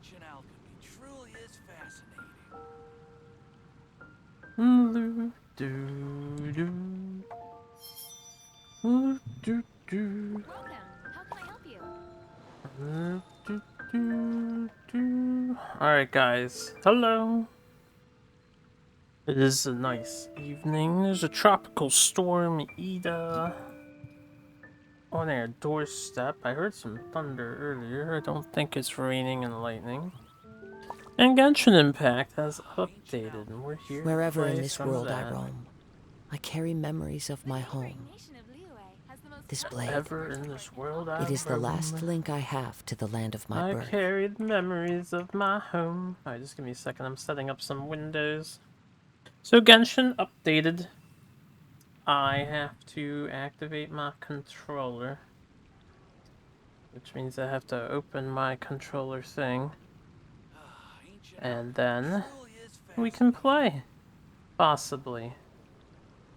Ancient alchemy truly is fascinating. Do, do, do. Do, do, do. Welcome. How can I help you? Alright, guys. Hello. It is a nice evening. There's a tropical storm, Ida, on our doorstep. I heard some thunder earlier. I don't think it's raining and lightning. And Genshin Impact has updated, and we're here to Wherever play in this some world of I that. roam, I carry memories of my The great home. nation of Liyue has the most This blade. Wherever in this world I It is the last roam, link I have to the land of my I birth. carried memories of my home. Alright, just give me a second. I'm setting up some windows. So Genshin updated. I have to activate my controller, which means I have to open my controller thing, Ancient and alchemy then truly is we can fascinating. play.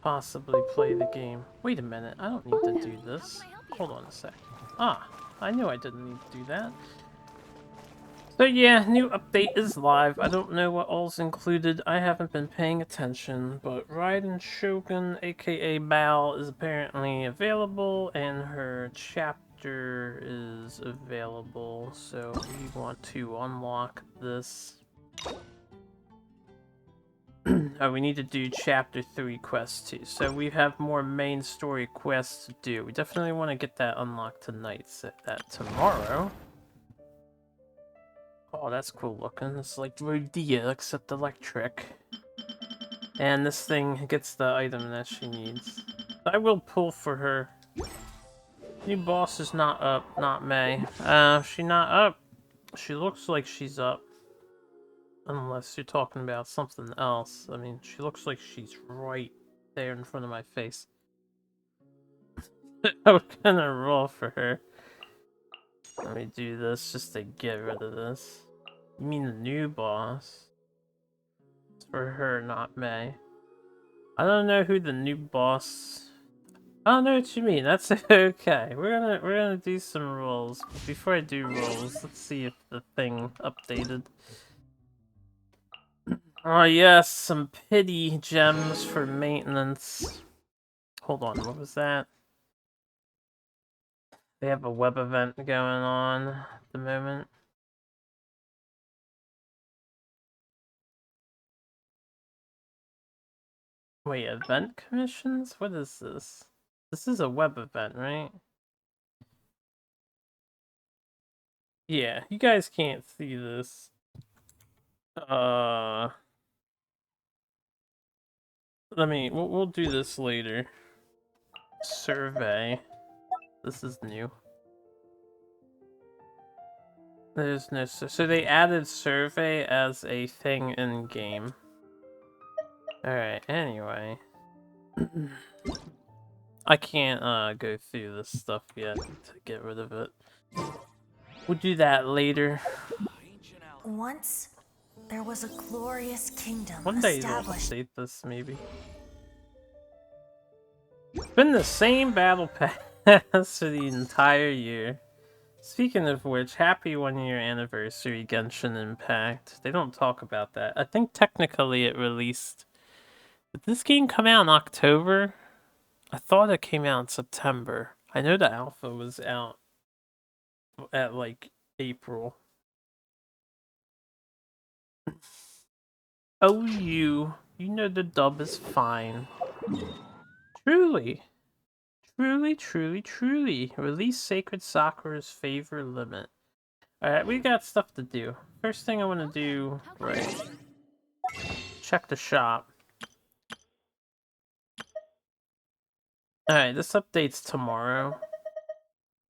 Possibly play the game. Wait a minute, I don't need to do How can this. I help you? Hold on a sec. Ah, I knew I didn't need to do that. So yeah, new update is live. I don't know what all's included. I haven't been paying attention, but Raiden Shogun, aka Bao, is apparently available, and her chapter is available. So we want to unlock this. Oh, we need to do chapter 3 quests too. So we have more main story quests to do. We definitely want to get that unlocked tonight. Set that tomorrow. Oh, that's cool looking. It's like Rodea, except electric. And this thing gets the item that she needs. I will pull for her. New boss is not up, not May. She not up. She looks like she's up. Unless you're talking about something else. I mean, she looks like she's right there in front of my face. I was gonna roll for her. Let me do this just to get rid of this. You mean the new boss? It's for her, not May. I don't know who the new boss. I don't know what you mean. That's okay. We're gonna do some rolls. But before I do rolls, let's see if the thing updated. Oh yes, some pity gems for maintenance. Hold on, what was that? They have a web event going on at the moment. Wait, event commissions? What is this? This is a web event, right? Yeah, you guys can't see this. We'll do this later. Survey. This is new. There's no so they added survey as a thing in game. Alright, anyway. I can't go through this stuff yet to get rid of it. We'll do that later. Ancient alchemy. Once, there was a glorious kingdom One day they'll established. update this, maybe. It's been the same battle pass for the entire year. Speaking of which, happy 1-year anniversary Genshin Impact. They don't talk about that. I think technically it released... Did this game come out in October? I thought it came out in September. I know the alpha was out at like April. Oh, you know the dub is fine. Truly. Truly. Release Sacred Sakura's favor limit. Alright, we got stuff to do. First thing I want to do... Right. Check the shop. Alright, this update's tomorrow.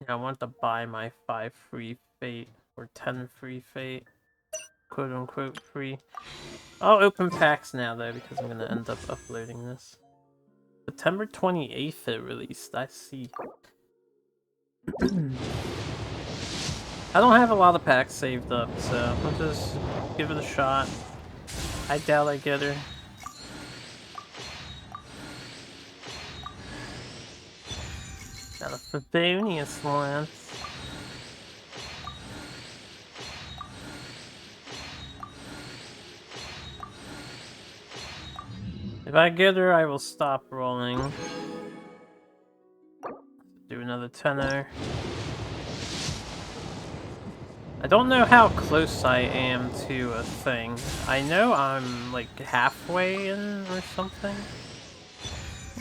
I want to buy my 5 free fate, or 10 free fate. Quote unquote free. I'll open packs now though, because I'm gonna end up uploading this. September 28th it released, I see. I don't have a lot of packs saved up, so I'll just give it a shot. I doubt I get her. Got a Favonius lance. If I get her, I will stop rolling. Do another tenor. I don't know how close I am to a thing. I know I'm like halfway in or something.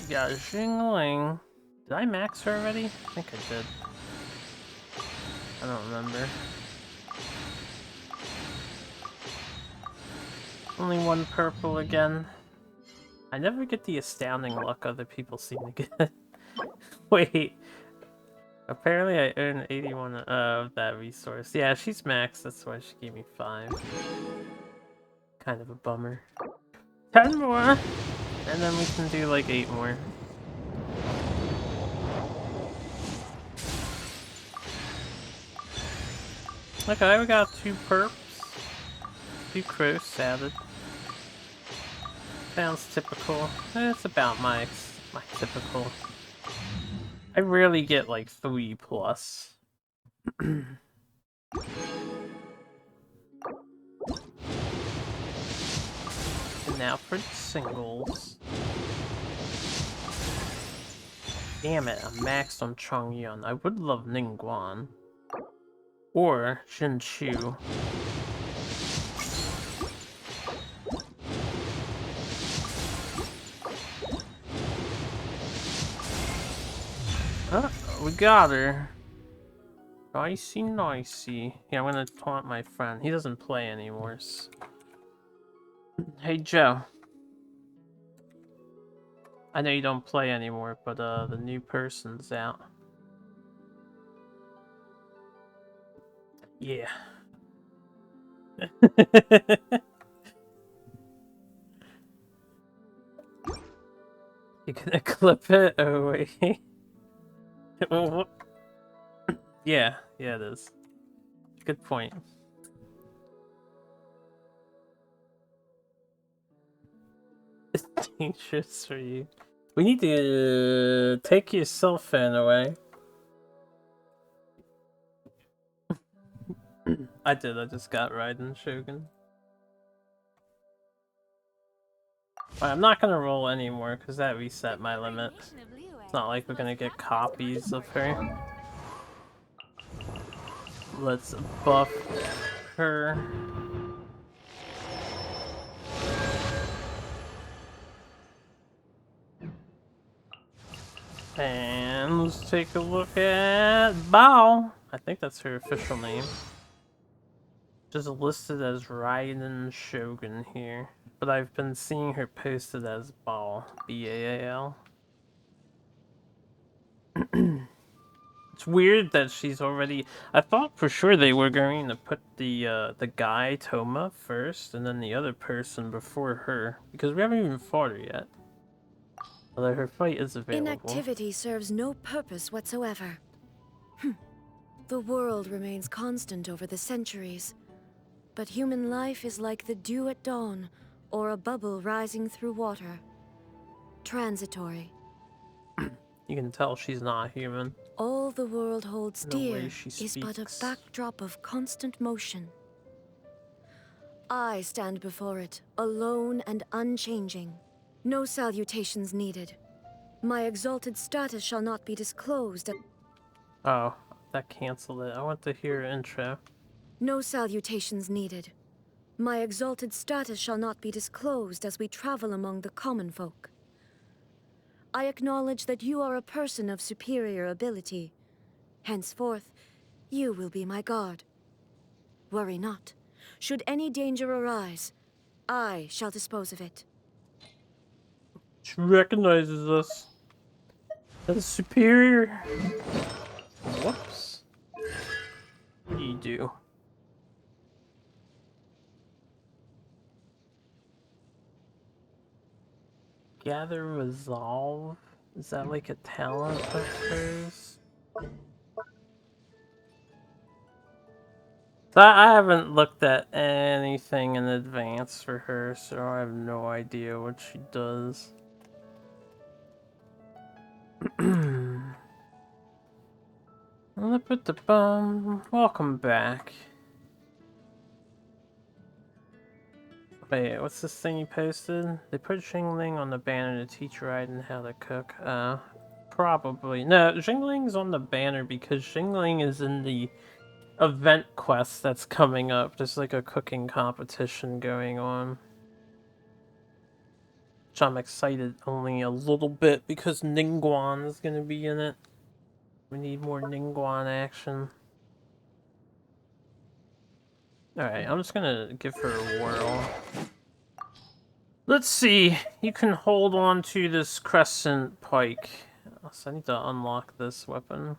Yeah, Jingling. Did I max her already? I think I did. I don't remember. Only one purple again. I never get the astounding luck other people seem to get. Wait. Apparently I earned 81 of that resource. Yeah, she's maxed, that's why she gave me 5. Kind of a bummer. 10 more! And then we can do like 8 more. Okay, we got 2 perps. 2 crows added. Sounds typical. It's about my typical. I rarely get like 3 plus. And now for the singles. Damn it, I'm maxed on Chongyun. I would love Ningguang. Or Shinchu. We got her. Nicey, nicey. Yeah, I'm gonna taunt my friend. He doesn't play anymore. Hey, Joe. I know you don't play anymore, but the new person's out. Yeah. You gonna clip it? Oh, wait. Yeah, it is. Good point. It's dangerous for you. We need to take your cell phone away. I did, I just got Raiden Shogun. I'm not gonna roll anymore because that reset my limit. It's not like we're gonna get copies of her. Let's buff her. And let's take a look at Bao. I think that's her official name. Just listed as Raiden Shogun here. But I've been seeing her posted as Baal. B-A-A-L. It's weird that she's already... I thought for sure they were going to put the guy, Toma, first, and then the other person before her. Because we haven't even fought her yet. Although her fight is available. Inactivity serves no purpose whatsoever. The world remains constant over the centuries. But human life is like the dew at dawn, or a bubble rising through water. Transitory. You can tell she's not human. All the world holds dear she is but a speaks. backdrop of constant motion. I stand before it, alone and unchanging. No salutations needed. My exalted status shall not be disclosed. Oh, that canceled it. I want to hear an intro. No salutations needed. My exalted status shall not be disclosed as we travel among the common folk. I acknowledge that you are a person of superior ability. Henceforth, you will be my guard. Worry not. Should any danger arise, I shall dispose of it. She recognizes us as superior. Whoops. What do you do? Gather Resolve? Is that like a talent of hers? So I haven't looked at anything in advance for her, so I have no idea what she does. Welcome back. Wait, what's this thing you posted? They put Xingling on the banner to teach Raiden how to cook. Probably. No, Xingling's on the banner because Xingling is in the event quest that's coming up. There's like a cooking competition going on. Which I'm excited only a little bit because Ningguang is gonna be in it. We need more Ningguang action. Alright, I'm just gonna give her a whirl. Let's see. You can hold on to this crescent pike. So I need to unlock this weapon.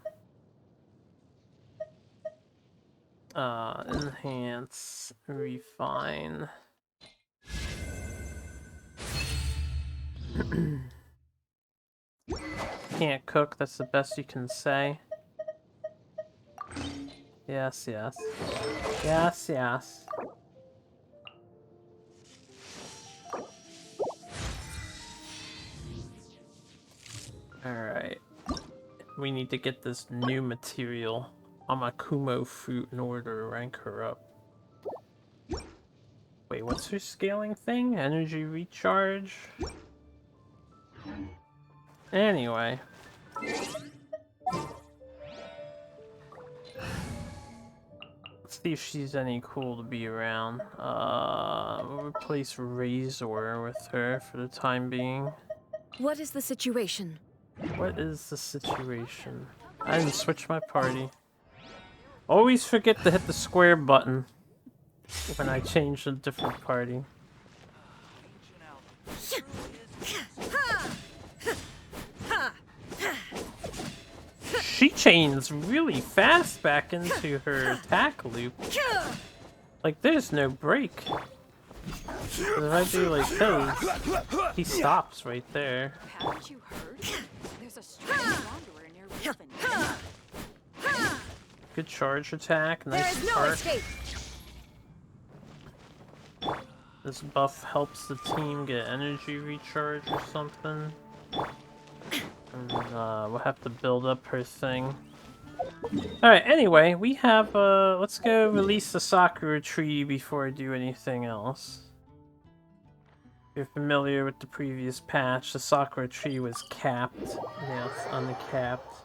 Enhance, refine. Can't cook, that's the best you can say. Yes, yes. Yes, yes. Alright. We need to get this new material, Amakumo fruit, in order to rank her up. Wait, what's her scaling thing? Energy recharge? Anyway. Let's see if she's any cool to be around. We'll replace Razor with her for the time being. What is the situation? What is the situation? I didn't switch my party. Always forget to hit the square button when I change a different party. Ancient alchemy truly is She chains really fast back into her attack loop. Like there's no break. If I do like this, he stops right there. Haven't you heard? There's a strange wanderer near Riven. Good charge attack, There nice is no arc. escape! This buff helps the team get energy recharge or something. And we'll have to build up her thing. Alright, anyway, we have, let's go release the Sakura tree before I do anything else. If you're familiar with the previous patch, the Sakura tree was capped. Now it's uncapped.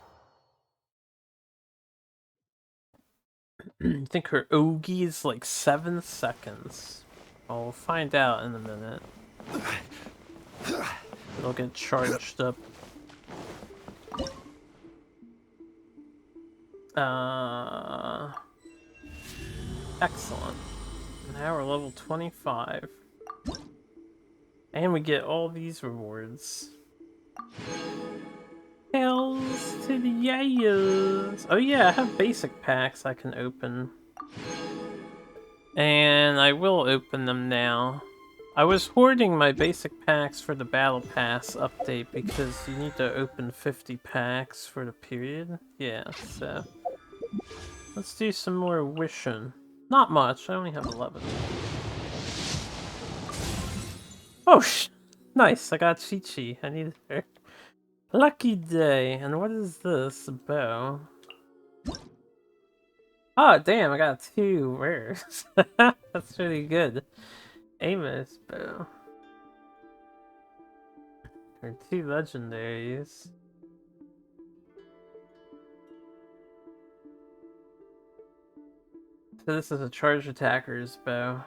I think her Ogi is like 7 seconds. Well, we'll find out in a minute. It'll get charged up. Excellent. Now we're level 25. And we get all these rewards. Hells to the yayas! Oh yeah, I have basic packs I can open. And I will open them now. I was hoarding my basic packs for the Battle Pass update because you need to open 50 packs for the period. Yeah, so... let's do some more wishing. Not much, I only have 11. Oh, nice, I got Chi-Chi. I needed her. Lucky day. And what is this? A bow. Oh, damn, I got 2 rares. That's really good. Amos bow. Or 2 legendaries. So this is a charge attacker's bow.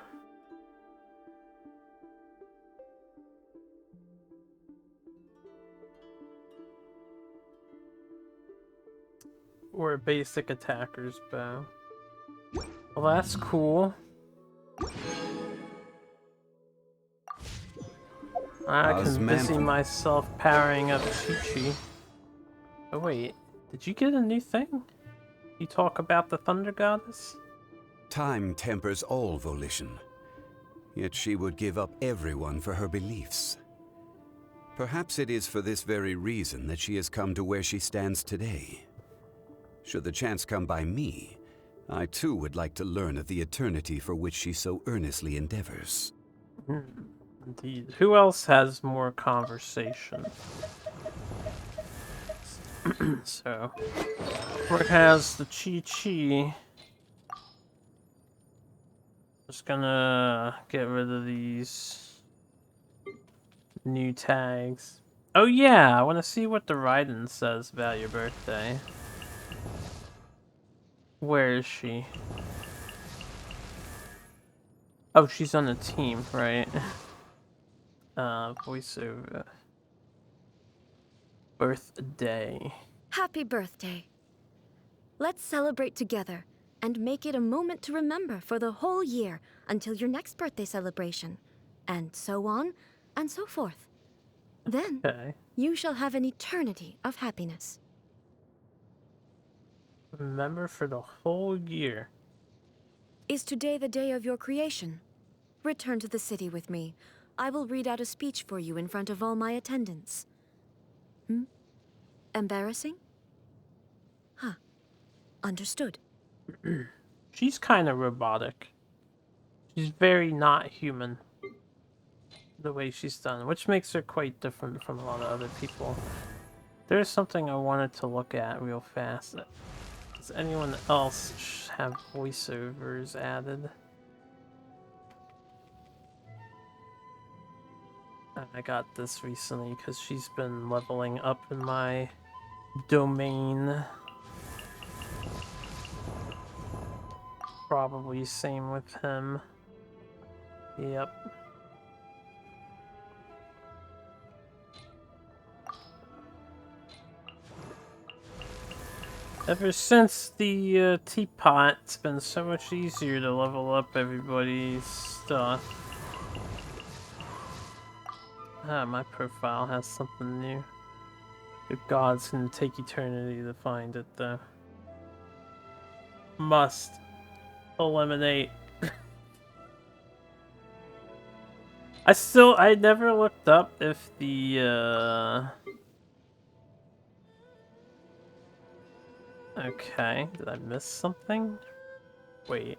Or a basic attacker's bow. Well, that's cool. I can busy myself powering up Chi-Chi. Oh wait, did you get a new thing? You talk about the Thunder Goddess? Time tempers all volition. Yet she would give up everyone for her beliefs. Perhaps it is for this very reason that she has come to where she stands today. Should the chance come by me, I too would like to learn of the eternity for which she so earnestly endeavors. Indeed. Who else has more conversation? So, Rook has the Chi-Chi. Just gonna get rid of these new tags. Oh yeah, I want to see what the Raiden says about your birthday. Where is she? Oh, she's on the team, right? Voiceover. Birthday. Happy birthday. Let's celebrate together and make it a moment to remember for the whole year until your next birthday celebration, and so on and so forth. Then, Okay. you shall have an eternity of happiness. Remember for the whole year. Is today the day of your creation? Return to the city with me. I will read out a speech for you in front of all my attendants. Embarrassing? Huh. Understood. She's kind of robotic. She's very not human. The way she's done, which makes her quite different from a lot of other people. There's something I wanted to look at real fast. Does anyone else have voiceovers added? I got this recently because she's been leveling up in my domain. Probably same with him. Yep. Ever since the teapot, it's been so much easier to level up everybody's stuff. Ah, my profile has something new. The gods can take eternity to find it, though. Must eliminate. I never looked up if the, Okay, did I miss something? Wait.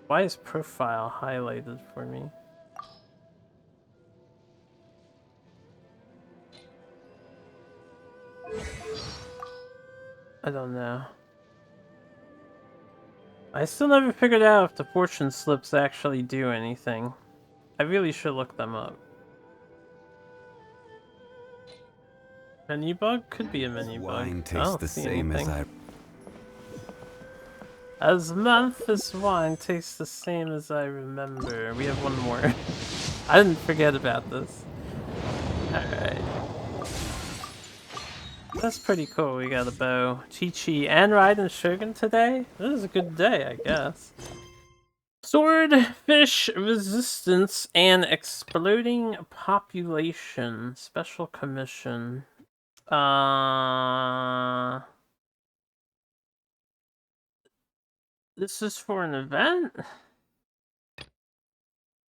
Why is profile highlighted for me? I don't know. I still never figured out if the fortune slips actually do anything. I really should look them up. Menu bug? Could be a menu bug. Wine I tastes don't the see same anything. as As Memphis wine tastes the same as I remember. We have one more. I didn't forget about this. Alright. That's pretty cool. We got a bow. Chi-Chi and Raiden Shogun today? This is a good day, I guess. Swordfish resistance and exploding population. Special commission. This is for an event?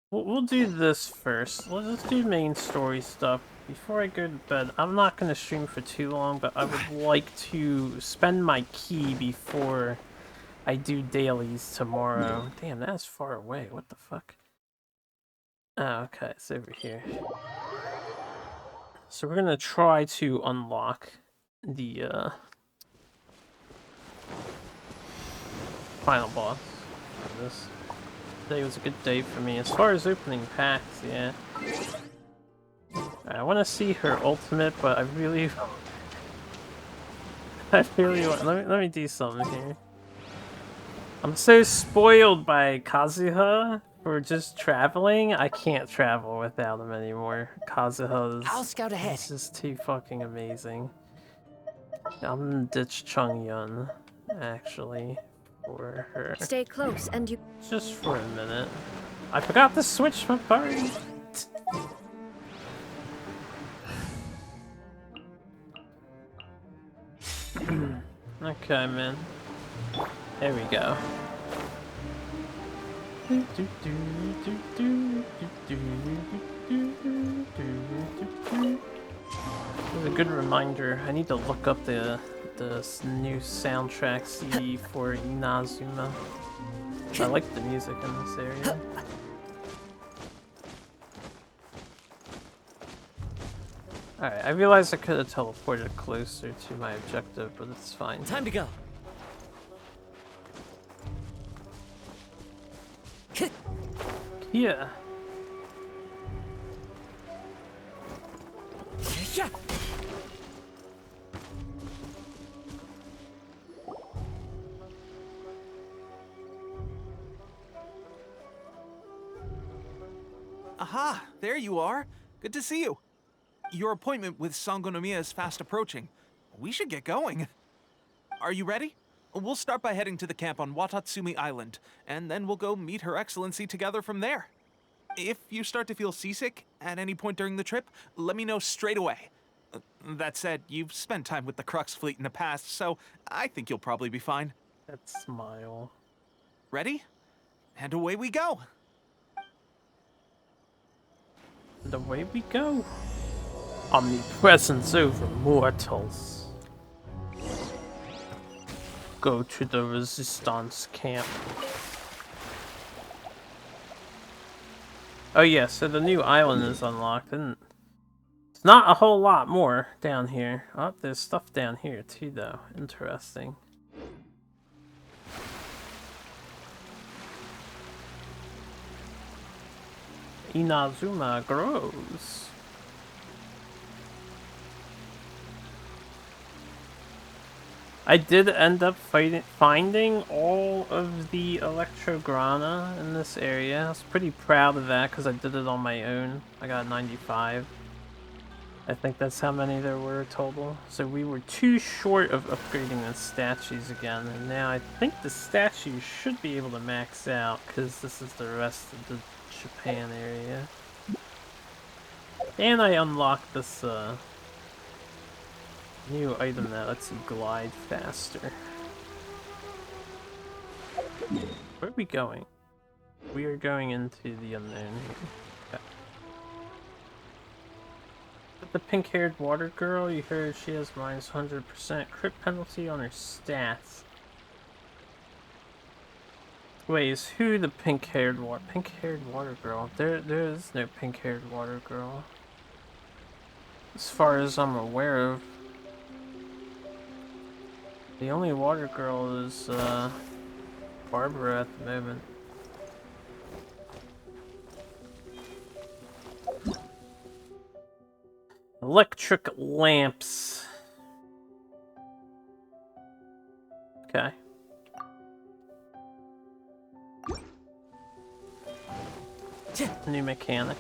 We'll do this first. Let's do main story stuff. Before I go to bed, I'm not going to stream for too long, but I would like to spend my key before I do dailies tomorrow. Damn, that's far away. What the fuck? Oh, okay, it's over here. So we're going to try to unlock the final boss of this. Today was a good day for me. As far as opening packs, yeah. I want to see her ultimate, but I really want... Let me do something here. I'm so spoiled by Kazuha for just traveling. I can't travel without him anymore. Kazuha I'll scout ahead. is just too fucking amazing. I'm gonna ditch Chung-Yun, actually, for her. Stay close and you... Just for a minute. I forgot to switch my party. Okay, man. There we go. It's a good reminder. I need to look up the new soundtrack CD for Inazuma. I like the music in this area. Alright, I realized I could have teleported closer to my objective, but it's fine. Time to go. Yeah. Aha, there you are. Good to see you. Your appointment with Sangonomiya is fast approaching. We should get going. Are you ready? We'll start by heading to the camp on Watatsumi Island, and then we'll go meet Her Excellency together from there. If you start to feel seasick at any point during the trip, let me know straight away. That said, you've spent time with the Crux fleet in the past, so I think you'll probably be fine. That smile. Ready? And away we go! And away we go. Omnipresence over mortals. Go to the Resistance camp. Oh yeah, so the new island is unlocked, and it's not a whole lot more down here. Oh, there's stuff down here too, though. Interesting. Inazuma grows. I did end up finding all of the Electrograna in this area. I was pretty proud of that because I did it on my own. I got 95. I think that's how many there were total. So we were too short of upgrading the statues again. And now I think the statues should be able to max out because this is the rest of the Japan area. And I unlocked this new item that lets you glide faster. Where are we going? We are going into the unknown here. Okay. But the pink-haired water girl, you heard she has minus 100% crit penalty on her stats. Wait, is who the pink-haired water girl? There is no pink-haired water girl. As far as I'm aware of. The only water girl is Barbara at the moment. Electric lamps. Okay. New mechanic.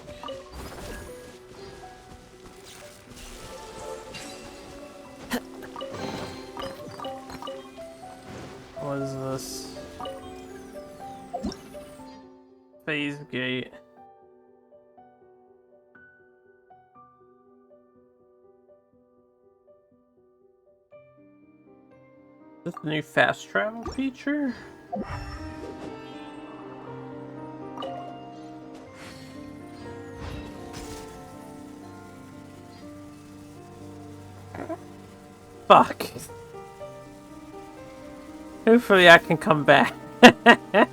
What is this? Phase gate. Is this the new fast travel feature? Fuck. Hopefully I can come back. I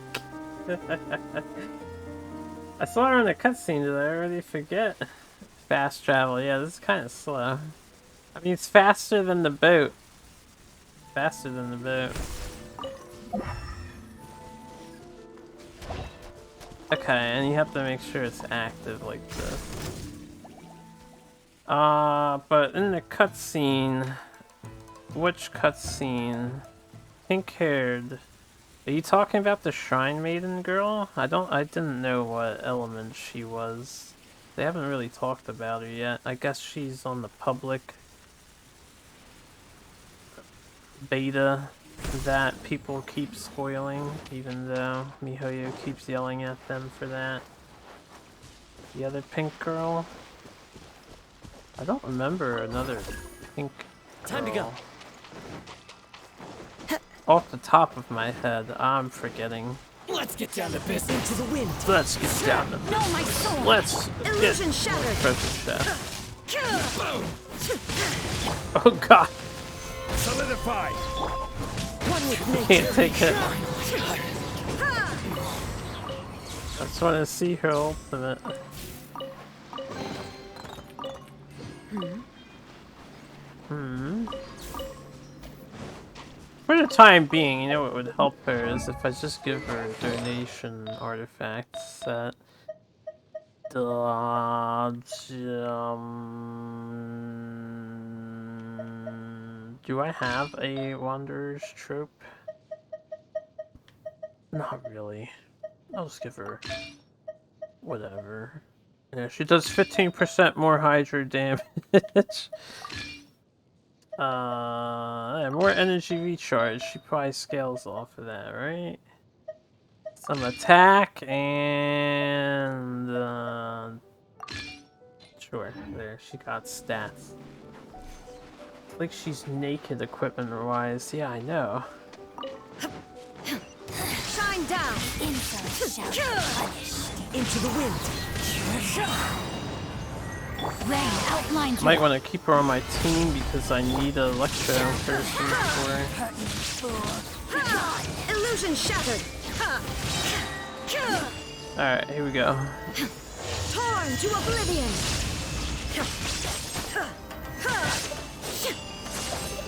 saw her in the cutscene, did I already forget? Fast travel, yeah, this is kind of slow. I mean, it's faster than the boat. Faster than the boat. Okay, and you have to make sure it's active like this. But in the cutscene... Which cutscene? Pink-haired. Are you talking about the Shrine Maiden girl? I didn't know what element she was. They haven't really talked about her yet. I guess she's on the public beta that people keep spoiling, even though MiHoYo keeps yelling at them for that. The other pink girl? I don't remember another pink girl. Time to go. Off the top of my head, I'm forgetting. Let's get down to business. To the wind. Let's get down to No, my soul! Let's Illusion shattered! Present chef. Oh god, Solidify. One with nature. can't take it. I just want to see her ultimate. For the time being, you know what would help her is if I just give her a donation artifact set. dodge. Do I have a Wanderer's trope? Not really. I'll just give her whatever. Yeah, she does 15% more Hydro damage. Yeah, more energy recharge. She probably scales off of that, right? Some attack and sure, there she got stats. It's like she's naked equipment-wise. Yeah, I know. Shine down! Insolent shall be punished. Into the wind. Rain outlines Might want to keep her on my team because I need a Electro person for her. Illusion shattered! Alright, here we go. Torn to oblivion!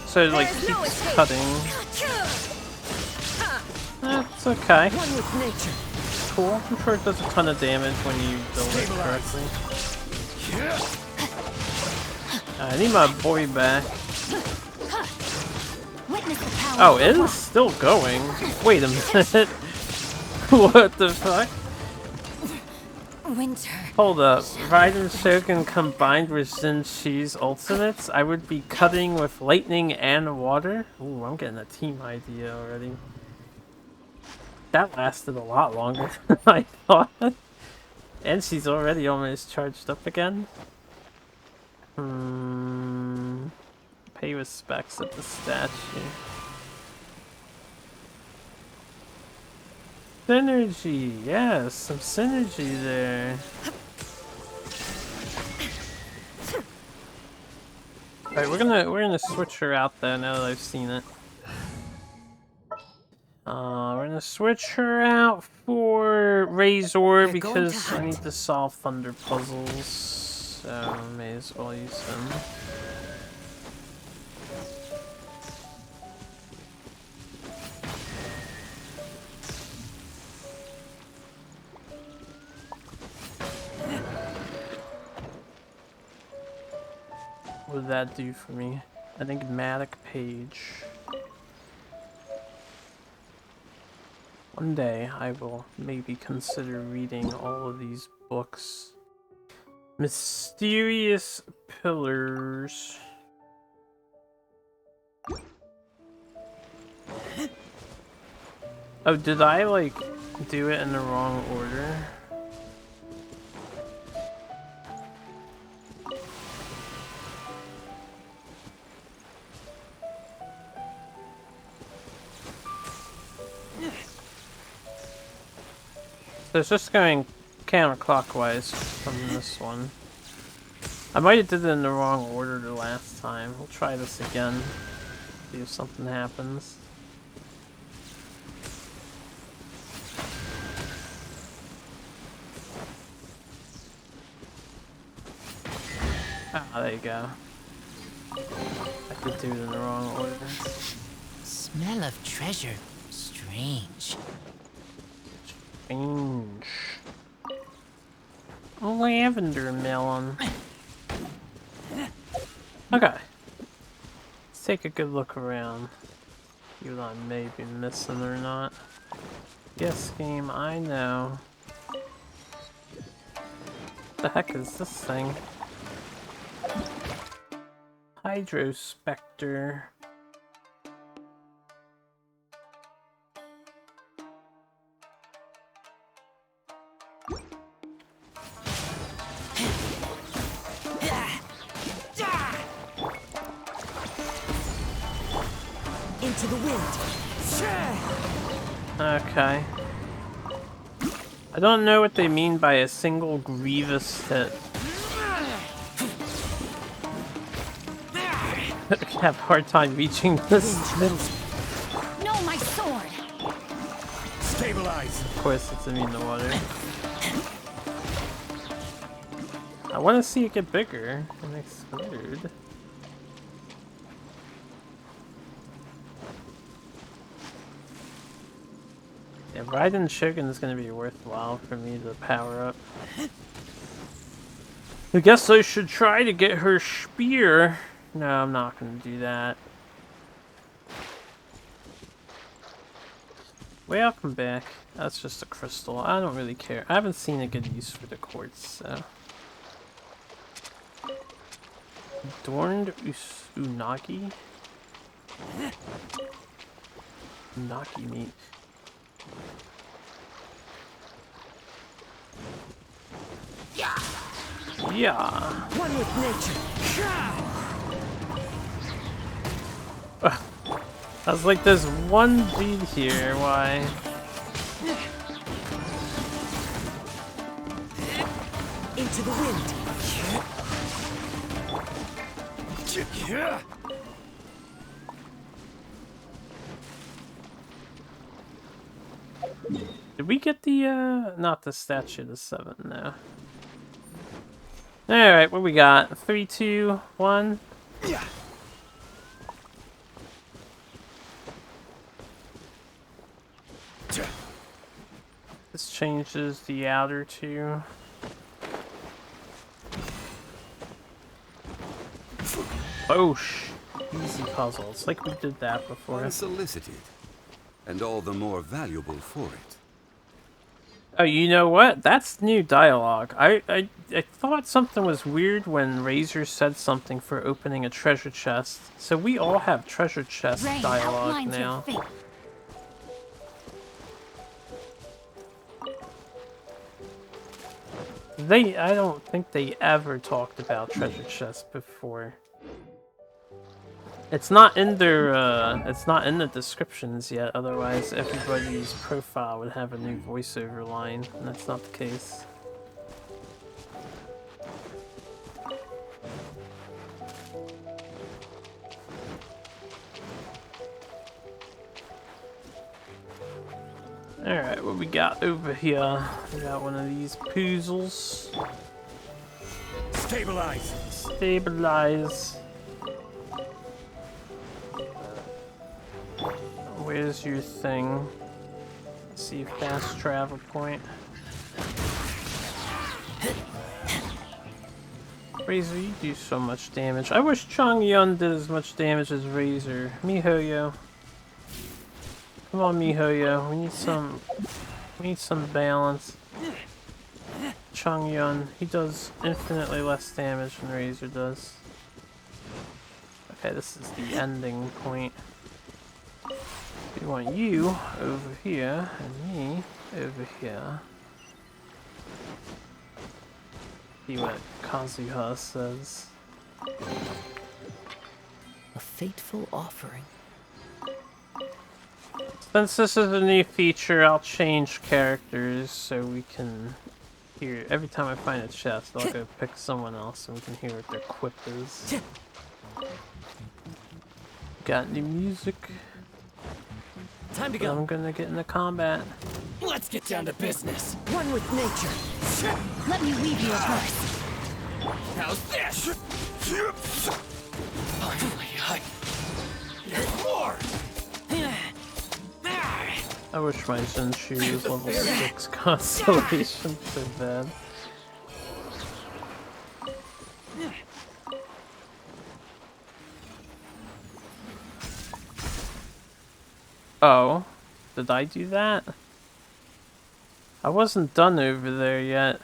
So it, like, There's no keeps escape. cutting. That's okay. One with nature. Cool. I'm sure it does a ton of damage when you build it correctly. I need my boy back. Witness the power. Oh, it is still going. Wait a minute. What the fuck? Winter. Hold up. Raiden Shogun combined with Jin Shi's ultimates? I would be cutting with lightning and water? Ooh, I'm getting a team idea already. That lasted a lot longer than I thought. And she's already almost charged up again. Pay respects at the statue. Synergy, yes, some synergy there. Alright, we're gonna switch her out there now that I've seen it. We're gonna switch her out for Razor because I need to solve Thunder puzzles, so may as well use them. What would that do for me? Enigmatic page. One day I will maybe consider reading all of these books. Mysterious Pillars. Oh, did I like do it in the wrong order? So it's just going counterclockwise from this one. I might have did it in the wrong order the last time. We'll try this again. See if something happens. Ah, there you go. I did do it in the wrong order. Smell of treasure. Strange. Strange. Lavender melon. Okay. Let's take a good look around. See what I may be missing or not. Yes, game, I know. What the heck is this thing? Hydrospectre. Into the wind. Okay. I don't know what they mean by a single grievous hit. I have a hard time reaching this. No, my sword. Stabilize. Of course, it's immune to water. I want to see it get bigger and explode. Yeah, Raiden Shogun is going to be worthwhile for me to power up. I guess I should try to get her spear. No, I'm not gonna do that. Welcome back. That's just a crystal. I don't really care. I haven't seen a good use for the quartz, so. Adorned unagi? Unagi meat. Yeah. One with nature. I was like, there's one dude here. Why? Into the wind. Did we get the, not the statue, the 7 now? Alright, what we got? 3, 2, 1. This changes the outer 2. Oh, easy puzzle. It's like we did that before. Unsolicited, and all the more valuable for it. Oh, you know what? That's new dialogue. I thought something was weird when Razor said something for opening a treasure chest. So we all have treasure chest Rain dialogue outlines your now. fate. I don't think they ever talked about treasure chests before. It's not in their, it's not in the descriptions yet, otherwise everybody's profile would have a new voiceover line, and that's not the case. Alright, what we got over here? We got one of these poozles. Stabilize. Stabilize. Where's your thing? Let's see, fast travel point. Razor, you do so much damage. I wish Chongyun did as much damage as Razor. MiHoYo. Come on, MiHoYo. We need some balance. Chongyun, he does infinitely less damage than Razor does. Okay, this is the ending point. We want you over here, and me over here. See what Kazuha says. A fateful offering. Since this is a new feature, I'll change characters so we can hear. Every time I find a chest, I'll go pick someone else and we can hear what their quip is. Got new music. Time to But go. I'm gonna get into combat. Let's get down to business. One with nature. Let me weave you a verse. How's this? Finally, There's more. I wish my Zenshu was level 6 constellation so bad. Oh, did I do that? I wasn't done over there yet.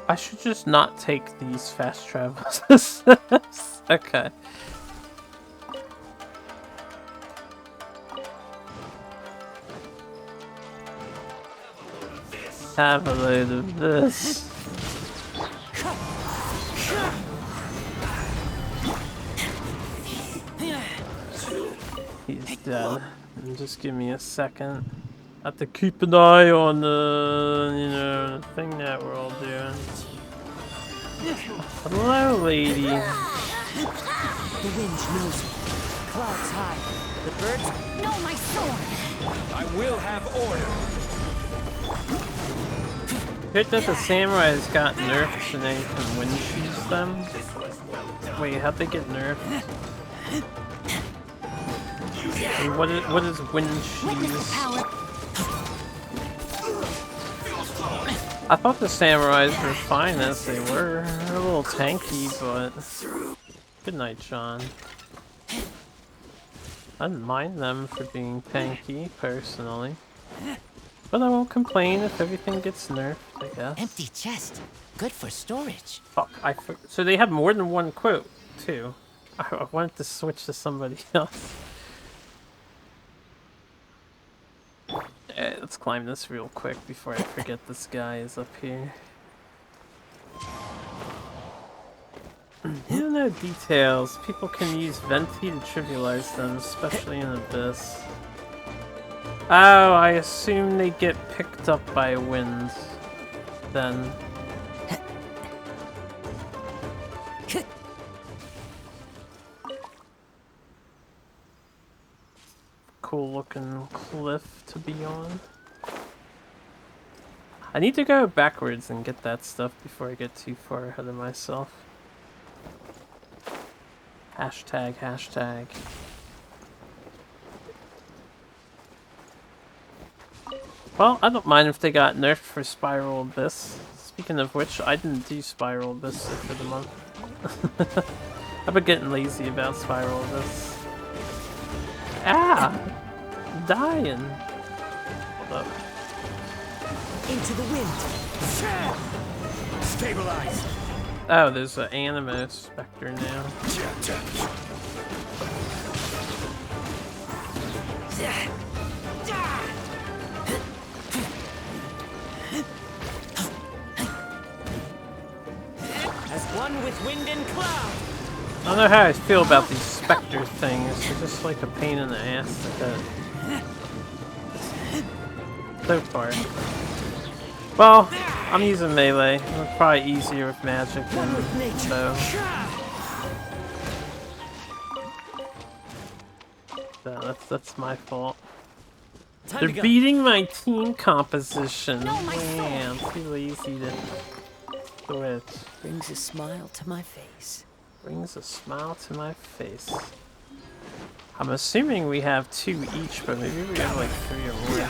I should just not take these fast travels. Okay. Have a load of this. He's dead. And just give me a second. Have to keep an eye on the, you know, thing that we're all doing. Hello, lady. The wind knows me. Clouds high. The birds. No, my sword! I will have order. Heard that the samurais got nerfed so now you can wind cheese them. Wait, how'd they get nerfed? And what is wind cheese? I thought the samurais were fine as they were. They're a little tanky, but... Good night, John. I didn't mind them for being tanky, personally. But I won't complain if everything gets nerfed, I guess. Empty chest. Good for storage. Fuck, so they have more than one quote, too. I wanted to switch to somebody else. Alright, let's climb this real quick before I forget this guy is up here. You don't know details. People can use Venti to trivialize them, especially in Abyss. Oh, I assume they get picked up by wind. Then. Cool looking cliff to be on. I need to go backwards and get that stuff before I get too far ahead of myself. Hashtag, hashtag. Well, I don't mind if they got nerfed for Spiral Abyss. Speaking of which, I didn't do Spiral Abyss for the month. I've been getting lazy about Spiral Abyss. Ah! I'm dying. Hold up. Into the wind. Stabilize. Oh, there's an Animo Spectre now. As one with wind and cloud. I don't know how I feel about these Spectre things. They're just like a pain in the ass to hit. So far. Well, I'm using melee. It's probably easier with magic than bow. So that's my fault. They're beating my team composition. Man, I'm too lazy to switch. Brings a smile to my face. Brings a smile to my face. I'm assuming we have 2 each, but maybe we have like 3 or more.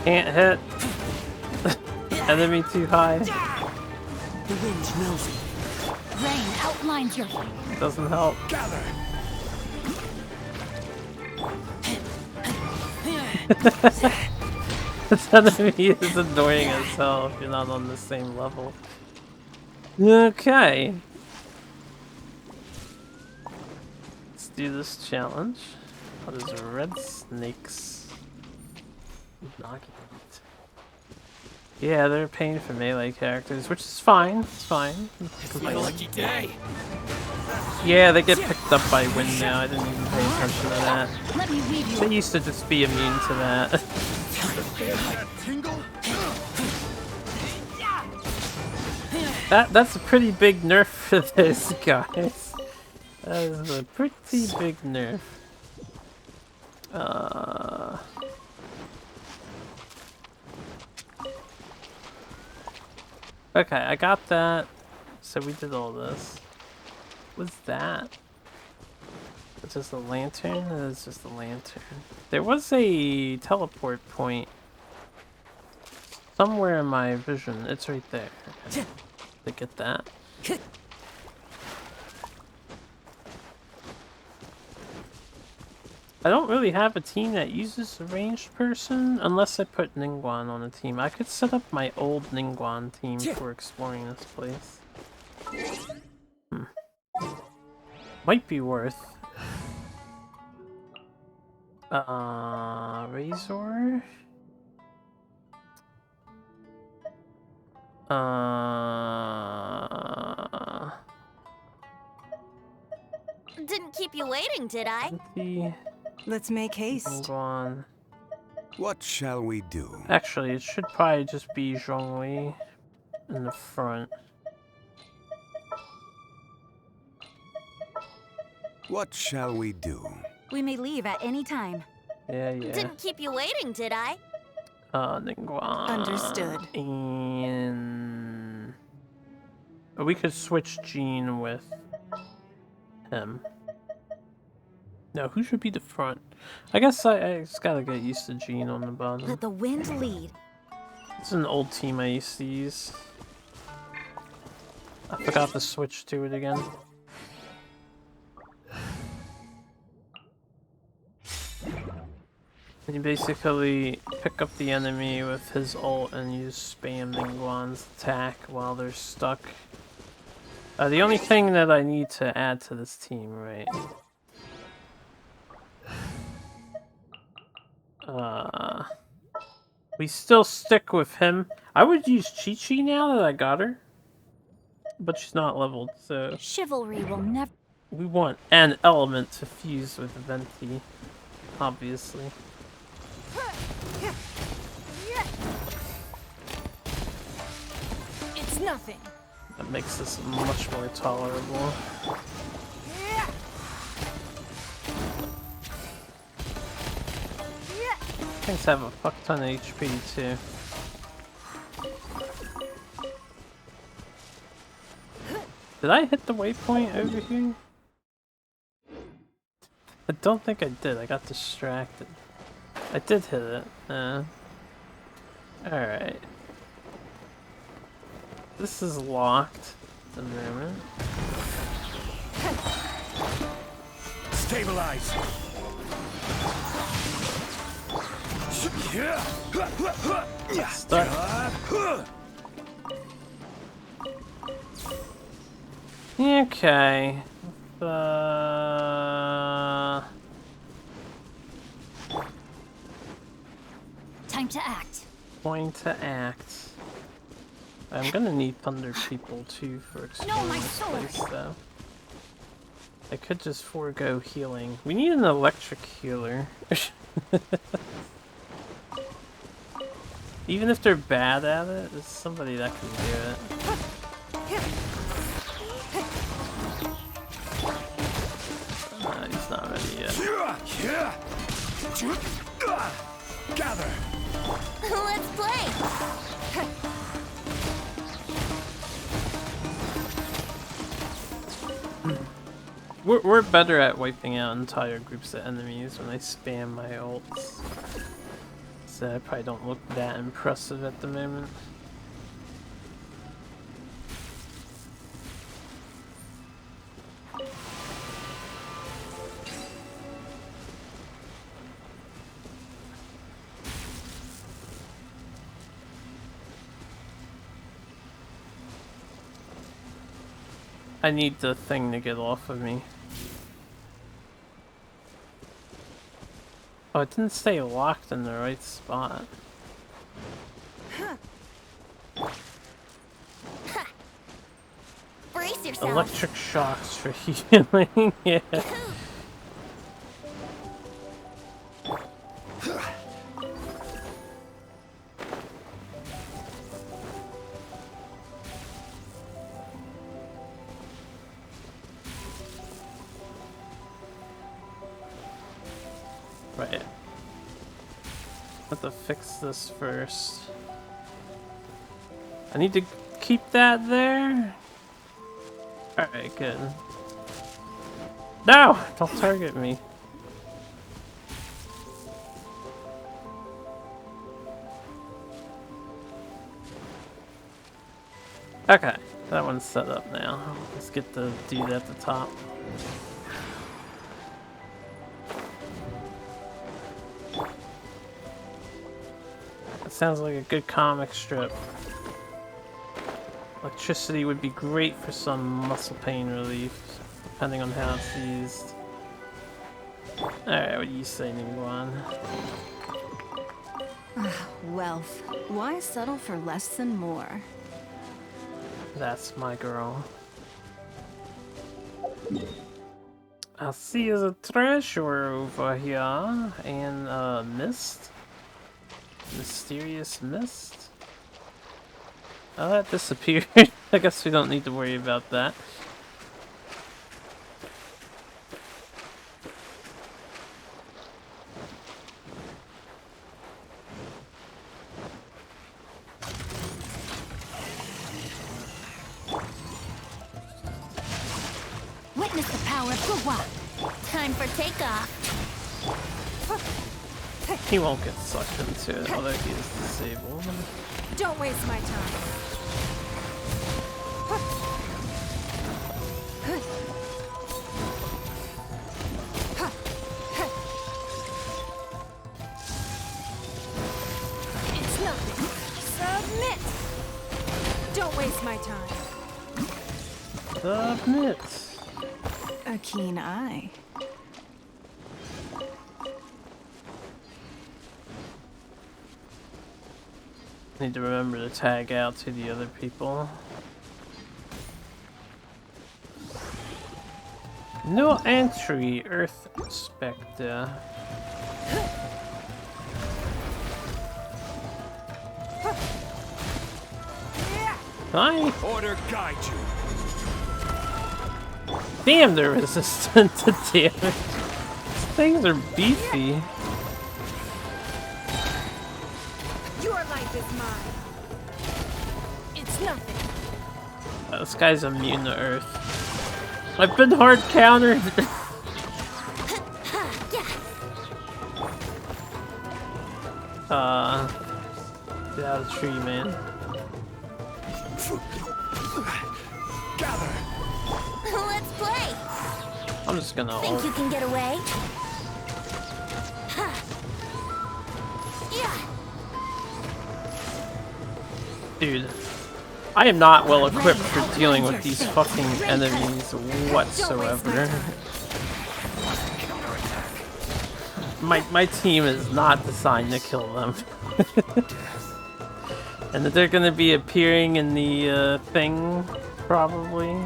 Can't hit. Enemy too high. The wind knows me. Rain outlines your... Doesn't help. This enemy is annoying as hell if you're not on the same level. Okay. Let's do this challenge. What is red snakes? Knocking it. Yeah, they're a pain for melee characters, which is fine. It's fine. My lucky day. Yeah, they get picked up by wind now. I didn't even pay attention to that. Let me weave you. They used to just be immune to that. That's a pretty big nerf for this, guys. That is a pretty big nerf. Okay, I got that. So we did all this. What's that? It's just a lantern? It's just a lantern. There was a teleport point somewhere in my vision. It's right there. Okay. To get that. I don't really have a team that uses a ranged person unless I put Ningguang on a team. I could set up my old Ningguang team for exploring this place. Might be worth. Razor? Didn't keep you waiting, did I? Let's make haste. Ningguang. What shall we do? Actually, it should probably just be Zhongli in the front. What shall we do? We may leave at any time. Yeah, yeah. Didn't keep you waiting, did I? Ningguang. Understood. And we could switch Jean with him. No, who should be the front? I guess I just gotta get used to Jean on the bottom. Let the wind lead. It's an old team I used to use. I forgot to switch to it again. And you basically pick up the enemy with his ult and you spam Ningguang's attack while they're stuck. The only thing that I need to add to this team, right? We still stick with him. I would use Chi-Chi now that I got her. But she's not leveled, so... Chivalry will never... We want an element to fuse with Venti, obviously. It's nothing. That makes this much more tolerable. Things have a fuck ton of HP too. Did I hit the waypoint over here? I don't think I did. I got distracted. I did hit it. Alright. This is locked at the moment. Stabilize. Stuck. Okay. Time to act. Going to act. I'm gonna need Thunder People too for exploring this place though. I could just forego healing. We need an electric healer. Even if they're bad at it, there's somebody that can do it. He's not ready yet. Gather. Let's play. We're better at wiping out entire groups of enemies when I spam my ults. So I probably don't look that impressive at the moment. I need the thing to get off of me. Oh, it didn't stay locked in the right spot. Brace yourself. Electric shocks for healing, yeah. Right. Have to fix this first. I need to keep that there? Alright, good. No! Don't target me. Okay, that one's set up now. Let's get the dude at the top. That sounds like a good comic strip. Electricity would be great for some muscle pain relief, depending on how it's used. Alright, what do you say, Ningguang? Wealth. Why settle for less than more? That's my girl. I see there's a treasure over here, and mist? Mysterious mist? Oh, that disappeared. I guess we don't need to worry about that. power of Gua. Time for takeoff. He won't get sucked into it, although he is disabled. Don't waste my time. It's nothing. Submit. Don't waste my time. Submit. A keen eye. Need to remember to tag out to the other people. No entry, Earth Spectre. Hi. Order guide you. Damn, they're resistant to damage. These things are beefy. Your life is mine. It's nothing. This guy's immune to Earth. I've been hard countered. Get out of the tree, man. Gather. Let's play. I'm just gonna Think ult. you can get away? Ha. Yeah. Dude, I am not well equipped for dealing with these fucking enemies whatsoever. My team is not designed to kill them. And that they're gonna be appearing in the thing, probably.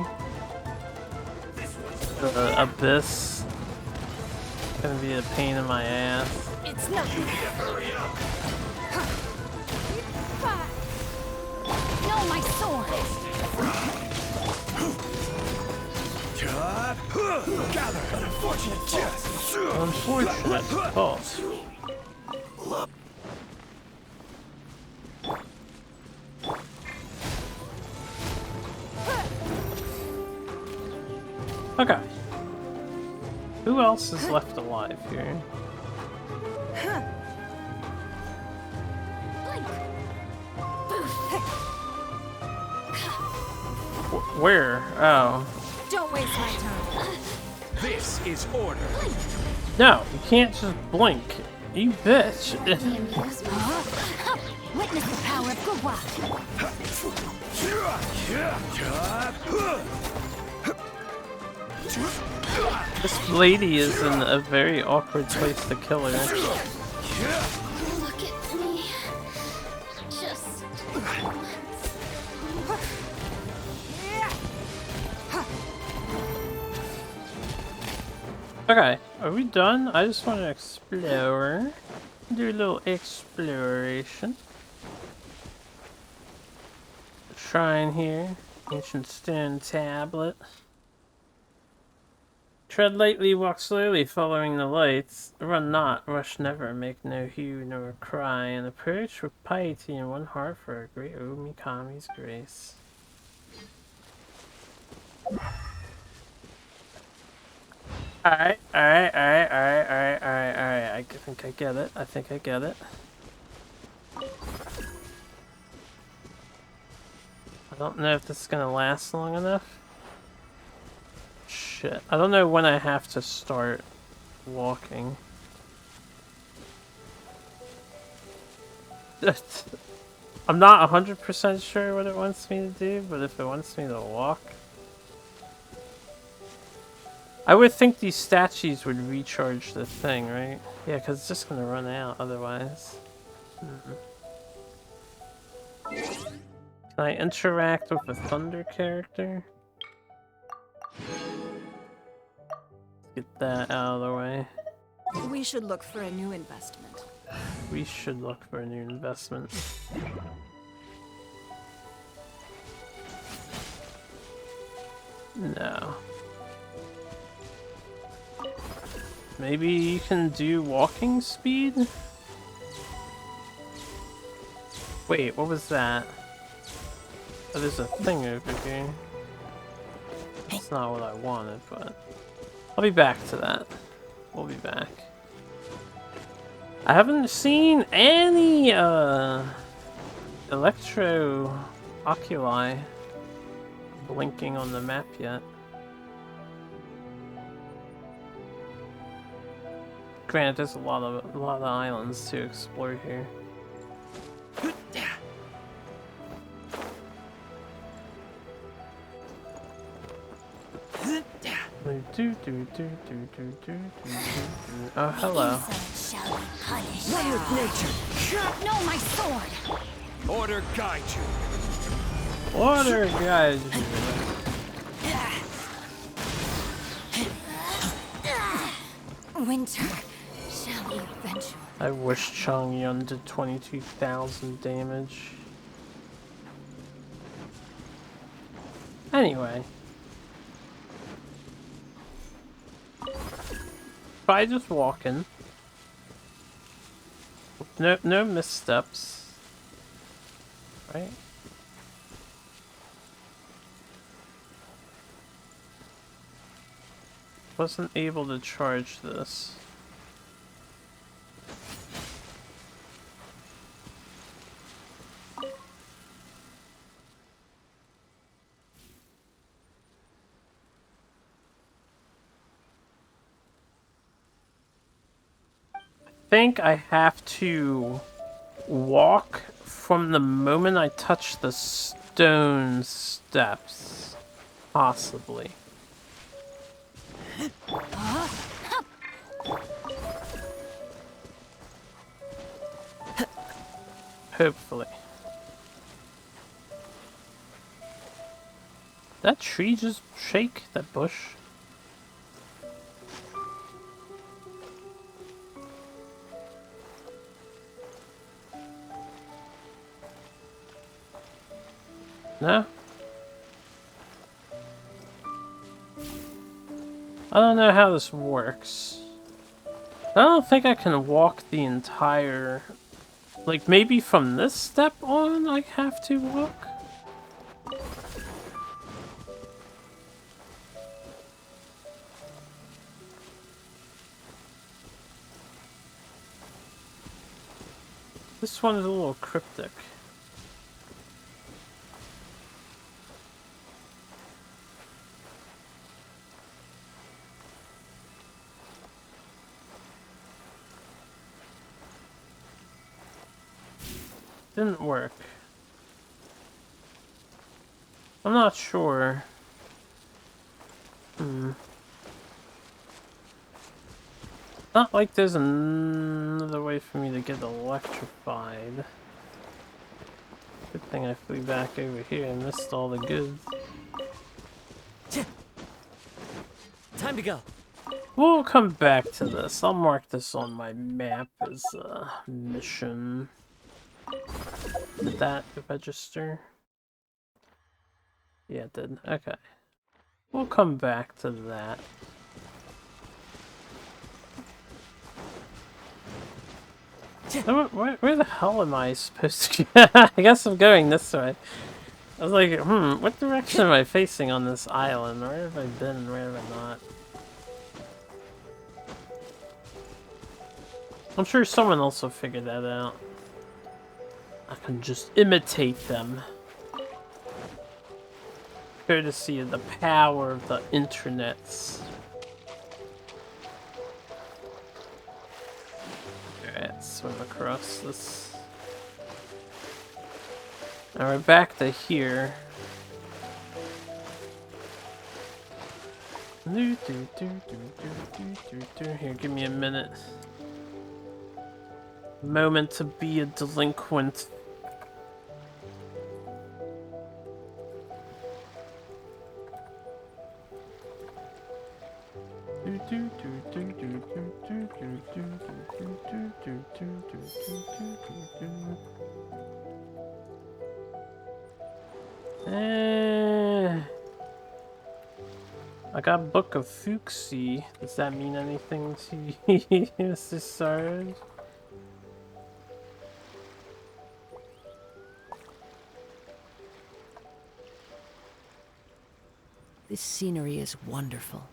The abyss. Gonna be a pain in my ass. It's nothing. No, my sword. Gather. Unfortunate chest. Unfortunate. Oh. Okay. Who else is left alive here? Where? Oh. Don't waste my time. This is order. No, you can't just blink. You bitch. Witness the power of Gua. This lady is in a very awkward place to kill her. Look at me. Just Okay, are we done? I just want to explore. Do a little exploration. Shrine here. Ancient stone tablet. Tread lightly, walk slowly, following the lights. Run not, rush never, make no hue nor cry, and approach with piety in one heart for a great Omikami's grace. Alright. I think I get it. I think I get it. I don't know if this is gonna last long enough. Shit. I don't know when I have to start walking. I'm not 100% sure what it wants me to do, but if it wants me to walk... I would think these statues would recharge the thing, right? Yeah, because it's just gonna run out otherwise. Can I interact with a thunder character? Get that out of the way. We should look for a new investment. We should look for a new investment. No. Maybe you can do walking speed? Wait, what was that? Oh, there's a thing over here. That's not what I wanted, but... I'll be back to that. We'll be back. I haven't seen any electro oculi blinking on the map yet. Granted, there's a lot of islands to explore here. Oh, hello. Shall be punished. Run with nature. No, my sword. Order guide you. Order, guys. Winter shall be eventual. I wish Chongyun did 22,000 damage. Anyway. By just walking. No missteps. Right? Wasn't able to charge this. I think I have to walk from the moment I touch the stone steps. Possibly. Hopefully. That tree just shake? That bush? No? I don't know how this works. I don't think I can walk the entire... Like, maybe from this step on I have to walk? This one is a little cryptic. Didn't work. I'm not sure. Not like there's another way for me to get electrified. Good thing I flew back over here and missed all the goods. Time to go. We'll come back to this. I'll mark this on my map as a mission. Did that register? Yeah, it did. Okay. We'll come back to that. Where the hell am I supposed to go? I guess I'm going this way. I was like, what direction am I facing on this island? Where have I been and where have I not? I'm sure someone else will figure that out. I can just imitate them. Courtesy of the power of the internets. Alright, swim across this. Now we're back to here. Here, give me a minute. Moment to be a delinquent. I got Book of Fuxi. Does that mean anything to you, Mr. Sarge? This scenery is wonderful.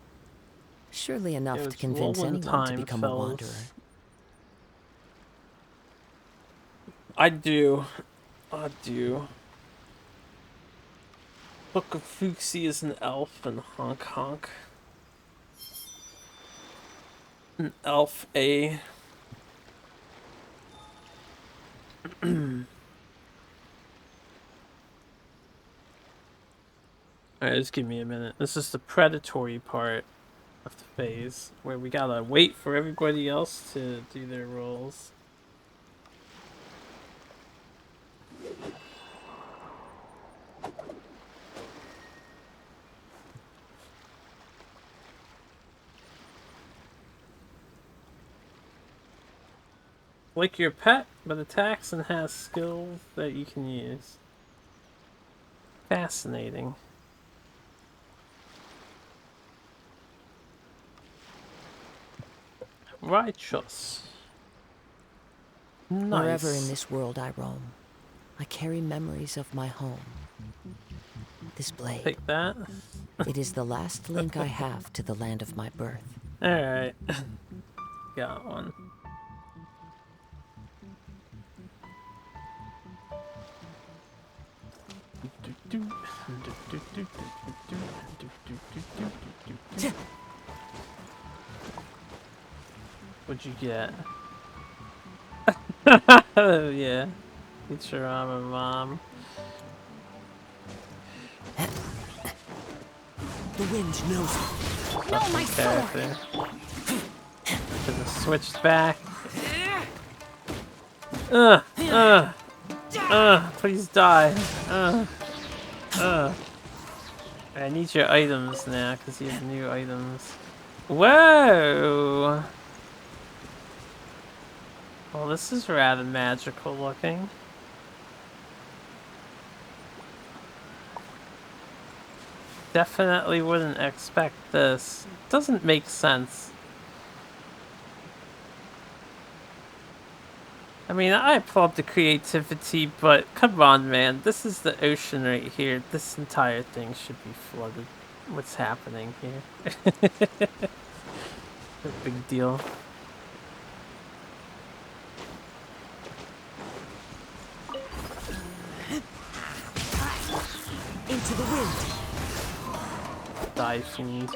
Surely enough It to was convince rolling anyone to time, become a fellas. wanderer. I do. I do. Book of Fuxi is an elf and honk honk. An elf A. Alright, just give me a minute. This is the predatory part of the phase, where we gotta wait for everybody else to do their roles. Like your pet, but attacks and has skills that you can use. Fascinating. Righteous. Nice. Wherever in this world I roam, I carry memories of my home. This blade. Take that. It is the last link I have to the land of my birth. Alright. Got one. What'd you get? Oh yeah. It's your armor, Mom. The wind knows it. No, my sword! Should have switched back. Please die. I need your items now, because you have new items. Whoa! Well, this is rather magical looking. Definitely wouldn't expect this. Doesn't make sense. I mean, I applaud the creativity, but come on, man. This is the ocean right here. This entire thing should be flooded. What's happening here? No big deal. Into the wind. Die, fiend.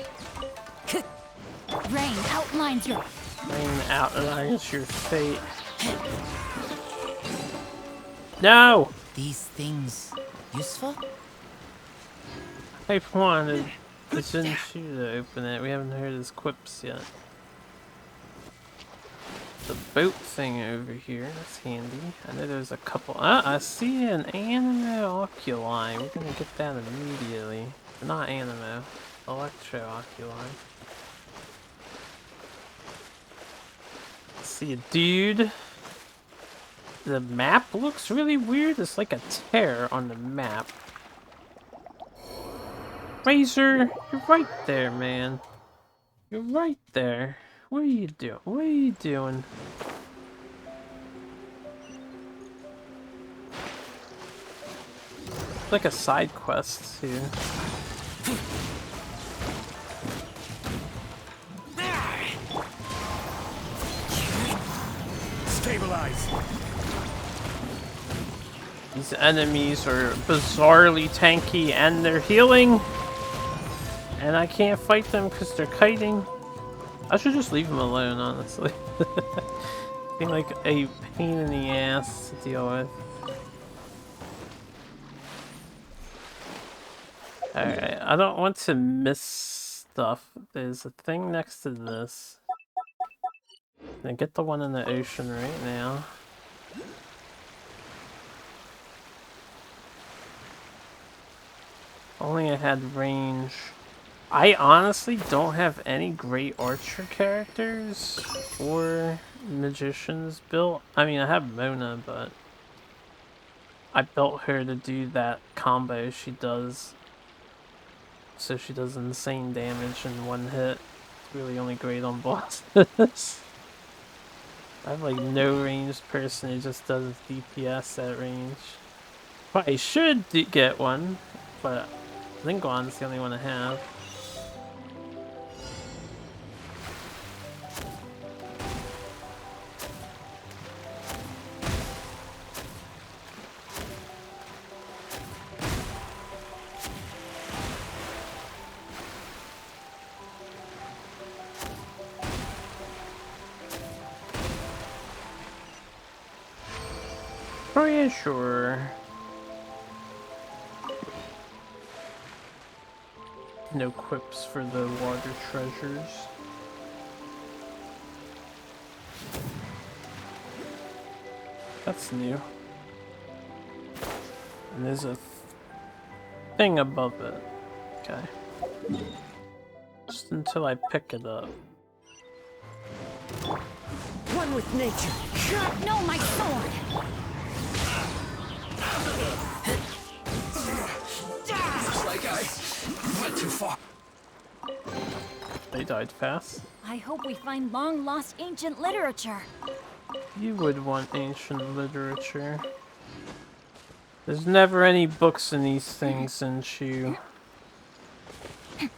Rain outlines your... Rain outlines your fate. No! These things useful? I wanted the Genshin to open it. We haven't heard his quips yet. The boat thing over here, that's handy. I know there's a couple. I see an animo oculi. We're gonna get that immediately. Not animo, electro oculi. See a dude. The map looks really weird. It's like a tear on the map. Razor, you're right there, man. You're right there. What are you doing? What are you doing? It's like a side quest here. Stabilize. These enemies are bizarrely tanky and they're healing. And I can't fight them because they're kiting. I should just leave them alone, honestly. Seem like a pain in the ass to deal with. Alright, I don't want to miss stuff. There's a thing next to this. Now get the one in the ocean right now. Only I had range. I honestly don't have any great archer characters or magicians built. I mean, I have Mona, but I built her to do that combo she does. So she does insane damage in one hit. It's really only great on bosses. I have like no ranged person who just does DPS at range. Probably should get one, but Linguan's the only one I have. Oh yeah, sure. No quips for the water treasures. That's new. And there's a thing above it. Okay. Just until I pick it up. One with nature. No, my sword! Looks like I went too far. They died fast. I hope we find long-lost ancient literature. You would want ancient literature. There's never any books in these things, Senshu.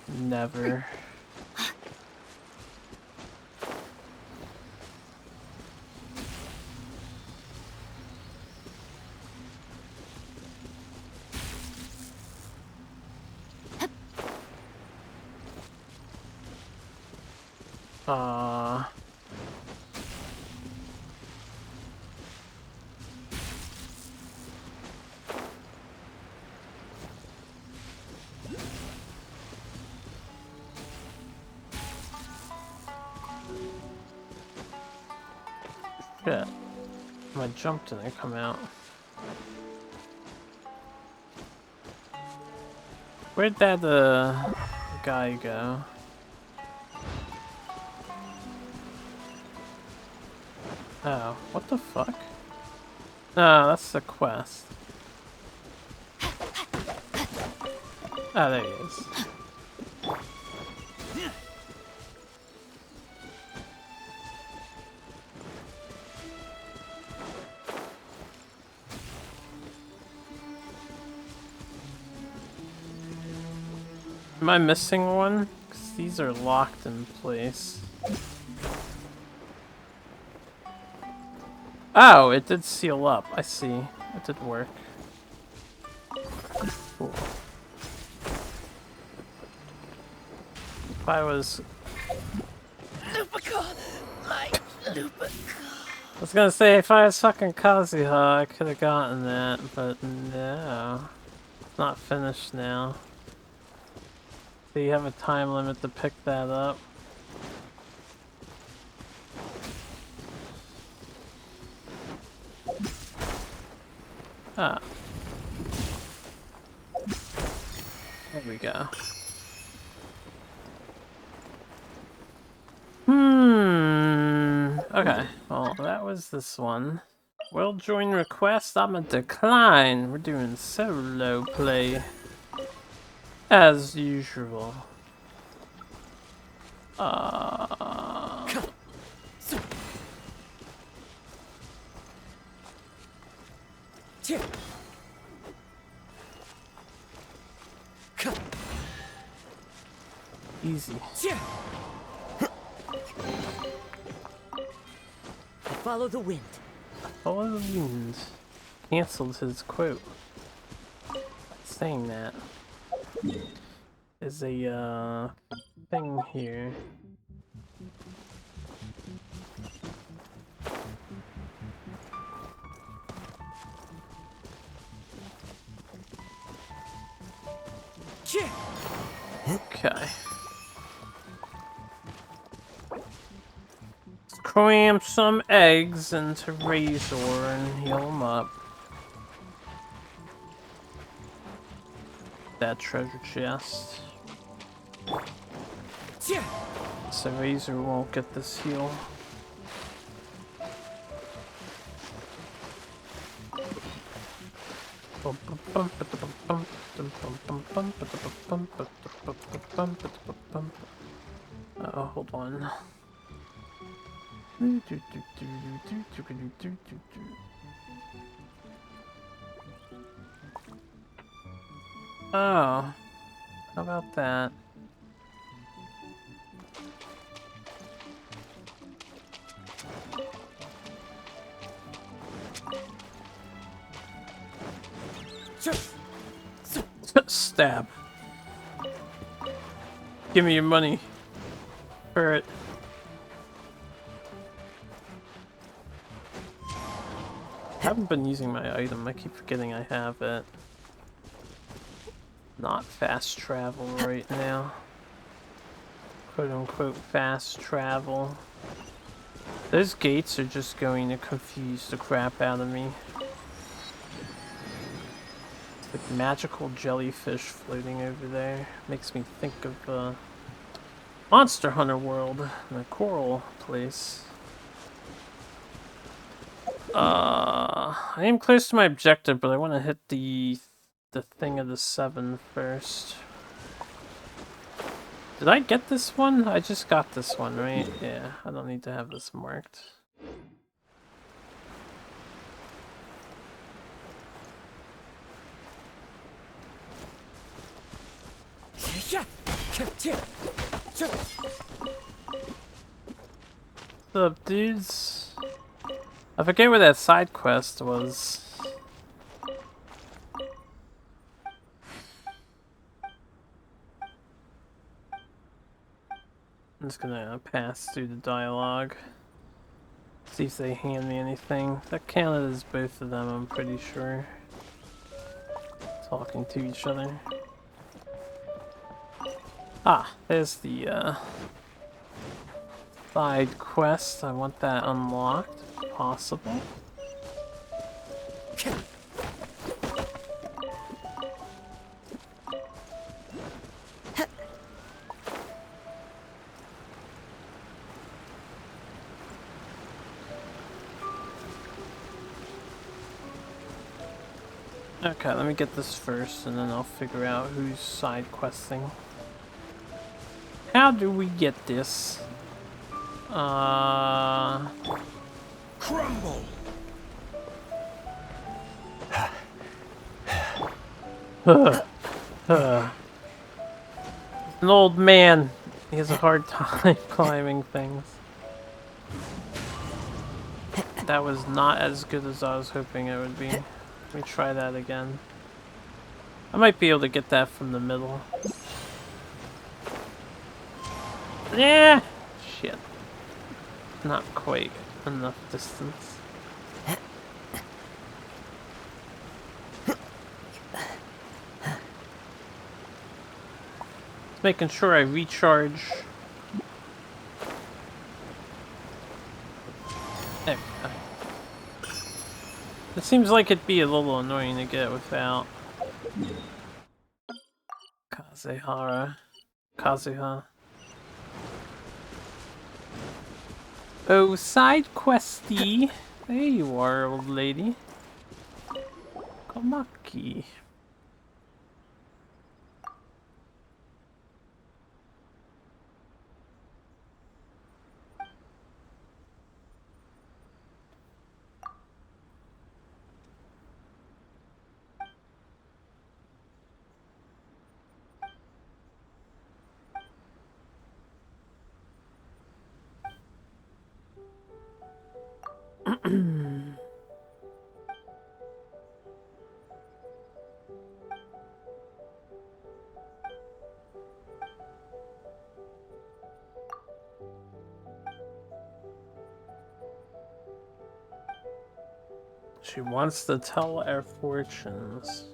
Never. Shit. My jump didn't come out. Where'd that guy go? Oh, what the fuck? No, that's the quest. Oh, there he is. Am I missing one? 'Cause these are locked in place. Oh, it did seal up. I see. It did work. Cool. If I was... I was gonna say, if I was fucking Kazuha, I could have gotten that, but no. It's not finished now. So you have a time limit to pick that up. Ah. There we go. Okay, well, that was this one. World join request, I'm a decline. We're doing solo play. As usual. Easy. Follow the wind. Follow the wind. Cancelled his quote. Saying that. Is a thing here. Okay. Let's cram some eggs into Razor and heal him up. That treasure chest. So Razor won't get this heal. Hold on. Oh, how about that? Stab. Give me your money for it. haven't been using my item. I keep forgetting I have it. Not fast travel right now. Quote unquote fast travel. Those gates are just going to confuse the crap out of me. It's like magical jellyfish floating over there. Makes me think of Monster Hunter World, the coral place. I am close to my objective, but I want to hit the thing of the 7 first. Did I get this one? I just got this one, right? Yeah, I don't need to have this marked. What's up, dudes? I forget where that side quest was. I'm just gonna pass through the dialogue. See if they hand me anything. That counted as both of them, I'm pretty sure. Talking to each other. Ah, there's the side quest. I want that unlocked, if possible. Okay, let me get this first, and then I'll figure out who's side questing. How do we get this? Crumble. An old man. He has a hard time climbing things. That was not as good as I was hoping it would be. Let me try that again. I might be able to get that from the middle. Yeah! Shit. Not quite enough distance. Making sure I recharge. There we go. It seems like it'd be a little annoying to get without Kazuha. Oh, side questy. There you are, old lady. Komaki. She wants to tell our fortunes.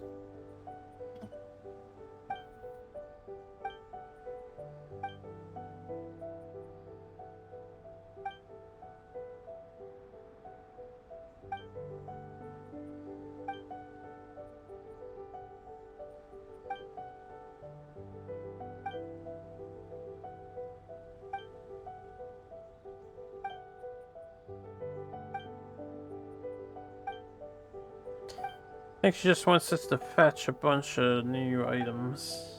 I think she just wants us to fetch a bunch of new items.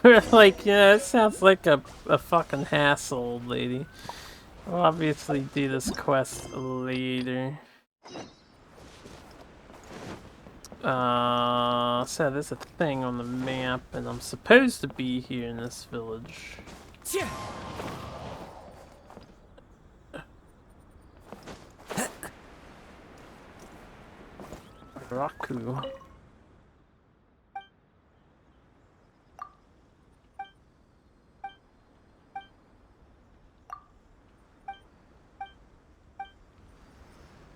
We're like, yeah, it sounds like a fucking hassle, old lady. We'll obviously do this quest later. So there's a thing on the map, and I'm supposed to be here in this village. Raku.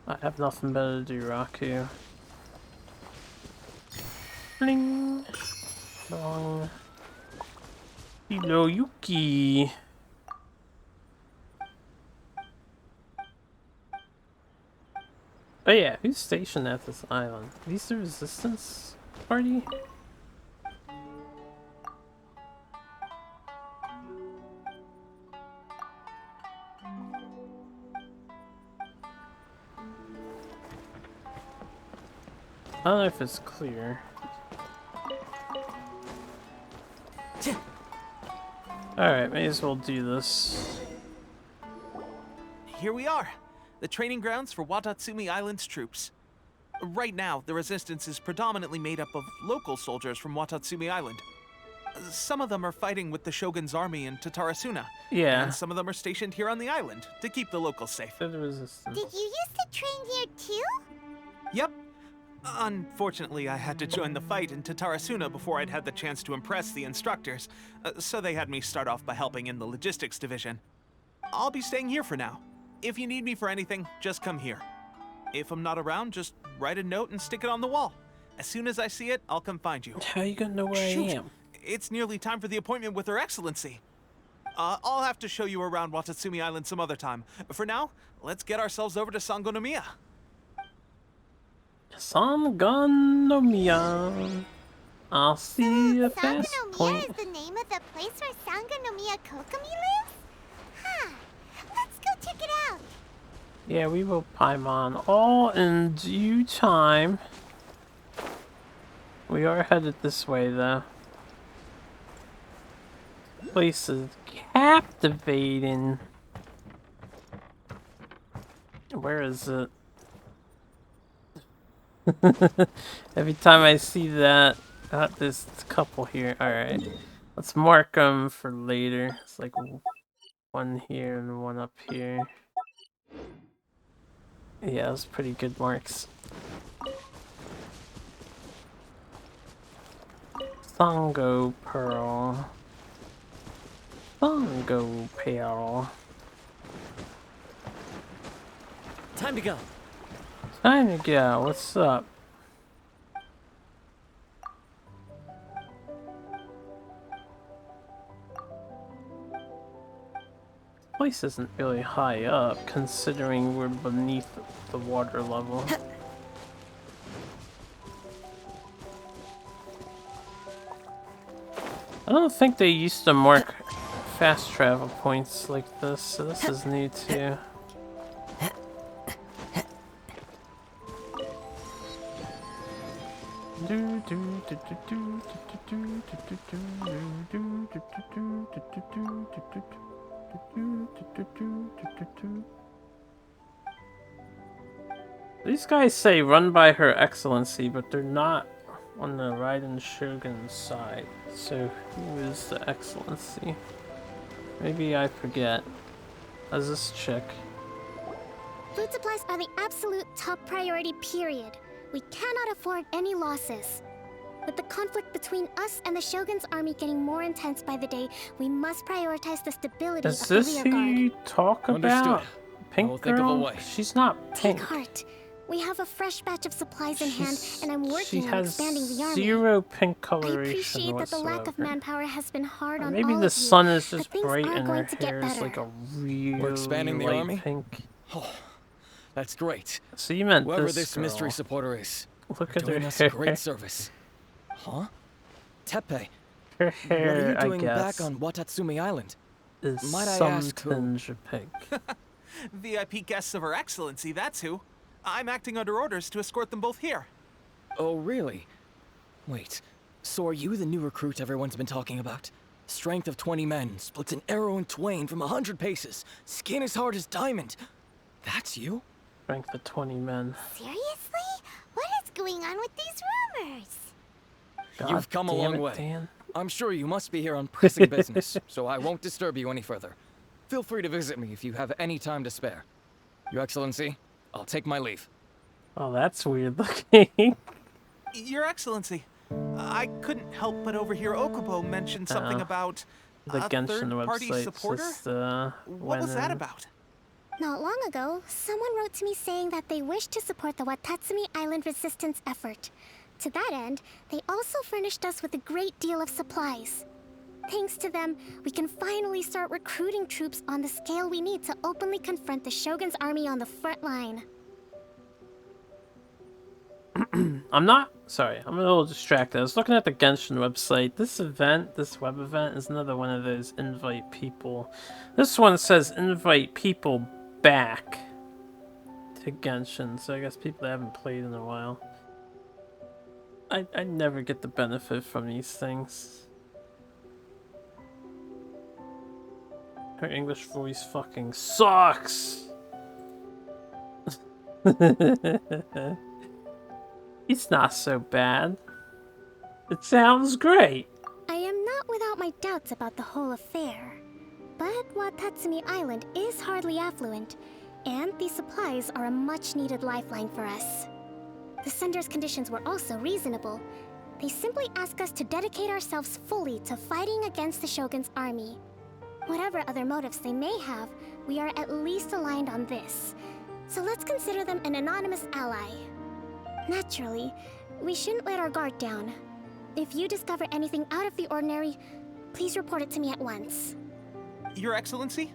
I have nothing better to do, Raku. Bling! Dong. Hello, Yuki! Oh yeah, who's stationed at this island? These the resistance party? I don't know if it's clear. Alright, may as well do this. Here we are, the training grounds for Watatsumi Island's troops. Right now, the resistance is predominantly made up of local soldiers from Watatsumi Island. Some of them are fighting with the Shogun's army in Tatarasuna. Yeah. And some of them are stationed here on the island to keep the locals safe. The resistance. Did you used to train here too? Yep. Unfortunately, I had to join the fight in Tatarasuna before I'd had the chance to impress the instructors, so they had me start off by helping in the logistics division. I'll be staying here for now. If you need me for anything, just come here. If I'm not around, just write a note and stick it on the wall. As soon as I see it, I'll come find you. How are you gonna know where I am? It's nearly time for the appointment with Her Excellency. I'll have to show you around Watatsumi Island some other time. For now, let's get ourselves over to Sangonomiya. Sangonomiya. I'll see you fast point. Sangonomiya is the name of the place where Sangonomiya Kokomi lives? Huh. Let's go check it out. Yeah, we will, Paimon. All in due time. We are headed this way, though. This place is captivating. Where is it? Every time I see that, there's a couple here. Alright. Let's mark them for later. It's like one here and one up here. Yeah, those pretty good marks. Sango Pearl. Sango Pearl. Time to go. Time to go. What's up? This place isn't really high up, considering we're beneath the water level. I don't think they used to mark fast travel points like this, so this is new too. These guys say run by Her Excellency, but they're not on the Raiden Shogun's side. So who is the Excellency? Maybe I forget. How's this chick? Food supplies are the absolute top priority, period. We cannot afford any losses. With the conflict between us and the Shogun's army getting more intense by the day, we must prioritize the stability Is of the this who rearguard. you talk about? Understood. Pink We'll think of a girl? way. She's not pink. Take heart. We have a fresh batch of supplies in hand, She's- and I'm she working on has expanding the army. zero pink I coloration appreciate that the lack of whatsoever. manpower has been hard on Maybe all the of you, sun is but just things bright are and going her to get hair is better. like a really expanding the light army? pink. Oh, that's great. So you meant Whoever this this girl. mystery supporter is, Look they're at her doing us hair. great service. Huh? Tepe, Her what are hair, you doing I guess, back on Watatsumi Island? is Might I some ask who? tinge of pink. VIP guests of Her Excellency, that's who. I'm acting under orders to escort them both here. Oh, really? Wait, so are you the new recruit everyone's been talking about? Strength of 20 men, splits an arrow in twain from 100 paces. Skin as hard as diamond. That's you? Strength of 20 men. Seriously? What is going on with these rumors? God You've come a damn long it, way. Dan. I'm sure you must be here on pressing business, so I won't disturb you any further. Feel free to visit me if you have any time to spare. Your Excellency, I'll take my leave. Oh, that's weird looking. Your Excellency, I couldn't help but overhear Okubo mention something about The a Genshin third-party website supporter. just What was that about? Not long ago, someone wrote to me saying that they wish to support the Watatsumi Island resistance effort. To that end, they also furnished us with a great deal of supplies. Thanks to them, we can finally start recruiting troops on the scale we need to openly confront the Shogun's army on the front line. I'm a little distracted. I was looking at the Genshin website. This web event is another one of those invite people. This one says invite people back to Genshin, so I guess people that haven't played in a while. I never get the benefit from these things. Her English voice fucking sucks! It's not so bad. It sounds great. I am not without my doubts about the whole affair. But Watatsumi Island is hardly affluent, and these supplies are a much-needed lifeline for us. The sender's conditions were also reasonable. They simply ask us to dedicate ourselves fully to fighting against the Shogun's army. Whatever other motives they may have, we are at least aligned on this. So let's consider them an anonymous ally. Naturally, we shouldn't let our guard down. If you discover anything out of the ordinary, please report it to me at once. Your Excellency,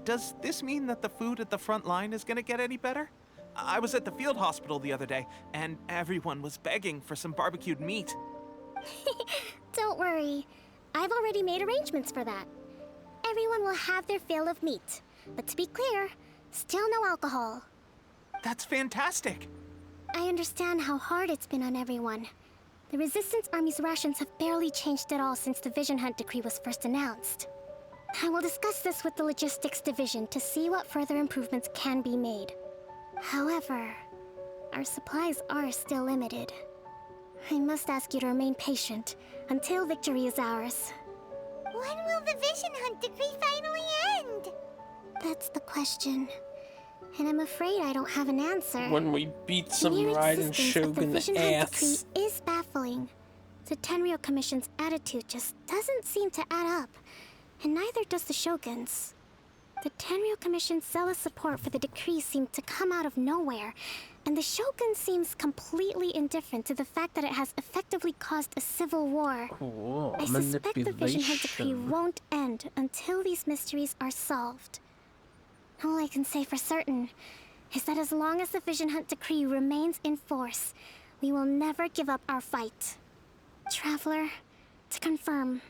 does this mean that the food at the front line is gonna get any better? I was at the field hospital the other day, and everyone was begging for some barbecued meat. Don't worry. I've already made arrangements for that. Everyone will have their fill of meat. But to be clear, still no alcohol. That's fantastic! I understand how hard it's been on everyone. The Resistance Army's rations have barely changed at all since the Vision Hunt decree was first announced. I will discuss this with the Logistics Division to see what further improvements can be made. However, our supplies are still limited. I must ask you to remain patient until victory is ours. When will the Vision Hunt decree finally end? That's the question. And I'm afraid I don't have an answer. When we beat some The mere Raiden existence of the Shogun Vision Hunt ass. decree is baffling. The Tenryou Commission's attitude just doesn't seem to add up, and neither does the Shogun's. The Tenryou Commission's zealous support for the decree seemed to come out of nowhere, and the Shogun seems completely indifferent to the fact that it has effectively caused a civil war. Ooh, I suspect the Vision Hunt decree manipulation. won't end until these mysteries are solved. All I can say for certain is that as long as the Vision Hunt decree remains in force, we will never give up our fight. Traveler, to confirm,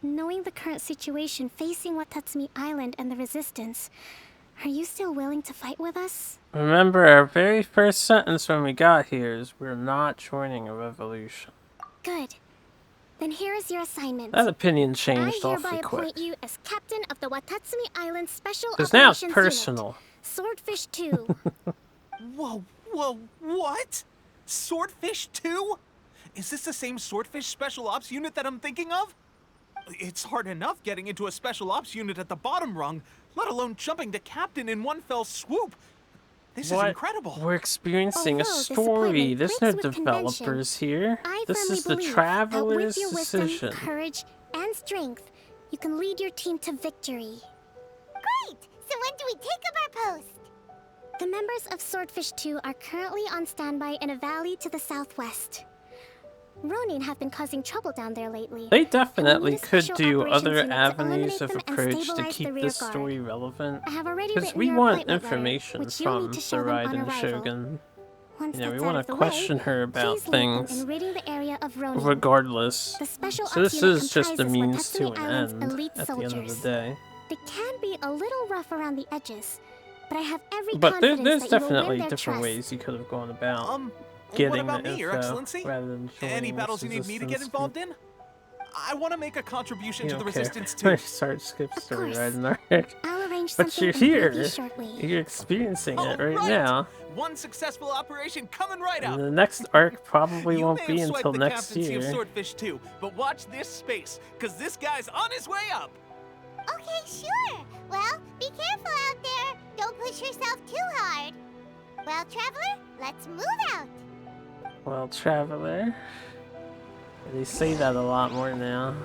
knowing the current situation facing Watatsumi Island and the Resistance, are you still willing to fight with us? Remember, our very first sentence when we got here is we're not joining a revolution. Good. Then here is your assignment. That opinion changed I hereby awfully appoint quick. you as captain of the Watatsumi Island Special Because now it's Operations personal. Unit, Swordfish 2. Whoa, what? Swordfish 2? Is this the same Swordfish Special Ops unit that I'm thinking of? It's hard enough getting into a Special Ops unit at the bottom rung, let alone jumping to captain in one fell swoop. This is incredible. We're experiencing a Although this story. appointment There's no breaks with developers here. I This firmly is the believe traveler's that with your wisdom, decision. courage, and strength, you can lead your team to victory. Great! So when do we take up our post? The members of Swordfish 2 are currently on standby in a valley to the southwest. Ronin have been causing trouble down there lately. They definitely a could special do operations other unit to avenues eliminate of them and approach to stabilize keep the the rear story relevant. I have already Because written we your want appointment letter, information which you'll from need the to show them on Raiden arrival. Shogun. Once You know, we that's out want of to the question way, her about please lead them things in ridding the area of Ronin. regardless. The special So this ops unit is just a comprises means to Watatsumi an Island's end elite at the end of soldiers. the day. They can be a little rough around the edges, but I have every But there's confidence that you will definitely win their different trust. ways you could have gone about What getting about the me, Your info Excellency? rather than Any joining battles this you need me to get resistance involved group. in? I want to make a contribution You to the don't care. resistance too. Start skip story course. right in there. I'll arrange But something you're in here. pretty shortly. You're experiencing it All right right. now. One successful operation coming right And up. the next arc probably You won't may be have swiped until the next captaincy of year. Swordfish too, but watch this space, cause this guy's on his way up. Okay, sure. Well, be careful out there. Don't push yourself too hard. Well, Traveler, let's move out. Well, Traveler. They say that a lot more now.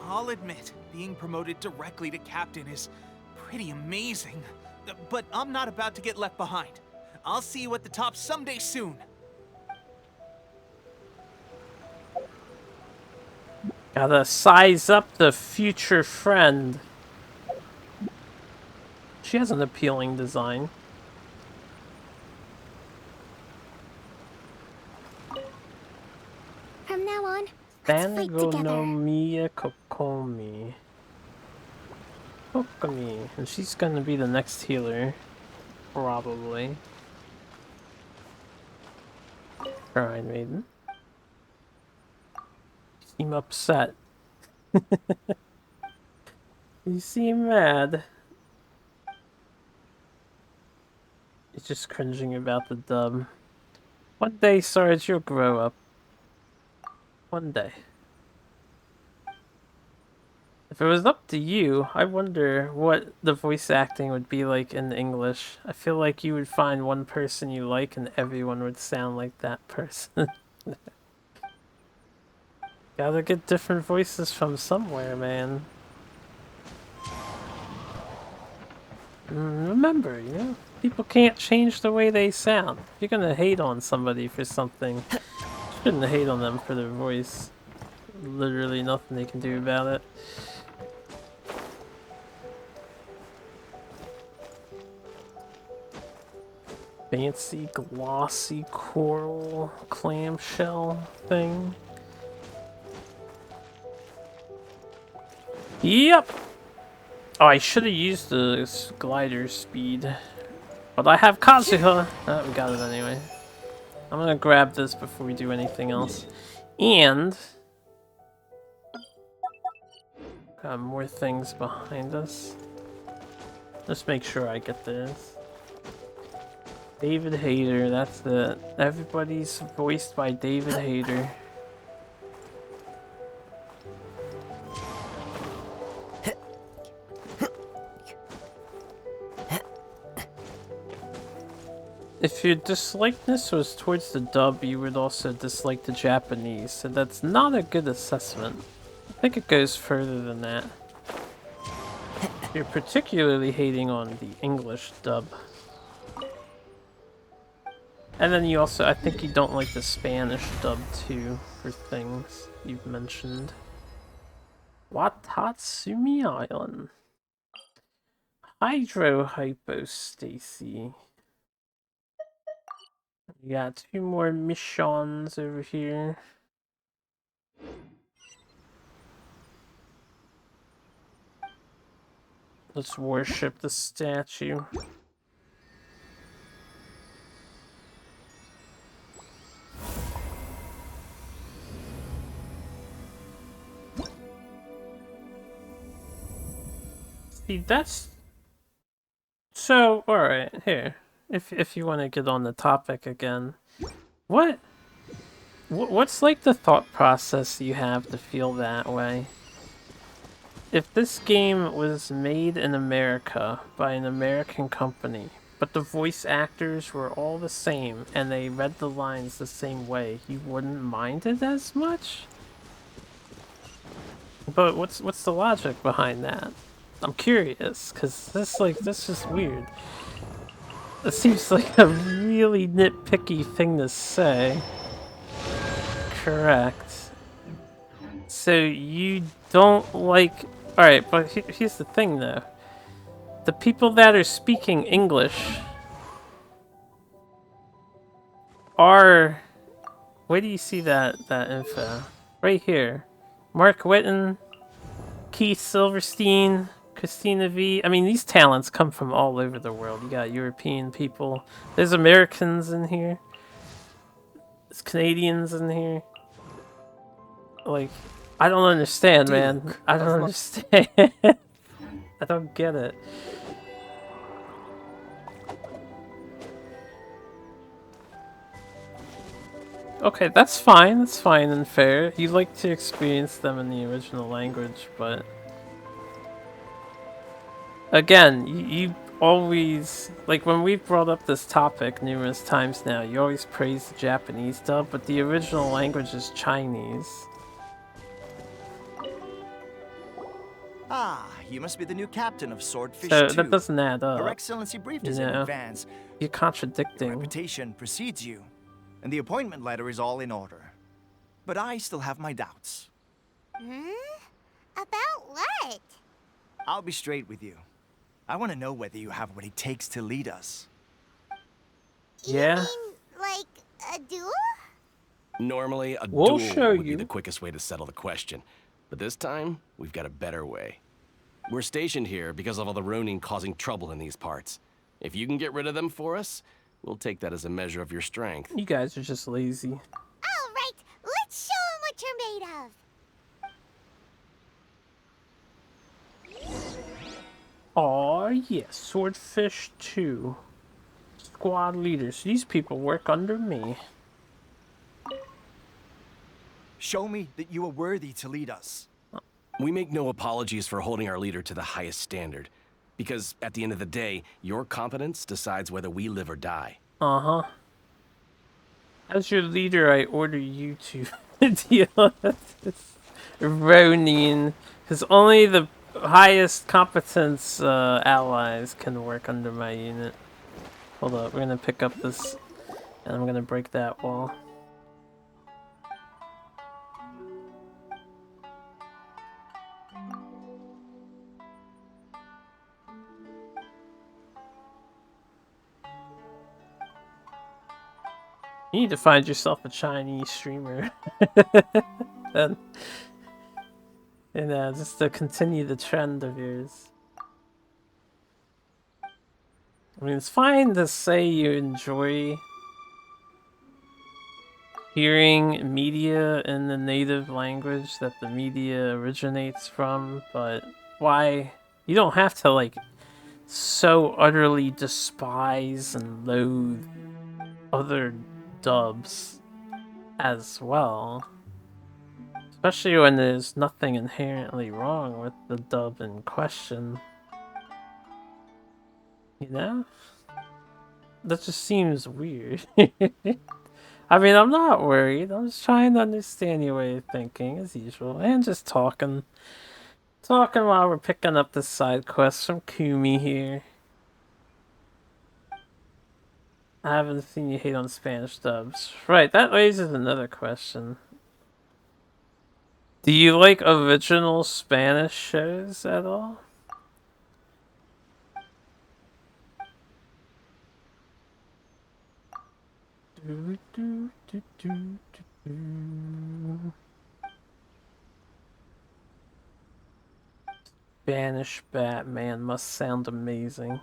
I'll admit, being promoted directly to captain is pretty amazing. But I'm not about to get left behind. I'll see you at the top someday soon. Gotta size up the future friend. She has an appealing design. From now on, let's fight together. Tanagonomiya Kokomi. Kokomi. And she's gonna be the next healer. Probably. Shrine Maiden. You seem upset. You seem mad. You're just cringing about the dub. One day, Sarge, you'll grow up. One day. If it was up to you, I wonder what the voice acting would be like in English. I feel like you would find one person you like and everyone would sound like that person. Gotta get different voices from somewhere, man. Remember, you know, people can't change the way they sound. If you're gonna hate on somebody for something, you shouldn't hate on them for their voice. Literally nothing they can do about it. Fancy, glossy coral clamshell thing. Yep! Oh, I should have used the glider speed. But I have Kazuha! Oh, we got it anyway. I'm gonna grab this before we do anything else. And... got more things behind us. Let's make sure I get this. David Hayter, that's it. Everybody's voiced by David Hayter. If your dislikeness was towards the dub, you would also dislike the Japanese, so that's not a good assessment. I think it goes further than that. You're particularly hating on the English dub. And then you also, I think you don't like the Spanish dub too, for things you've mentioned. Watatsumi Island. Hydrohypostacy. We got 2 more missions over here. Let's worship the statue. See, that's... So, alright, here. If you want to get on the topic again. What's like the thought process you have to feel that way? If this game was made in America by an American company, but the voice actors were all the same and they read the lines the same way, you wouldn't mind it as much? But what's the logic behind that? I'm curious, cause this is weird. It seems like a really nitpicky thing to say. Correct. So you don't like... Alright, but here's the thing though. The people that are speaking English are... Where do you see that info? Right here. Mark Whitten, Keith Silverstein, Christina V. I mean, these talents come from all over the world. You got European people. There's Americans in here. There's Canadians in here. Like, I don't understand, man. Duke I don't of understand. I don't get it. Okay, that's fine. That's fine and fair. You like to experience them in the original language, but again, you always, like, when we've brought up this topic numerous times now, you always praise the Japanese dub, but the original language is Chinese. Ah, you must be the new captain of Swordfish So 2. that doesn't add up. Her Excellency briefed You us in know? advance. You're contradicting. Your reputation precedes you, and the appointment letter is all in order. But I still have my doubts. About what? I'll be straight with you. I want to know whether you have what it takes to lead us. Yeah? You mean, like, a duel? Normally, a We'll duel show would be you. the quickest way to settle the question. But this time, we've got a better way. We're stationed here because of all the Ronin causing trouble in these parts. If you can get rid of them for us, we'll take that as a measure of your strength. You guys are just lazy. All right, let's show 'em what you're made of. Aw, yes, Swordfish 2. Squad leaders. These people work under me. Show me that you are worthy to lead us. We make no apologies for holding our leader to the highest standard. Because at the end of the day, your competence decides whether we live or die. Uh-huh. As your leader, I order you to deal with this Ronin. Because only the highest competence allies can work under my unit. Hold up, we're gonna pick up this, and I'm gonna break that wall. You need to find yourself a Chinese streamer. and just to continue the trend of yours. I mean, it's fine to say you enjoy hearing media in the native language that the media originates from, but why? You don't have to, like, so utterly despise and loathe other dubs as well. Especially when there's nothing inherently wrong with the dub in question. You know? That just seems weird. I mean, I'm not worried. I'm just trying to understand your way of thinking, as usual. And just talking. Talking while we're picking up this side quest from Kumi here. I haven't seen you hate on Spanish dubs. Right, that raises another question. Do you like original Spanish shows at all? Spanish Batman must sound amazing.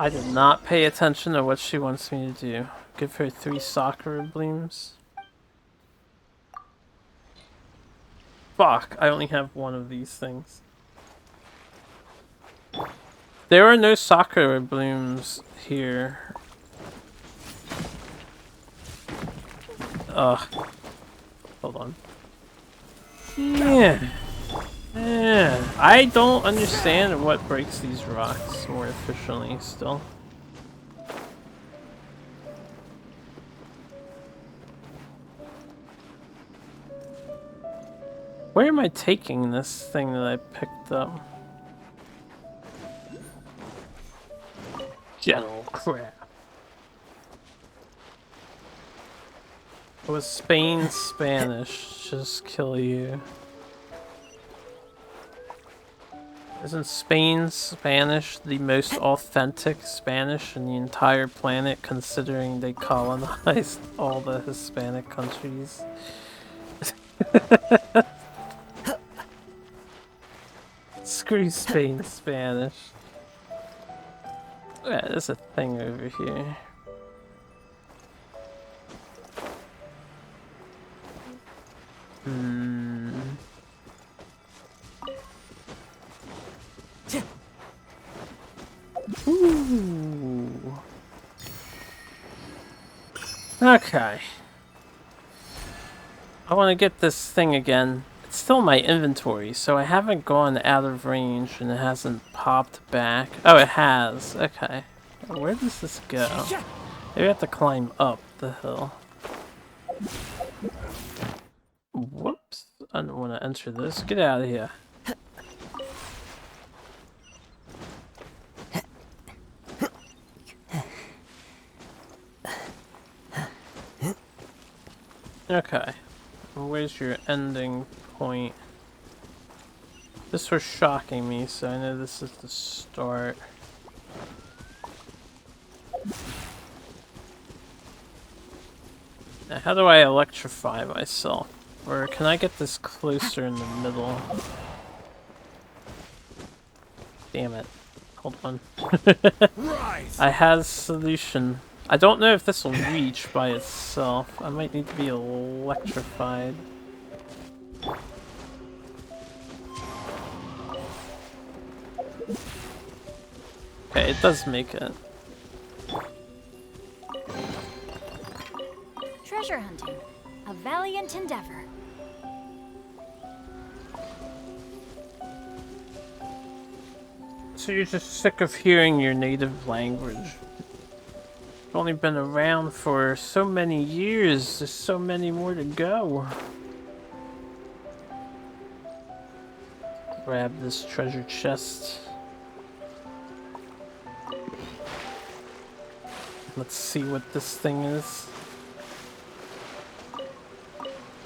I did not pay attention to what she wants me to do. Give her 3 Sakura Blooms. Fuck, I only have one of these things. There are no Sakura Blooms here. Ugh. Hold on. Yeah. I don't understand what breaks these rocks more efficiently still. Where am I taking this thing that I picked up? General crap. Was Spain Spanish? Just kill you. Isn't Spain Spanish the most authentic Spanish in the entire planet, considering they colonized all the Hispanic countries? Screw Spain Spanish. Yeah, there's a thing over here. Ooh. Okay. I want to get this thing again. It's still in my inventory, so I haven't gone out of range and it hasn't popped back. Oh, it has. Okay. Where does this go? Maybe I have to climb up the hill. Whoops. I don't want to enter this. Get out of here. Okay. Where's your ending point? This was shocking me, so I know this is the start. Now, how do I electrify myself? Or can I get this closer in the middle? Damn it. Hold on. I had a solution. I don't know if this will reach by itself. I might need to be electrified. Okay, it does make it. Treasure hunting. A valiant endeavor. So you're just sick of hearing your native language. You've only been around for so many years. There's so many more to go. Grab this treasure chest. Let's see what this thing is.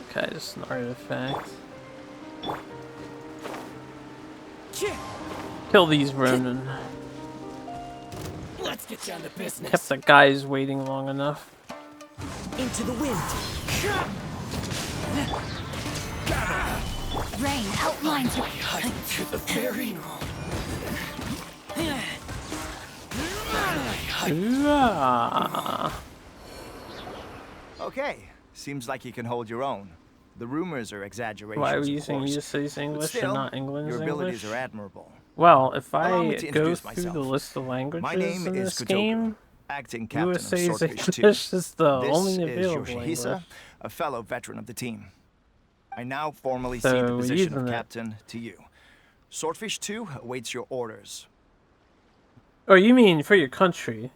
Okay, just an artifact. Kill these Ronin. Let's get down to business. Kept the guys waiting long enough. Into the wind. Rain outlines your To the very. Okay, seems like you can hold your own. The rumors are exaggerations. Why are we of using course. Ulysses But English still, and not England's your abilities English? are admirable. Well, if Allow I me to go introduce through the myself. list of languages My name in is this Kotoku, game, acting captain of USA's Swordfish 2. English is the This only is available Yoshihisa, English. a fellow veteran of the team. I now formally So, cede the position of using it. captain to you. Swordfish 2 awaits your orders. Oh, you mean for your country?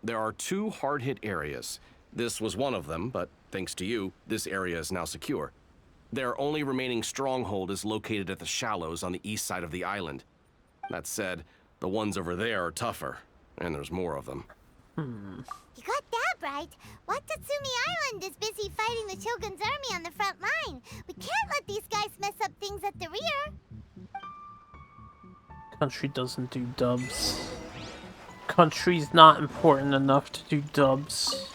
There are 2 hard-hit areas. This was one of them, but thanks to you, this area is now secure. Their only remaining stronghold is located at the shallows on the east side of the island. That said, the ones over there are tougher, and there's more of them. You got that right. Watatsumi Island is busy fighting the Shogun's army on the front line. We can't let these guys mess up things at the rear. Country doesn't do dubs. Country's not important enough to do dubs.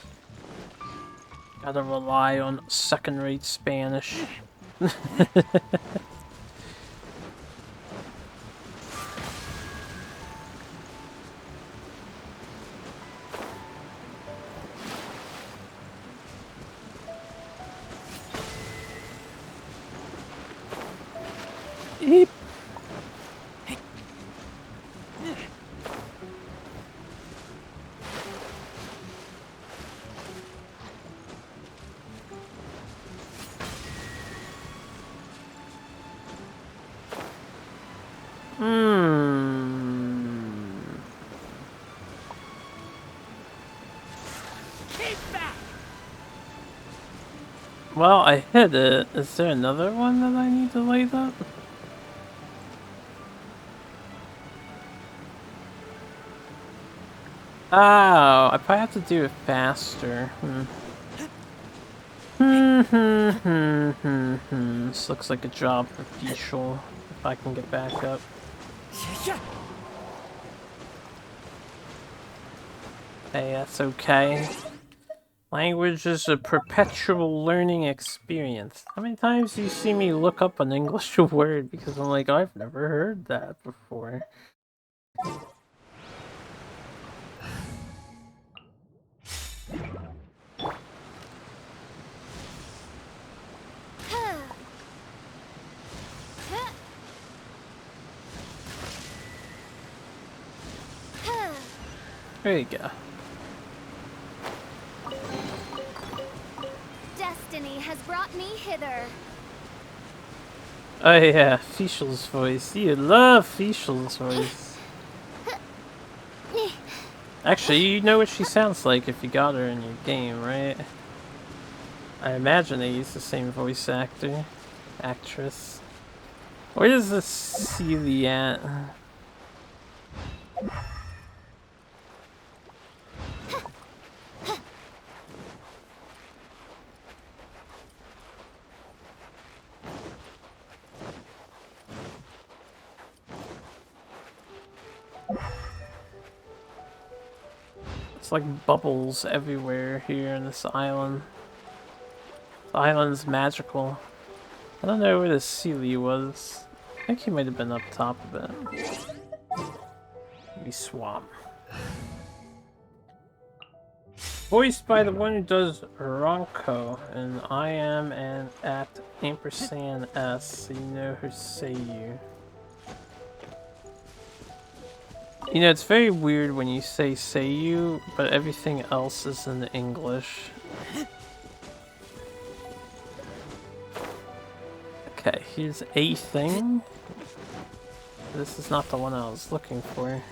Gotta rely on second-rate Spanish. Eep. Well, I hit it. Is there another one that I need to light up? Oh, I probably have to do it faster. This looks like a job for Fischl, if I can get back up. Hey, that's okay. Language is a perpetual learning experience. How many times do you see me look up an English word because I'm like, I've never heard that before. There you go. Destiny has brought me hither. Oh yeah, Fischl's voice. You love Fischl's voice. Actually, you know what she sounds like if you got her in your game, right? I imagine they use the same voice actress. Where does this Sealy at? It's like bubbles everywhere here in this island. The island's magical. I don't know where the Sealy was. I think he might have been up top of it. Maybe swamp. Voiced by the one who does Ronco, and I am an at ampersand S, so you know who say you. You know, it's very weird when you say you, but everything else is in English. Okay, here's a thing. This is not the one I was looking for.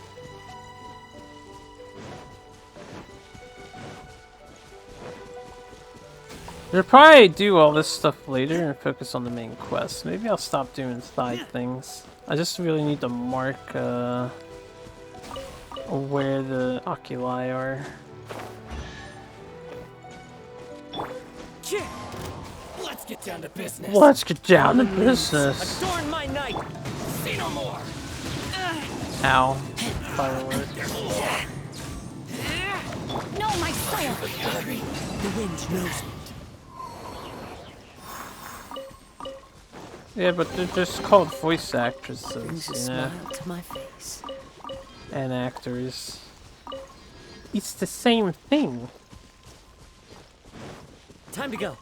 We'll probably do all this stuff later and focus on the main quest. Maybe I'll stop doing side things. I just really need to mark where the oculi are. Let's get down to business. Let's get down to business. Adorn my night. See no more. Ow. Firework. No, my soul. The wind knows it. Yeah, but they're just called voice actresses, Brings a you know, smile to my face. and actors. It's the same thing. Time to go.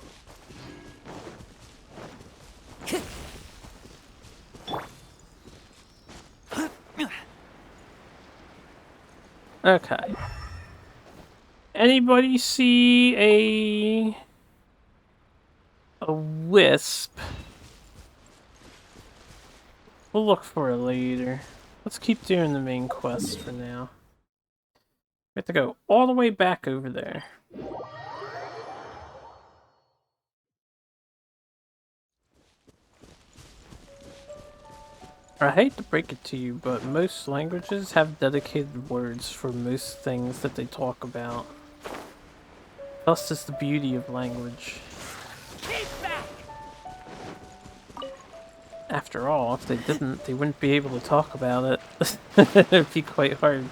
Okay. Anybody see a wisp? We'll look for it later. Let's keep doing the main quest for now. We have to go all the way back over there. I hate to break it to you, but most languages have dedicated words for most things that they talk about. Thus is the beauty of language. After all, if they didn't, they wouldn't be able to talk about it. It'd be quite hard.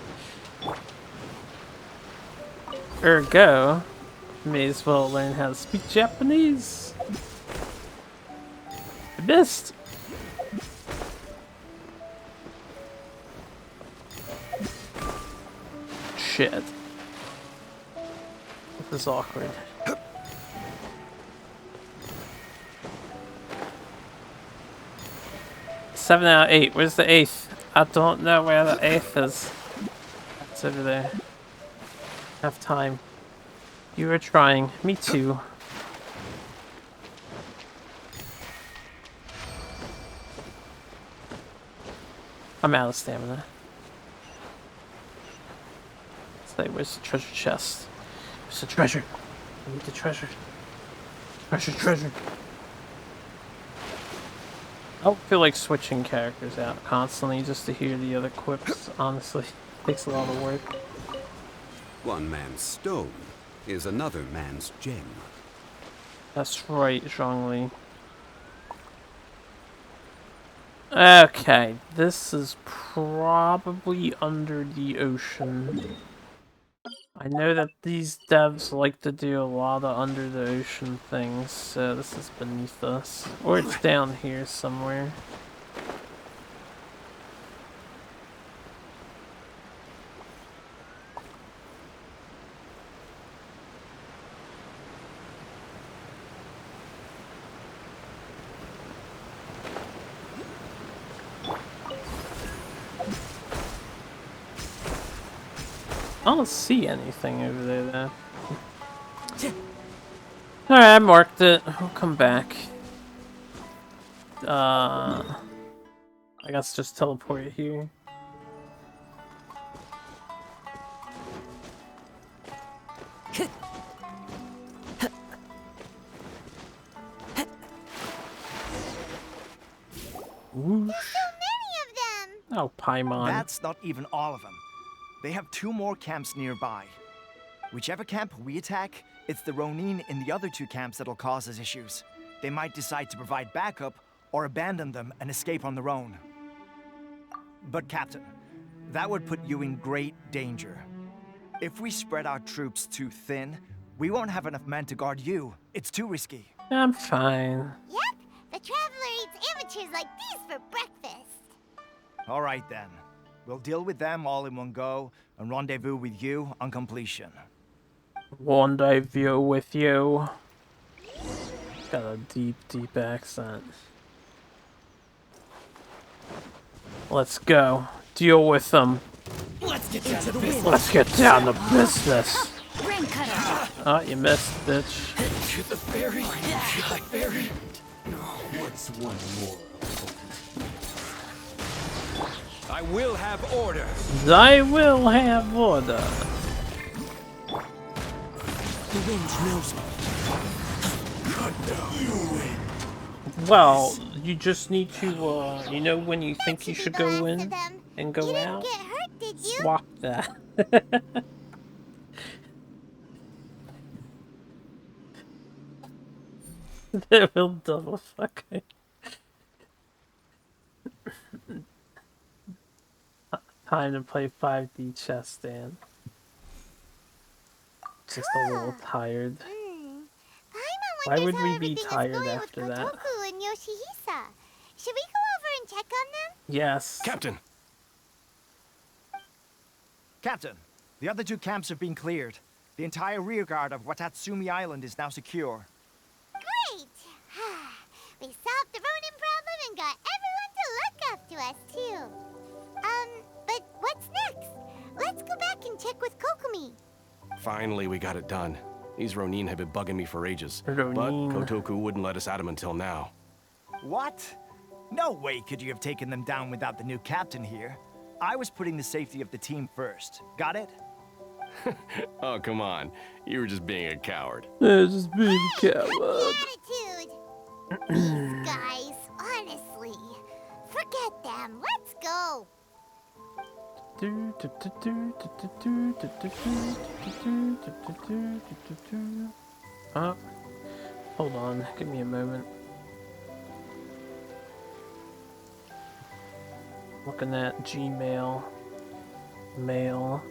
Ergo, may as well learn how to speak Japanese. I missed! Shit. This is awkward. 7 out of 8. Where's the 8th? I don't know where the 8th is. It's over there. Have time. You are trying. Me too. I'm out of stamina. Say, where's the treasure chest? Where's the treasure? I need the treasure. Treasure. I don't feel like switching characters out constantly just to hear the other quips, honestly. It takes a lot of work. One man's stone is another man's gem. That's right, Zhongli. Okay, this is probably under the ocean. I know that these devs like to do a lot of under the ocean things, so this is beneath us. Or it's down here somewhere. I don't see anything over there, though. Alright, I marked it. We'll come back. I guess just teleport it here. Whoosh. Oh, Paimon. That's not even all of them. They have 2 more camps nearby. Whichever camp we attack, it's the Ronin in the other 2 camps that'll cause us issues. They might decide to provide backup or abandon them and escape on their own. But Captain, that would put you in great danger. If we spread our troops too thin, we won't have enough men to guard you. It's too risky. I'm fine. Yep, the Traveler eats amateurs like these for breakfast. All right then. We'll deal with them all in one go and rendezvous with you on completion. Rendezvous with you. Got a deep, deep accent. Let's go. Deal with them. Let's get down to business. Let's get down to business. Ring cutter. Oh, you missed, bitch. To the ferry. To the ferry. What's one more? I will have order. I will have order. The wind knows me. Well, you just need to, you know when you think you should go in and go out? Swap that. They will double fucking. Time to play 5D chess stand. Just a little tired. Why would we be tired after that? Kotoku and Yoshihisa. Should we go over and check on them? Yes. Captain! Captain, the other 2 camps have been cleared. The entire rearguard of Watatsumi Island is now secure. Great! We solved the Ronin problem and got everyone to look after us, too. But what's next? Let's go back and check with Kokumi. Finally, we got it done. These Ronin have been bugging me for ages, Ronin. but Kotoku wouldn't let us at them until now. What? No way could you have taken them down without the new captain here. I was putting the safety of the team first. Got it? Oh, come on. You were just being a coward. Just being a coward. Attitude. These guys, honestly. Forget them. Let's go. Hold on, give me a moment. Looking at Gmail, mail.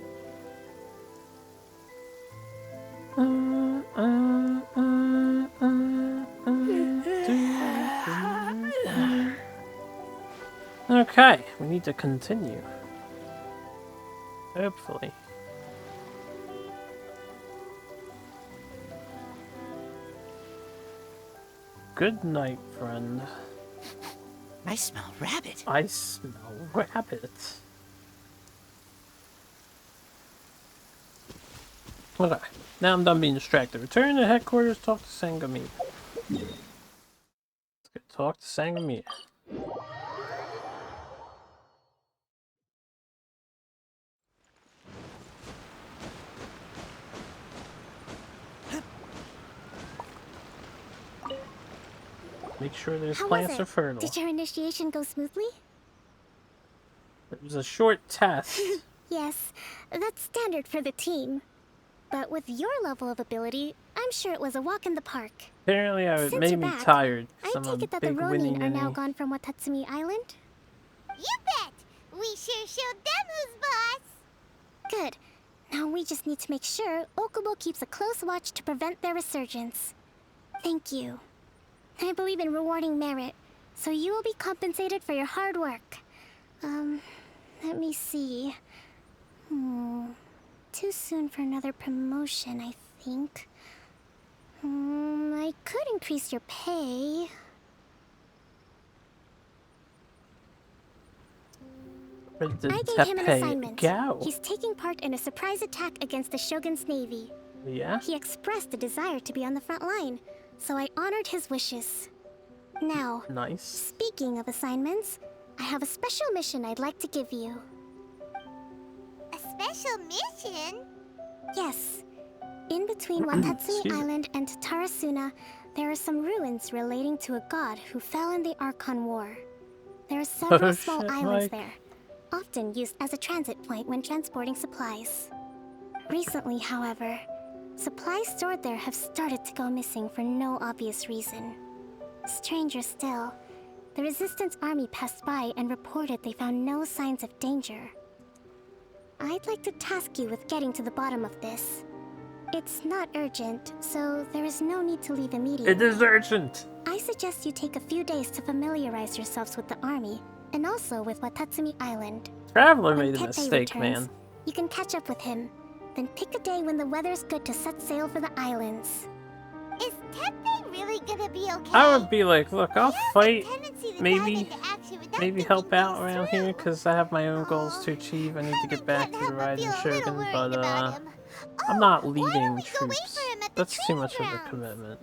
Okay, we need to continue. Hopefully. Good night, friend. I smell rabbit. I smell rabbit. Okay, now I'm done being distracted. Return to headquarters, talk to Sangami. Let's go talk to Sangami. Make sure there's plants are fertile. Did your initiation go smoothly? It was a short test. Yes, that's standard for the team. But with your level of ability, I'm sure it was a walk in the park. Apparently, it Since made you're me back, tired. I I'm take a it that the big Ronin winning are now innie. gone from Watatsumi Island? You bet. We sure showed them who's boss. Good. Now we just need to make sure Okubo keeps a close watch to prevent their resurgence. Thank you. I believe in rewarding merit, so you will be compensated for your hard work. Let me see. Too soon for another promotion, I think. I could increase your pay. I gave him an assignment. He's taking part in a surprise attack against the Shogun's navy. Yeah? He expressed a desire to be on the front line, so I honored his wishes. Now, nice. Speaking of assignments, I have a special mission I'd like to give you. A special mission? Yes. In between Watatsumi Island and Tarasuna, there are some ruins relating to a god who fell in the Archon War. There are several small islands there, often used as a transit point when transporting supplies. Recently, however, supplies stored there have started to go missing for no obvious reason. Stranger still, the Resistance army passed by and reported they found no signs of danger. I'd like to task you with getting to the bottom of this. It's not urgent, so there is no need to leave immediately. It is urgent! I suggest you take a few days to familiarize yourselves with the army, and also with Watatsumi Island. Traveler When made a Teppei mistake, returns, man. You can catch up with him, then pick a day when the weather's good to set sail for the islands. Is Teppei really gonna be okay? I would be like, look, I'll fight, maybe help out around here, because I have my own goals to achieve. I need to get back to the Riding Shogun, but I'm not leading troops. That's too much of a commitment.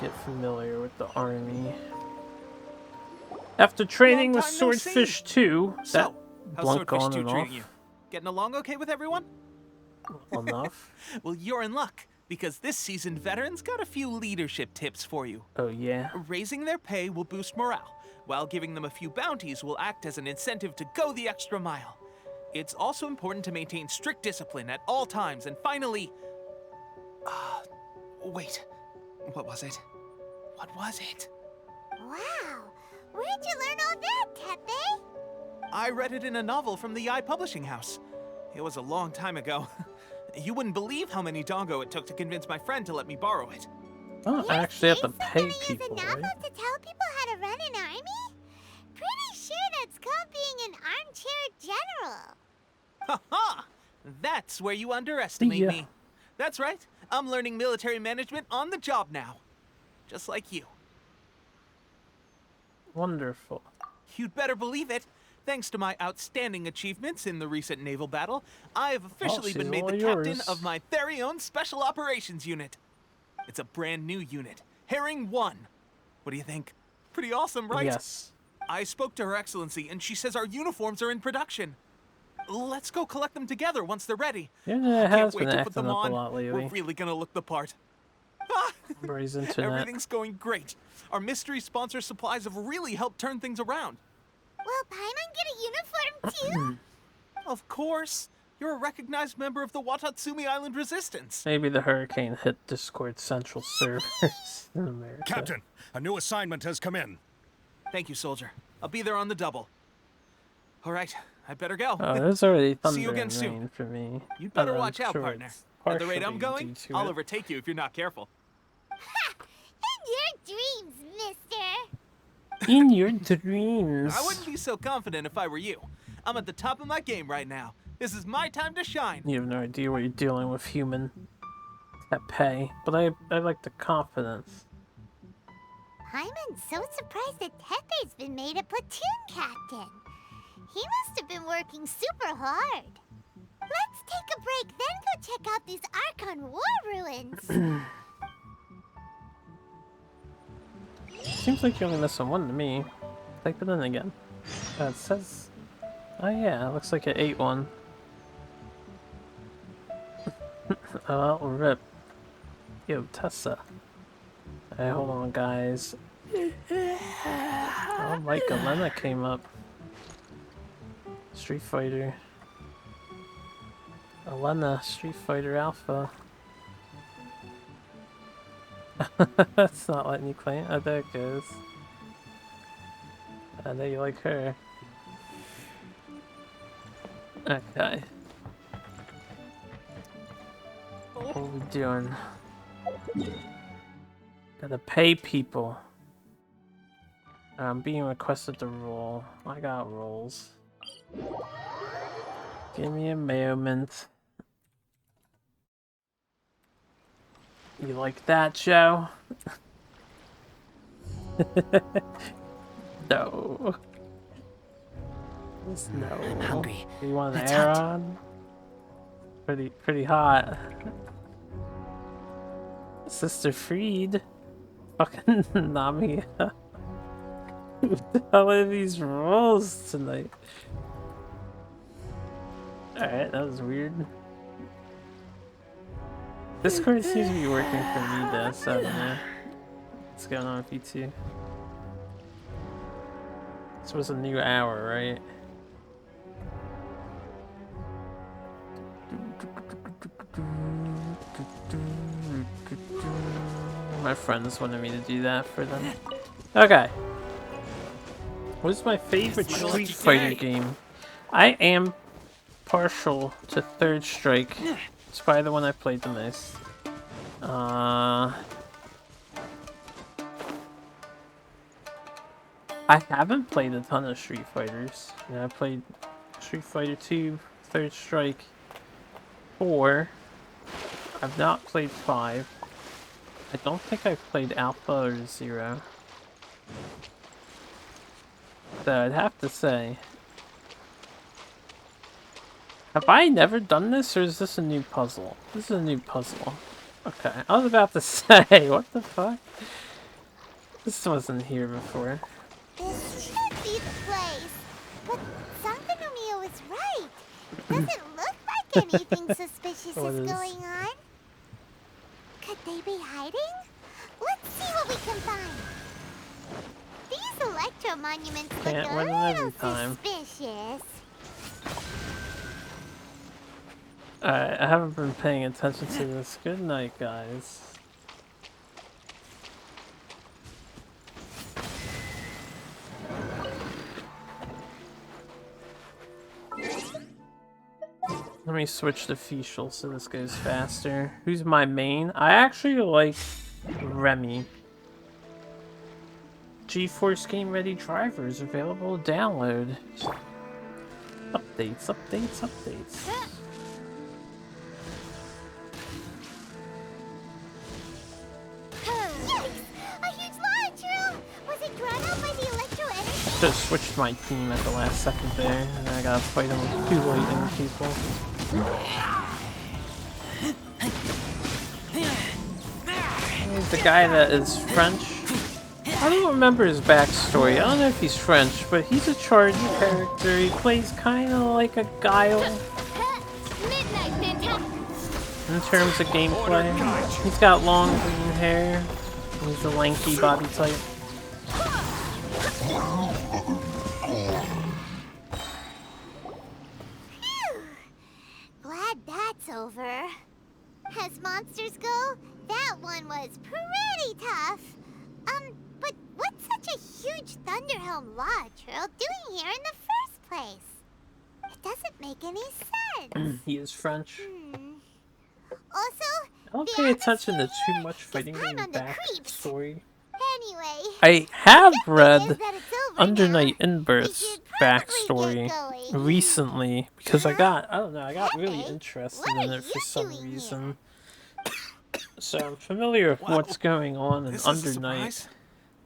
Get familiar with the army. After training with Swordfish 2, that blunk on and off. Getting along okay with everyone? Enough. Well, you're in luck, because this seasoned veterans got a few leadership tips for you. Oh, yeah? Raising their pay will boost morale, while giving them a few bounties will act as an incentive to go the extra mile. It's also important to maintain strict discipline at all times, and finally... wait. What was it? What was it? Wow! Where'd you learn all that, Teppei? I read it in a novel from the Eye Publishing House. It was a long time ago. You wouldn't believe how many dongo it took to convince my friend to let me borrow it. Oh, I actually have to pay people, Use a novel to tell people how to run an army? Pretty sure that's called being an armchair general. Ha-ha! That's where you underestimate me. That's right. I'm learning military management on the job now. Just like you. Wonderful. You'd better believe it. Thanks to my outstanding achievements in the recent naval battle, I have officially been made the captain of my very own Special Operations Unit. It's a brand new unit, Herring 1. What do you think? Pretty awesome, right? Yes. I spoke to Her Excellency, and she says our uniforms are in production. Let's go collect them together once they're ready. Yeah, it has been Can't wait to put acting them up on. a lot lately. We're really gonna look the part. Everything's going great. Our mystery sponsor supplies have really helped turn things around. Will Paimon get a uniform too? Of course. You're a recognized member of the Watatsumi Island Resistance. Maybe the hurricane hit Discord Central servers in America. Captain, a new assignment has come in. Thank you, soldier. I'll be there on the double. All right, I better go. Oh, there's already thunder See you again and soon. rain for me. You'd better I'm watch out, sure partner. it's At the rate I'm partially going, due to I'll it. overtake you if you're not careful. Ha! In your dreams, mister! In your dreams. I wouldn't be so confident if I were you. I'm at the top of my game right now. This is my time to shine. You have no idea what you're dealing with, human. That pay. But I like the confidence. Paimon's so surprised that Teppei's been made a platoon captain. He must have been working super hard. Let's take a break, then go check out these Archon War ruins. Seems like you're only missing one to me. Type it in again. It says... Oh yeah, it looks like it ate one. Oh, rip. Yo, Tessa. Hey, hold on, guys. Oh, Mike Elena came up. Street Fighter. Elena, Street Fighter Alpha. That's not letting you claim. Oh, there it goes. I know you like her. Okay. What are we doing? Gotta pay people. I'm being requested to roll. I got rolls. Give me a moment. You like that, Joe? No. No. I'm hungry. You want an Let's hunt. Archon? Pretty hot. Sister Freed. Fucking Nami. Who the hell are these rolls tonight? Alright, that was weird. Discord seems to be working for me though, so I don't know what's going on with you two. This was a new hour, right? My friends wanted me to do that for them. Okay. What's my favorite Street Fighter game? I am partial to Third Strike. It's probably the one I played the most. I haven't played a ton of Street Fighters. You know, I played Street Fighter 2, Third Strike, 4. I've not played 5. I don't think I've played Alpha or 0. So I'd have to say... Have I never done this, or is this a new puzzle? This is a new puzzle. Okay, I was about to say, what the fuck? This wasn't here before. This should be the place. But Sangonomiya was right. Doesn't look like anything suspicious What is is? going on. Could they be hiding? Let's see what we can find. These electro monuments look Can't a win every little time. suspicious. Alright, I haven't been paying attention to this. Good night, guys. Let me switch to Fischl so this goes faster. Who's my main? I actually like Remy. GeForce Game Ready drivers available to download. Updates, updates, updates. Yikes! A huge launcher! Was it drawn out by the electro energy? Just switched my team at the last second there, and I gotta fight them with 2 lightning people. He's the guy that is French. I don't remember his backstory. I don't know if he's French, but he's a charging character. He plays kind of like a Guile in terms of gameplay. He's got long green hair. He's a lanky body type. Glad that's over. As monsters go, that one was pretty tough. But what's such a huge Thunderhelm Lodge Earl doing here in the first place? It doesn't make any sense. He is French. Also, I don't the pay attention to atmosphere too much fighting game backstory. Anyway, I have read that it's over Under now. Night Inburst's backstory recently because I got really interested in it for some reason. So I'm familiar with what's going on in This is a Under Night. surprise.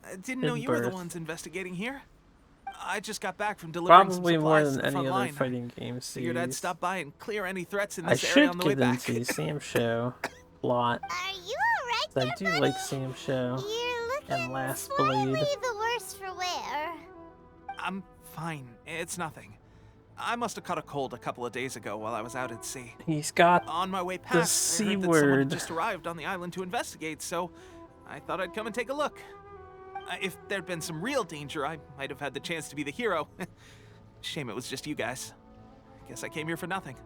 I didn't know you were the Inburst. ones investigating here. I just got back from delivering Probably some more supplies than to the any front other line. fighting game Figured I'd series. stop by and clear any threats in I this area should on the way get back. into Sam Show a lot. Are you alright? I do like Sam Show You're and Last slightly Blade. the worse for wear. I'm fine. It's nothing. I must have caught a cold a couple of days ago while I was out at sea. He's got On my way the past, I C heard that someone word. had just arrived on the island to investigate, so I thought I'd come and take a look. If there'd been some real danger, I might have had the chance to be the hero. Shame it was just you guys. Guess I came here for nothing.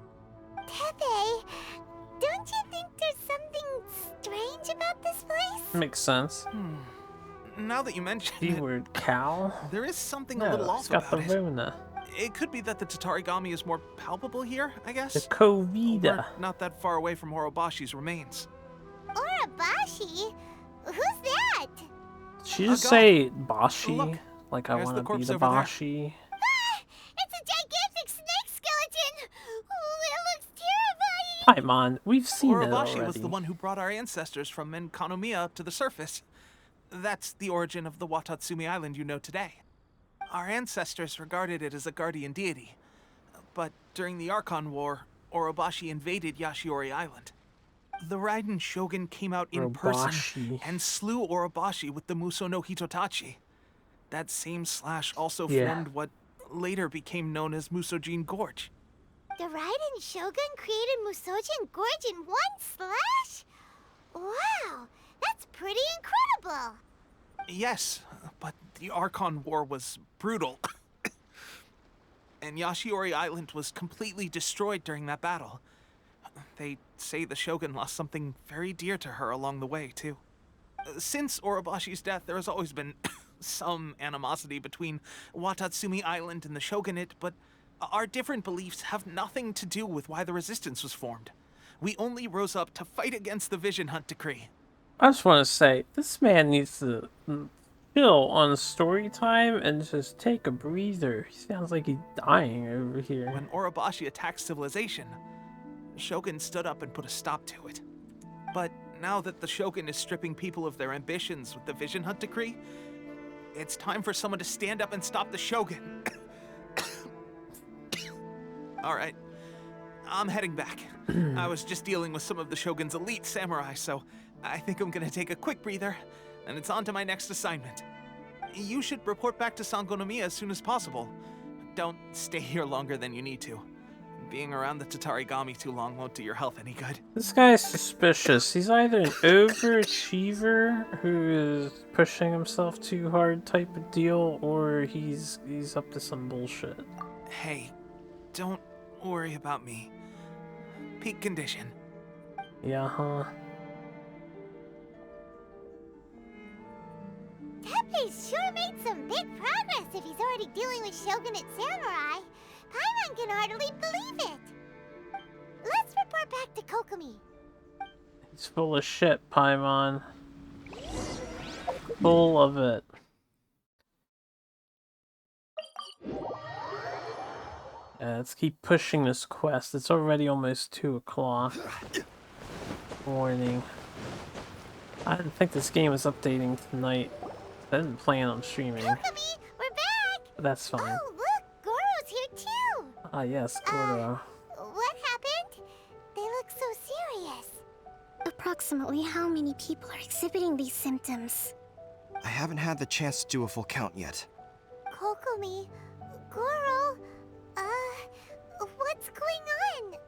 Pepe, don't you think there's something strange about this place? Makes sense. Now that you mention C it, word cow? there is something a No, little it's off got the about it. Rona. It could be that the Tatarigami is more palpable here, I guess. The Kovida. We're not that far away from Horobashi's remains. Urabashi? Who's that? Did she just say Bashi? Look, Like I there's want the to be corpse the over there. Bashi? It's a gigantic snake skeleton! Oh, it looks terrifying! Paimon, we've seen it Urabashi was already. the one who brought our ancestors from Enkanomiya up to the surface. That's the origin of the Watatsumi Island you know today. Our ancestors regarded it as a guardian deity. But during the Archon War, Orobashi invaded Yashiori Island. The Raiden Shogun came out in person Orobashi. and slew Orobashi with the Muso no Hitotachi. That same slash also Yeah. formed what later became known as Musojin Gorge. The Raiden Shogun created Musojin Gorge in one slash? Wow, that's pretty incredible. Yes, but the Archon War was brutal. And Yashiori Island was completely destroyed during that battle. They say the Shogun lost something very dear to her along the way, too. Since Orobashi's death, there has always been some animosity between Watatsumi Island and the Shogunate, but our different beliefs have nothing to do with why the resistance was formed. We only rose up to fight against the Vision Hunt Decree. I just want to say, this man needs to chill on story time and just take a breather. He sounds like he's dying over here. When Orobashi attacked civilization, the Shogun stood up and put a stop to it. But now that the Shogun is stripping people of their ambitions with the Vision Hunt Decree, it's time for someone to stand up and stop the Shogun. Alright, I'm heading back. I was just dealing with some of the Shogun's elite samurai, so I think I'm gonna take a quick breather, and it's on to my next assignment. You should report back to Sangonomiya as soon as possible. Don't stay here longer than you need to. Being around the Tatarigami too long won't do your health any good. This guy's suspicious. He's either an overachiever who is pushing himself too hard type of deal, or he's up to some bullshit. Hey, don't worry about me. Peak condition. Yeah, huh? Tepe's sure made some big progress if he's already dealing with Shogunate samurai. Paimon can hardly believe it. Let's report back to Kokomi. He's full of shit, Paimon. Full of it. Yeah, let's keep pushing this quest. It's already almost 2 o'clock. Morning. I didn't think this game was updating tonight. I didn't plan on streaming. Kokomi, we're back! But that's fine. Oh, look, Goro's here too! Ah, yes, Goro. What happened? They look so serious. Approximately how many people are exhibiting these symptoms? I haven't had the chance to do a full count yet. Kokomi, Goro, what's going on?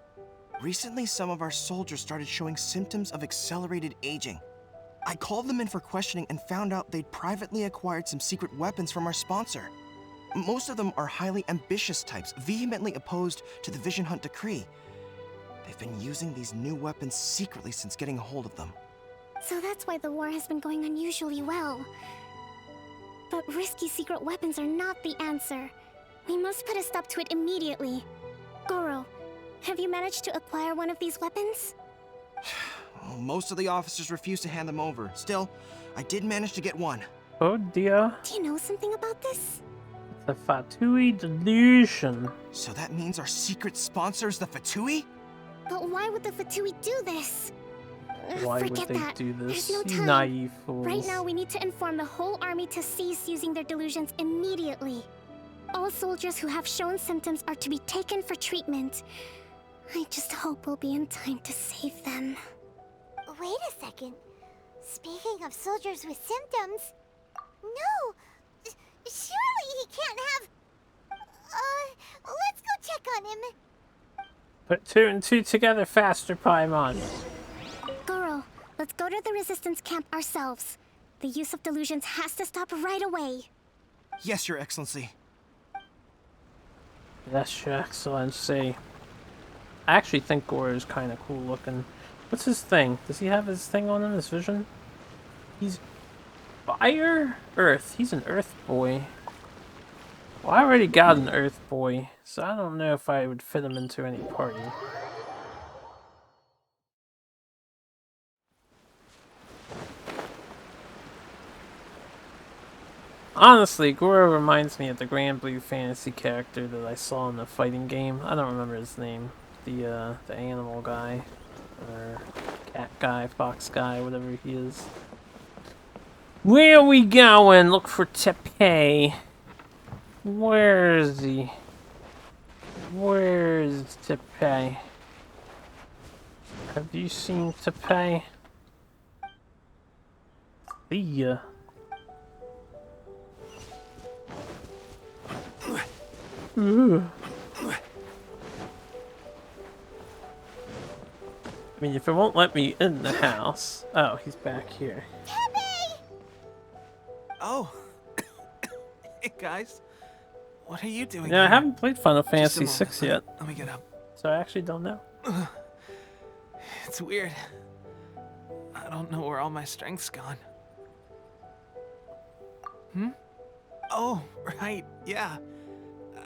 Recently, some of our soldiers started showing symptoms of accelerated aging. I called them in for questioning and found out they'd privately acquired some secret weapons from our sponsor. Most of them are highly ambitious types, vehemently opposed to the Vision Hunt Decree. They've been using these new weapons secretly since getting a hold of them. So that's why the war has been going unusually well. But risky secret weapons are not the answer. We must put a stop to it immediately. Goro, have you managed to acquire one of these weapons? Most of the officers refuse to hand them over. Still, I did manage to get one. Oh dear. Do you know something about this? The Fatui delusion. So that means our secret sponsor is the Fatui? But why would the Fatui do this? Why Forget would they that. do this? There's no You time. naive fools. Right now, we need to inform the whole army to cease using their delusions immediately. All soldiers who have shown symptoms are to be taken for treatment. I just hope we'll be in time to save them. Wait a second. Speaking of soldiers with symptoms... No! Surely he can't have... let's go check on him. Put 2 and 2 together faster, Paimon. Goro, let's go to the resistance camp ourselves. The use of delusions has to stop right away. Yes, Your Excellency. Yes, Your Excellency. I actually think Goro is kind of cool looking. What's his thing? Does he have his thing on him, his vision? He's fire? Earth. He's an earth boy. Well, I already got an earth boy, so I don't know if I would fit him into any party. Honestly, Goro reminds me of the Grand Blue Fantasy character that I saw in the fighting game. I don't remember his name. The animal guy. Or cat guy, fox guy, whatever he is. Where are we going? Look for Tepe. Where is he? Where is Tepe? Have you seen Tepe? See ya. Ooh. I mean, if it won't let me in the house... Oh, he's back here. Oh. Hey, guys. What are you doing Yeah, I here? haven't played Final Just a Fantasy moment. VI yet. Let me get up. So I actually don't know. It's weird. I don't know where all my strength's gone. Hmm? Oh, right, yeah.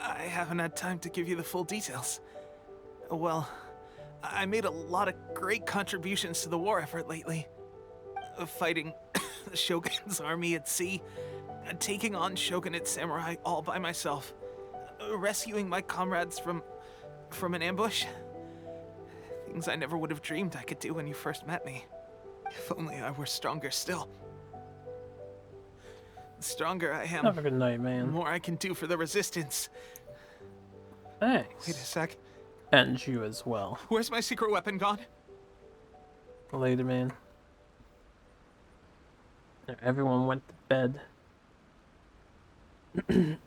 I haven't had time to give you the full details. Well, I made a lot of great contributions to the war effort lately. Fighting the Shogun's army at sea, taking on Shogunate samurai all by myself, rescuing my comrades from an ambush. Things I never would have dreamed I could do when you first met me. If only I were stronger still. The stronger I am, Have a good night, the man. more I can do for the resistance. Thanks. Wait a sec. And you as well. Where's my secret weapon gone? Later, man. Everyone went to bed.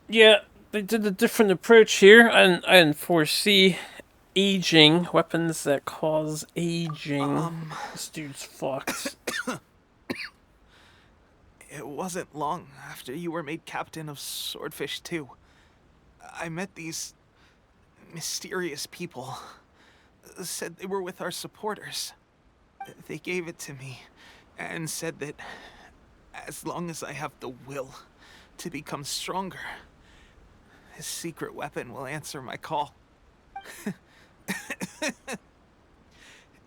Yeah, they did a different approach here. I didn't foresee aging. Weapons that cause aging. This dude's fucked. It wasn't long after you were made captain of Swordfish 2. I met these mysterious people. Said they were with our supporters. They gave it to me and said that as long as I have the will to become stronger, his secret weapon will answer my call.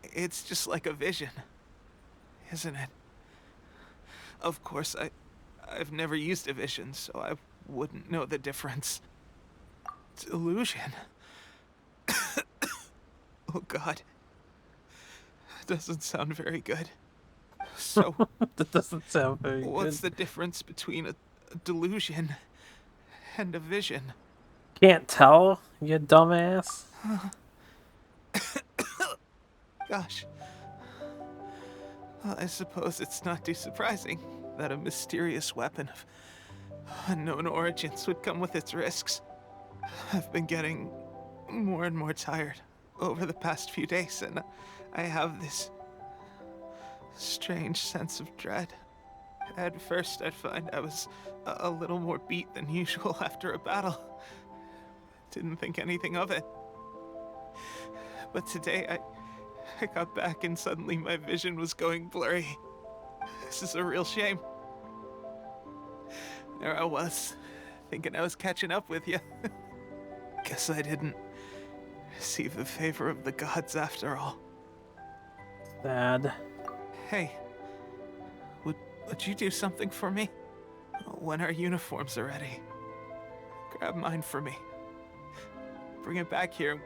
It's just like a vision, isn't it? Of course, I've never used a vision, so I wouldn't know the difference. Delusion. Oh God. Doesn't sound very good. So, that doesn't sound very good. What's the difference between a delusion and a vision? Can't tell, you dumbass. Gosh. Well, I suppose it's not too surprising that a mysterious weapon of unknown origins would come with its risks. I've been getting more and more tired over the past few days, and I have this strange sense of dread. At first, I'd find I was a little more beat than usual after a battle. Didn't think anything of it. But today, I got back and suddenly my vision was going blurry. This is a real shame. There I was, thinking I was catching up with you. Guess I didn't receive the favor of the gods after all. Sad. Hey, would you do something for me? When our uniforms are ready, grab mine for me. Bring it back here,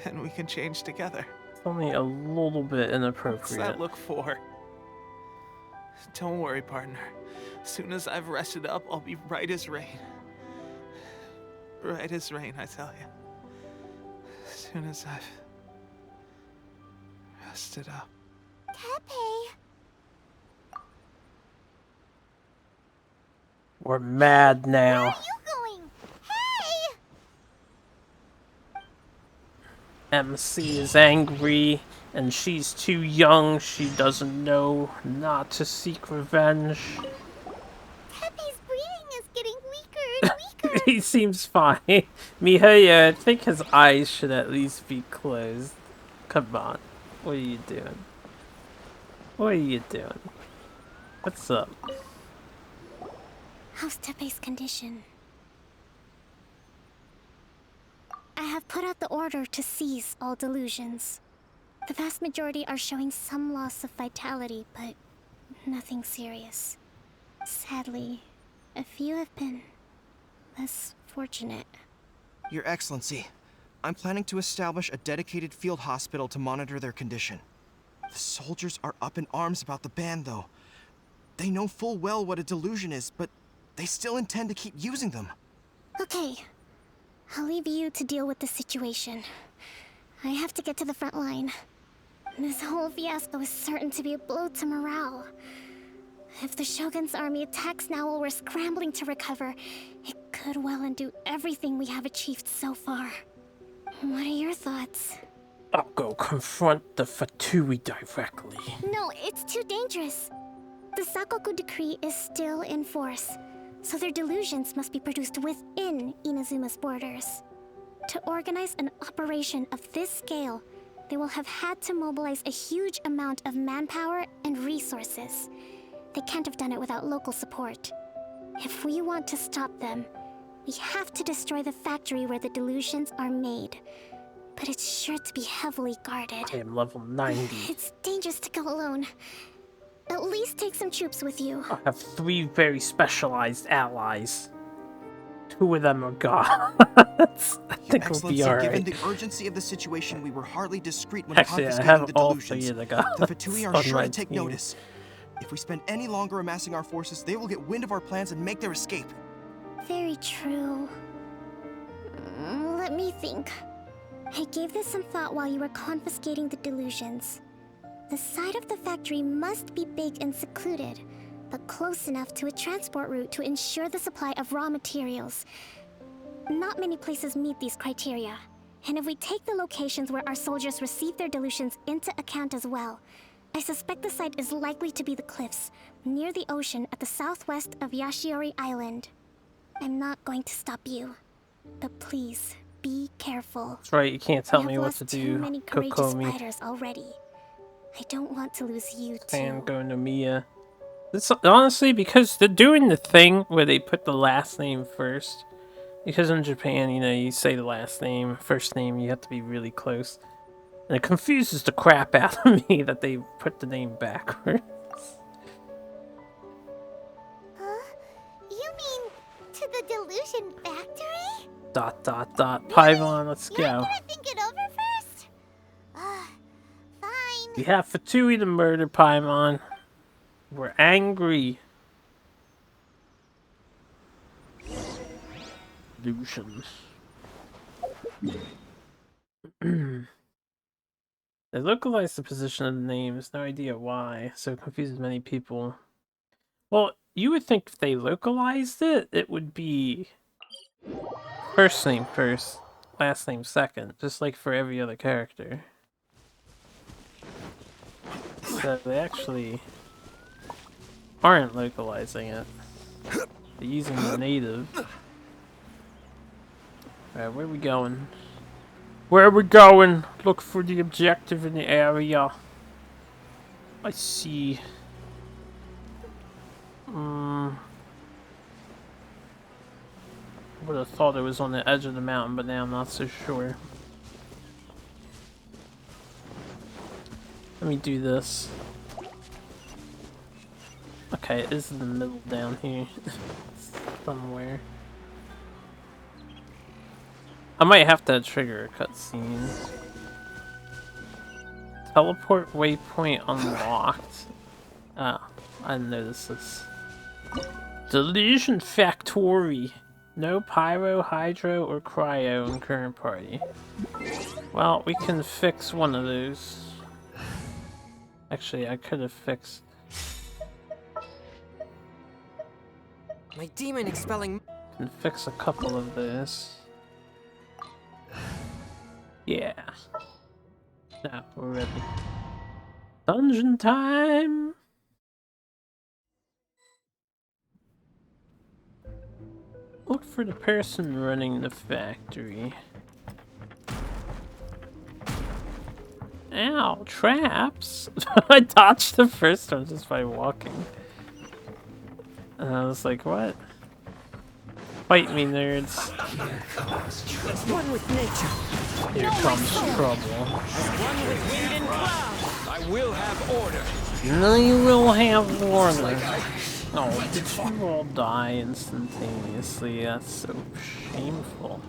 and we can change together. It's only a little bit inappropriate. What's that look for? Don't worry, partner. As soon as I've rested up, I'll be right as rain. Right as rain, I tell you. As soon as I've rested up. Tepe. We're mad now. Where are you going? Hey! MC is angry, and she's too young. She doesn't know not to seek revenge. Tepe's breathing is getting weaker and weaker. He seems fine. Mihoyo, I think his eyes should at least be closed. Come on. What are you doing? What are you doing? What's up? How's Tepe's condition? I have put out the order to cease all delusions. The vast majority are showing some loss of vitality, but nothing serious. Sadly, a few have been less fortunate. Your Excellency, I'm planning to establish a dedicated field hospital to monitor their condition. The soldiers are up in arms about the ban, though. They know full well what a delusion is, but they still intend to keep using them. Okay. I'll leave you to deal with the situation. I have to get to the front line. This whole fiasco is certain to be a blow to morale. If the Shogun's army attacks now while we're scrambling to recover, it could well undo everything we have achieved so far. What are your thoughts? I'll go confront the Fatui directly. No, it's too dangerous. The Sakoku decree is still in force, so their delusions must be produced within Inazuma's borders. To organize an operation of this scale, they will have had to mobilize a huge amount of manpower and resources. They can't have done it without local support. If we want to stop them, we have to destroy the factory where the delusions are made. But it's sure to be heavily guarded. I am level 90. It's dangerous to go alone. At least take some troops with you. I have 3 very specialized allies. 2 of them are gods. I think we'll be alright. Given the urgency of the situation, we were hardly discreet when Actually, I confiscating have the all delusions. 3 of the gods. The Fatui are on sure my to take team. notice. If we spend any longer amassing our forces, they will get wind of our plans and make their escape. Very true. Let me think. I gave this some thought while you were confiscating the delusions. The side of the factory must be big and secluded, but close enough to a transport route to ensure the supply of raw materials. Not many places meet these criteria, and if we take the locations where our soldiers receive their delusions into account as well, I suspect the site is likely to be the cliffs, near the ocean at the southwest of Yashiori Island. I'm not going to stop you, but please, be careful. That's right, you can't tell We me have what lost to too do, many courageous Kokomi. fighters already. I don't want to lose you too. And going to Mia. It's honestly because they're doing the thing where they put the last name first. Because in Japan, you know, you say the last name, first name, you have to be really close. And it confuses the crap out of me that they put the name backwards. You mean to the delusion factory? Dot dot dot. Paimon, let's You're go. gonna think it over first? Fine. We have Fatui to murder Paimon. We're angry. Delusions. They localize the position of the names, no idea why, so it confuses many people. Well, you would think if they localized it, it would be first name first, last name second, just like for every other character. So they actually aren't localizing it. They're using the native. Alright, where are we going? Where are we going? Look for the objective in the area. I see. Would have thought it was on the edge of the mountain, but now I'm not so sure. Let me do this. Okay, it is in the middle down here. Somewhere. I might have to trigger a cutscene. Teleport waypoint unlocked. Oh, I didn't notice this. Delusion Factory. No pyro, hydro, or cryo in current party. Well, we can fix one of those. Actually, I could have fixed. My demon expelling. Can fix a couple of those. Yeah. Now we're ready. Dungeon time! Look for the person running the factory. Ow, traps! I dodged the first one just by walking. And I was like, what? Fight me, nerds. As one with nature. Here comes trouble. As one with wind and cloud. I will have order. No, you will have order. Oh, did you all die instantaneously? That's so shameful.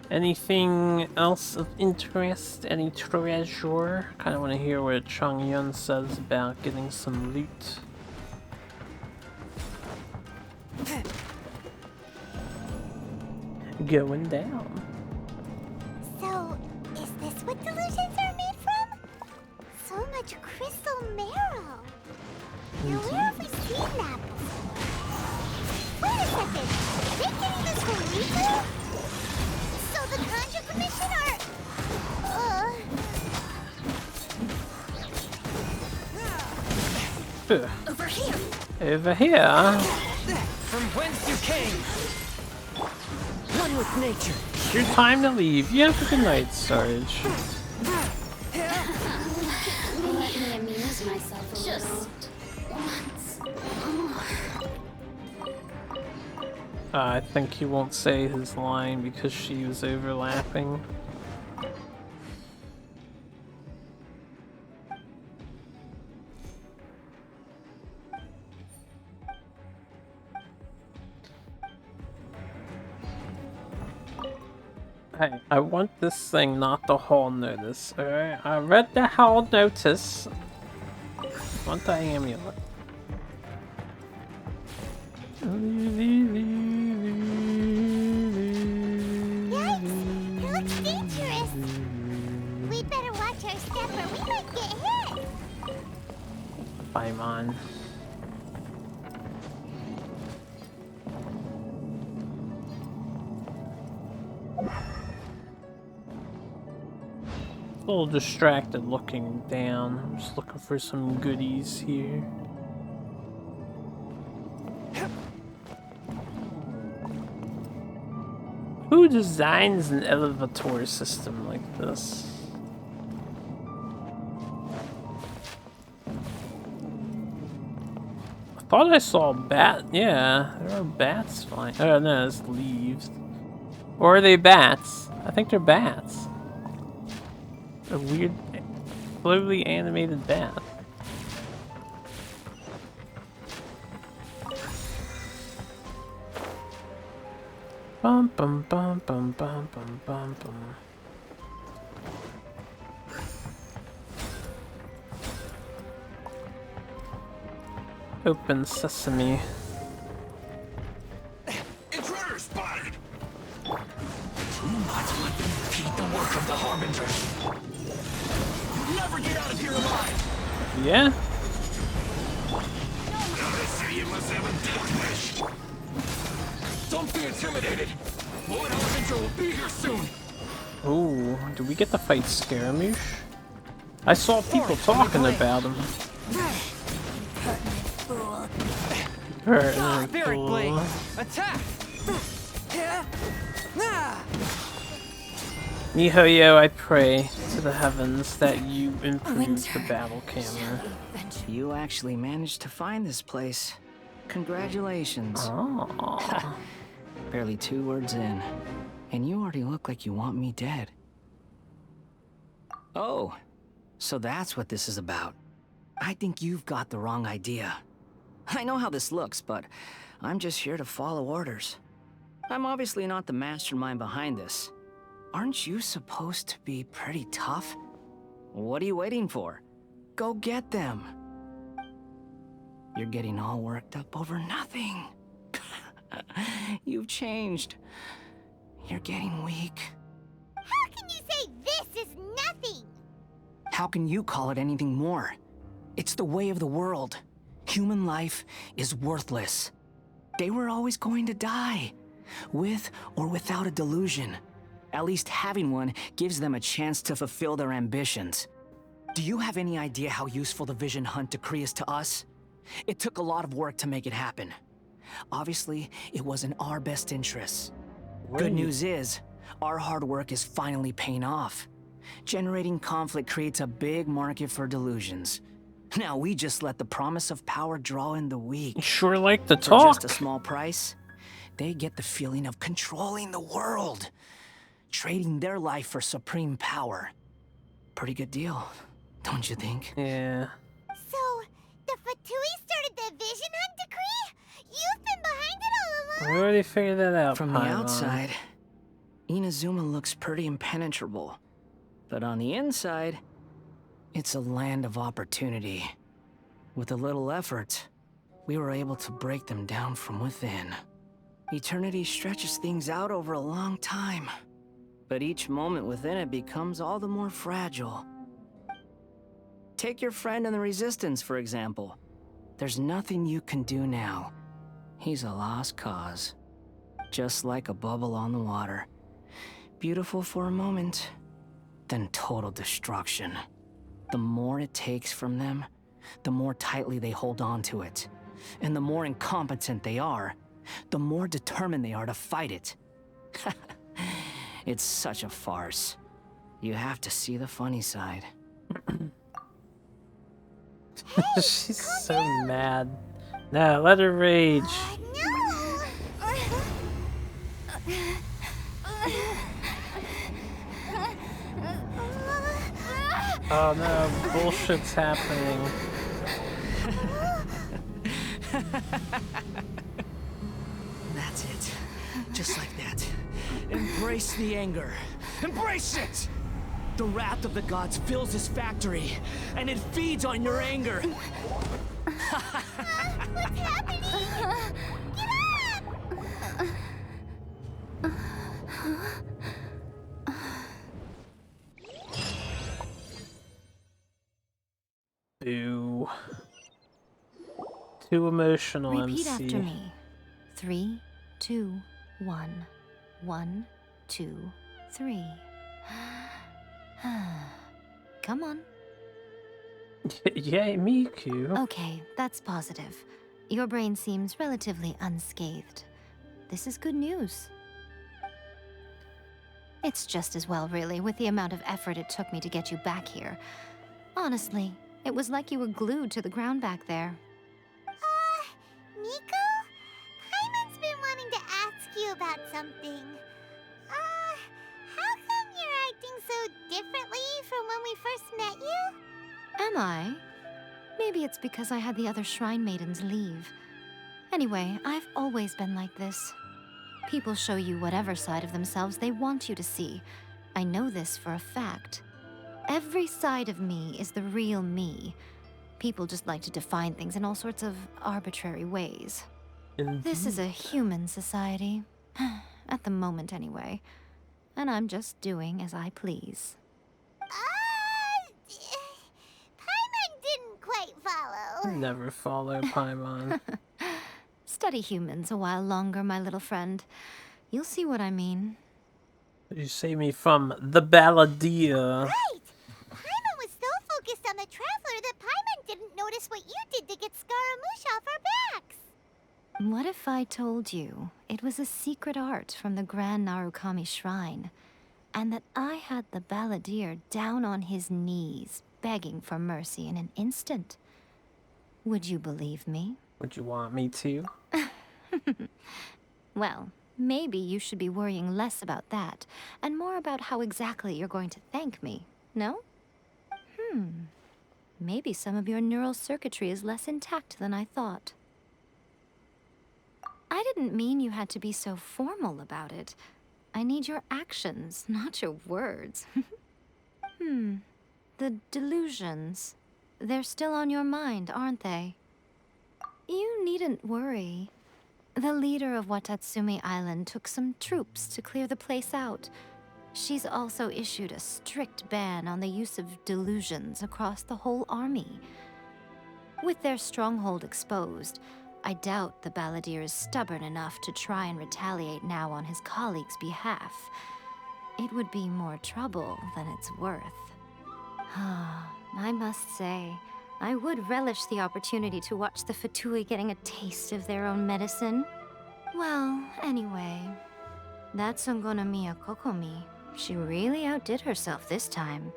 Anything else of interest? Any treasure? Kind of want to hear what Chongyun says about getting some loot. Going down. So, is this what delusions are made from? So much crystal marrow. Now where have we seen that before? Wait a second! Are they getting this from Riku? So the Conjure Commission are... Over here. Over here. From whence you came. One with nature. It's your time to leave. You have a good night, Sarge. Let me amuse myself a little. Once. I think he won't say his line because she was overlapping. Hey, I want this thing, not the hall notice. Alright, I read the hall notice. I want the amulet. Yikes! It looks dangerous! We'd better watch our step or we might get hit! Paimon. A little distracted looking down. I'm just looking for some goodies here. Who designs an elevator system like this? I thought I saw a bat. Yeah, there are bats flying. Oh no, it's leaves. Or are they bats? I think they're bats. A weird, slowly animated bat. Bum bum bum bum bum bum bum bum. Open sesame. Intruder spotted! Do not let them impede the work of the Harbinger. You'll never get out of here alive! Yeah? This city must have a death wish! Don't be intimidated! Lord Harbinger will be here soon! Ooh, do we get to fight Scaramouche? I saw people talking about him. Spirit Blade! Attack! Mihoyo, I pray to the heavens that you improve the battle camera. You actually managed to find this place. Congratulations. Oh. Barely 2 words in, and you already look like you want me dead. Oh, so that's what this is about. I think you've got the wrong idea. I know how this looks, but I'm just here to follow orders. I'm obviously not the mastermind behind this. Aren't you supposed to be pretty tough? What are you waiting for? Go get them. You're getting all worked up over nothing. You've changed. You're getting weak. How can you say this is nothing? How can you call it anything more? It's the way of the world. Human life is worthless. They were always going to die, with or without a delusion. At least having one gives them a chance to fulfill their ambitions. Do you have any idea how useful the Vision Hunt decree is to us? It took a lot of work to make it happen. Obviously, it was in our best interests. Good news is, our hard work is finally paying off. Generating conflict creates a big market for delusions. Now we just let the promise of power draw in the weak. You sure like to For talk. just a small price, they get the feeling of controlling the world. Trading their life for supreme power. Pretty good deal, don't you think? Yeah. So, the Fatui started the Vision Hunt decree? You've been behind it all We along? already figured that out, From the Paimon. outside, Inazuma looks pretty impenetrable. But on the inside, it's a land of opportunity. With a little effort, we were able to break them down from within. Eternity stretches things out over a long time, but each moment within it becomes all the more fragile. Take your friend in the Resistance, for example. There's nothing you can do now. He's a lost cause. Just like a bubble on the water. Beautiful for a moment, then total destruction. The more it takes from them, the more tightly they hold on to it. And the more incompetent they are, the more determined they are to fight it. It's such a farce. You have to see the funny side. She's so mad. No, let her rage. Oh no, bullshit's happening. That's it. Just like that. Embrace the anger. Embrace it! The wrath of the gods fills this factory, and it feeds on your anger. What's happening? Get up! Boo. Too emotional, Repeat MC. after me. 3, 2, 1. 1, 2, 3. Come on. Yay, Miku. Okay, that's positive. Your brain seems relatively unscathed. This is good news. It's just as well, really, with the amount of effort it took me to get you back here. Honestly, it was like you were glued to the ground back there. Nico? Paimon's been wanting to ask you about something. How come you're acting so differently from when we first met you? Am I? Maybe it's because I had the other Shrine Maidens leave. Anyway, I've always been like this. People show you whatever side of themselves they want you to see. I know this for a fact. Every side of me is the real me. People just like to define things in all sorts of arbitrary ways. This is a human society. At the moment, anyway. And I'm just doing as I please. Paimon didn't quite follow. Never follow Paimon. Study humans a while longer, my little friend. You'll see what I mean. You save me from the Balladeer. Right! Paimon was so focused on the Traveler that Paimon didn't notice what you did to get Scaramouche off our backs. What if I told you it was a secret art from the Grand Narukami Shrine, and that I had the Balladeer down on his knees, begging for mercy in an instant? Would you believe me? Would you want me to? Well, maybe you should be worrying less about that, and more about how exactly you're going to thank me, no? Maybe some of your neural circuitry is less intact than I thought. I didn't mean you had to be so formal about it. I need your actions, not your words. The delusions. They're still on your mind, aren't they? You needn't worry. The leader of Watatsumi Island took some troops to clear the place out. She's also issued a strict ban on the use of delusions across the whole army. With their stronghold exposed, I doubt the Balladeer is stubborn enough to try and retaliate now on his colleagues' behalf. It would be more trouble than it's worth. I must say, I would relish the opportunity to watch the Fatui getting a taste of their own medicine. Well, anyway, that Sangonomiya Kokomi, she really outdid herself this time.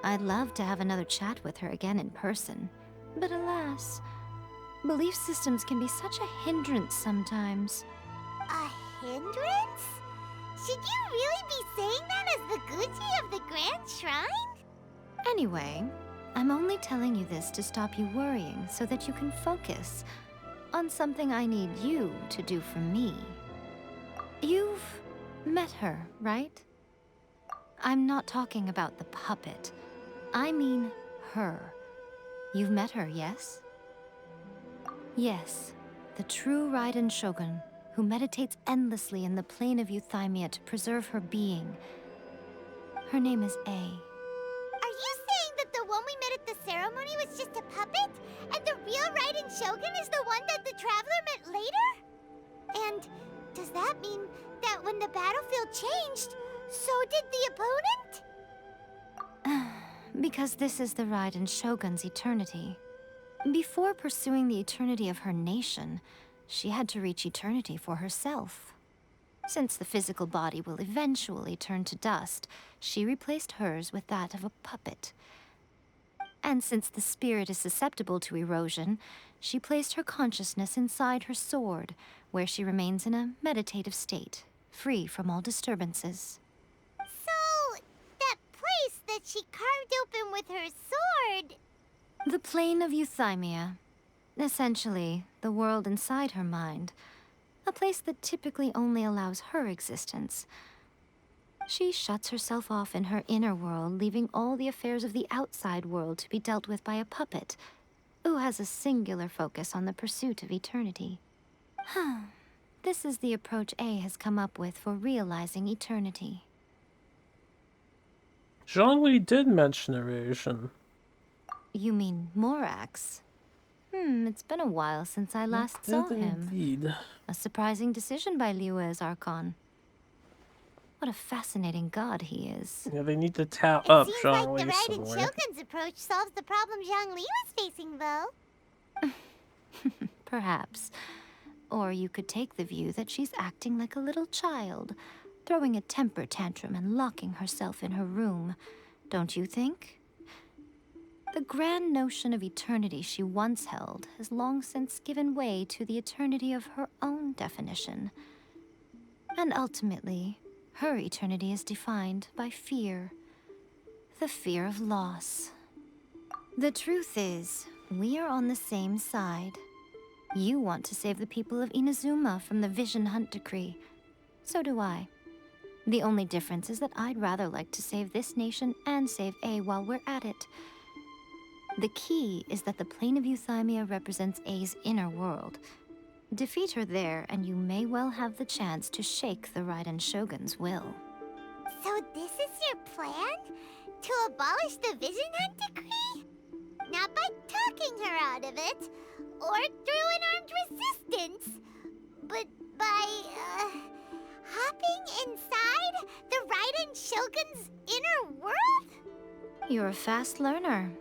I'd love to have another chat with her again in person, but alas, belief systems can be such a hindrance sometimes. A hindrance? Should you really be saying that as the Gucci of the Grand Shrine? Anyway, I'm only telling you this to stop you worrying so that you can focus on something I need you to do for me. You've met her, right? I'm not talking about the puppet. I mean her. You've met her, yes? Yes, the true Raiden Shogun, who meditates endlessly in the plane of Euthymia to preserve her being. Her name is A. Are you saying that the one we met at the ceremony was just a puppet? And the real Raiden Shogun is the one that the Traveler met later? And does that mean that when the battlefield changed, so did the opponent? Because this is the Raiden Shogun's eternity. Before pursuing the eternity of her nation, she had to reach eternity for herself. Since the physical body will eventually turn to dust, she replaced hers with that of a puppet. And since the spirit is susceptible to erosion, she placed her consciousness inside her sword, where she remains in a meditative state, free from all disturbances. So, that place that she carved open with her sword... The plane of Euthymia. Essentially, the world inside her mind. A place that typically only allows her existence. She shuts herself off in her inner world, leaving all the affairs of the outside world to be dealt with by a puppet, who has a singular focus on the pursuit of eternity. This is the approach A has come up with for realizing eternity. Zhongli did mention erosion. You mean Morax? It's been a while since I last saw him. Indeed. A surprising decision by Liyue's Archon. What a fascinating god he is. Yeah, they need to tap up Seems Zhongli like the Raiden somewhere. Shogun's approach solves the problem Zhongli was facing, though. Perhaps. Or you could take the view that she's acting like a little child, throwing a temper tantrum and locking herself in her room. Don't you think? The grand notion of eternity she once held has long since given way to the eternity of her own definition. And ultimately, her eternity is defined by fear. The fear of loss. The truth is, we are on the same side. You want to save the people of Inazuma from the Vision Hunt decree. So do I. The only difference is that I'd rather like to save this nation and save A while we're at it. The key is that the plane of Euthymia represents A's inner world. Defeat her there, and you may well have the chance to shake the Raiden Shogun's will. So this is your plan? To abolish the Vision Hunt decree? Not by talking her out of it, or through an armed resistance, but by, hopping inside the Raiden Shogun's inner world? You're a fast learner.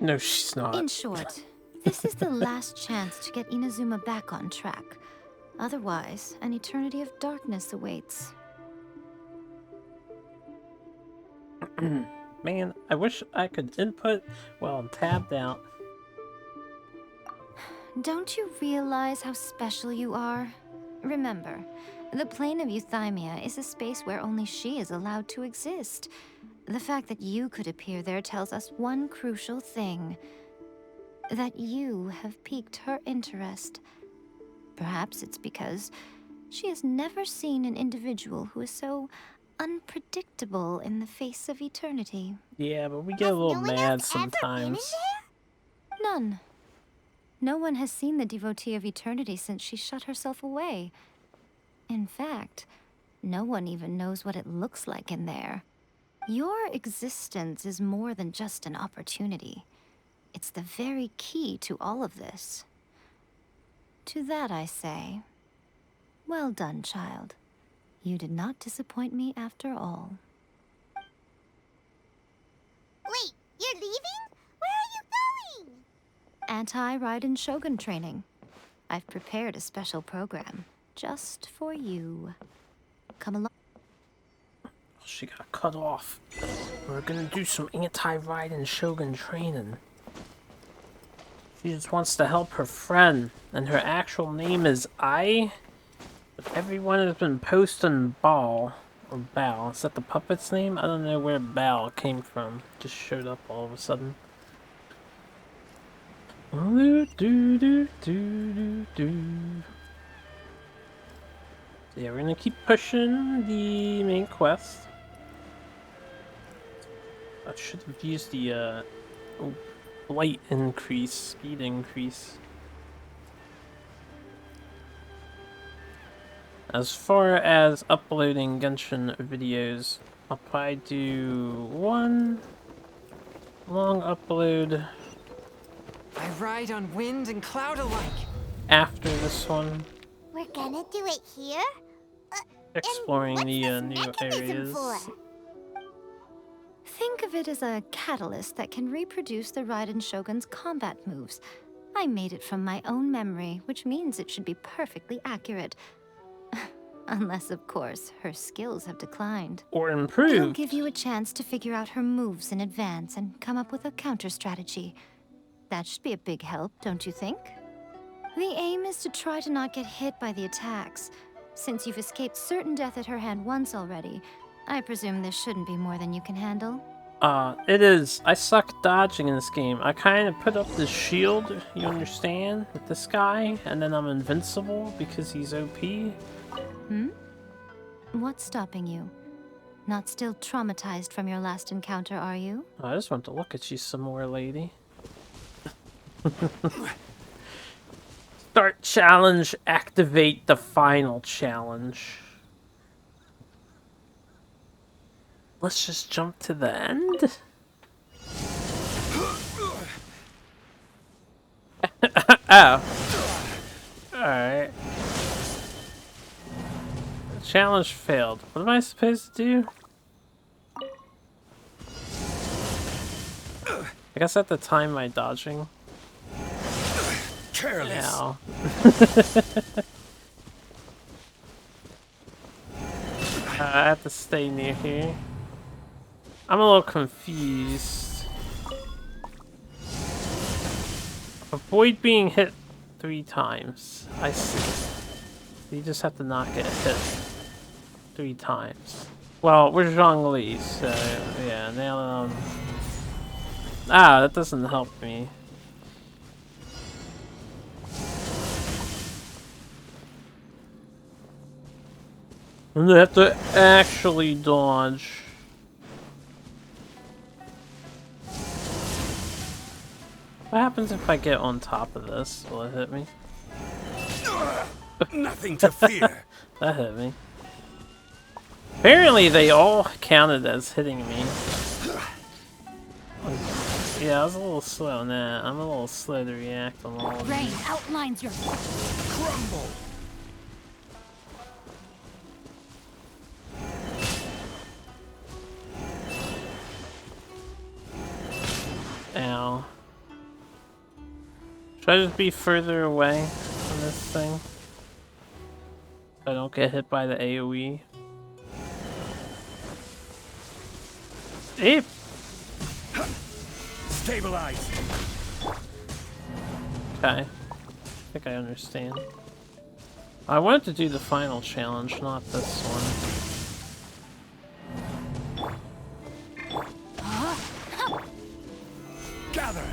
No, she's not. In short, this is the last chance to get Inazuma back on track. Otherwise, an eternity of darkness awaits. Man, I wish I could input while I'm tabbed out. Don't you realize how special you are? Remember, the plane of Euthymia is a space where only she is allowed to exist. The fact that you could appear there tells us one crucial thing. That you have piqued her interest. Perhaps it's because she has never seen an individual who is so unpredictable in the face of eternity. Yeah, but we get a little mad sometimes. None. No one has seen the devotee of eternity since she shut herself away. In fact, no one even knows what it looks like in there. Your existence is more than just an opportunity. It's the very key to all of this. To that I say, well done, child. You did not disappoint me after all. Wait, you're leaving? Where are you going? Anti-Raiden Shogun training. I've prepared a special program just for you. Come along. She got cut off. We're gonna do some anti-Raiden Shogun training. She just wants to help her friend, and her actual name is Ai. But everyone has been posting Bal, or Bao. Is that the puppet's name? I don't know where Bao came from. Just showed up all of a sudden. Yeah, we're gonna keep pushing the main quest. I should have used the light increase, speed increase. As far as uploading Genshin videos, I'll probably do one long upload I ride on wind and cloud alike. after this one, We're gonna do it here? exploring the new Mechanism for? areas. Think of it as a catalyst that can reproduce the Raiden Shogun's combat moves. I made it from my own memory, which means it should be perfectly accurate. Unless, of course, her skills have declined. Or It'll improved. give you a chance to figure out her moves in advance and come up with a counter strategy. That should be a big help, don't you think? The aim is to try to not get hit by the attacks. Since you've escaped certain death at her hand once already, I presume this shouldn't be more than you can handle. It is. I suck dodging in this game. I kind of put up this shield, you understand, with this guy, and then I'm invincible because he's OP. Hmm? What's stopping you? Not still traumatized from your last encounter, are you? I just want to look at you some more, lady. Start challenge, activate the final challenge. Let's just jump to the end. Oh. Alright. Challenge failed. What am I supposed to do? I guess I have to time my dodging. Careless. Ow. I have to stay near here. I'm a little confused. Avoid being hit 3 times. I see. You just have to not get hit 3 times. Well, we're Zhongli, so yeah, now that doesn't help me. I'm gonna have to actually dodge. What happens if I get on top of this? Will it hit me? Nothing to fear. That hit me. Apparently they all counted as hitting me. Yeah, I was a little slow on that. I'm a little slow to react on all of Rain these. outlines your Crumble. Ow. Should I just be further away from this thing? So I don't get hit by the AoE. Eep! Stabilize. Okay. I think I understand. I wanted to do the final challenge, not this one. Gather.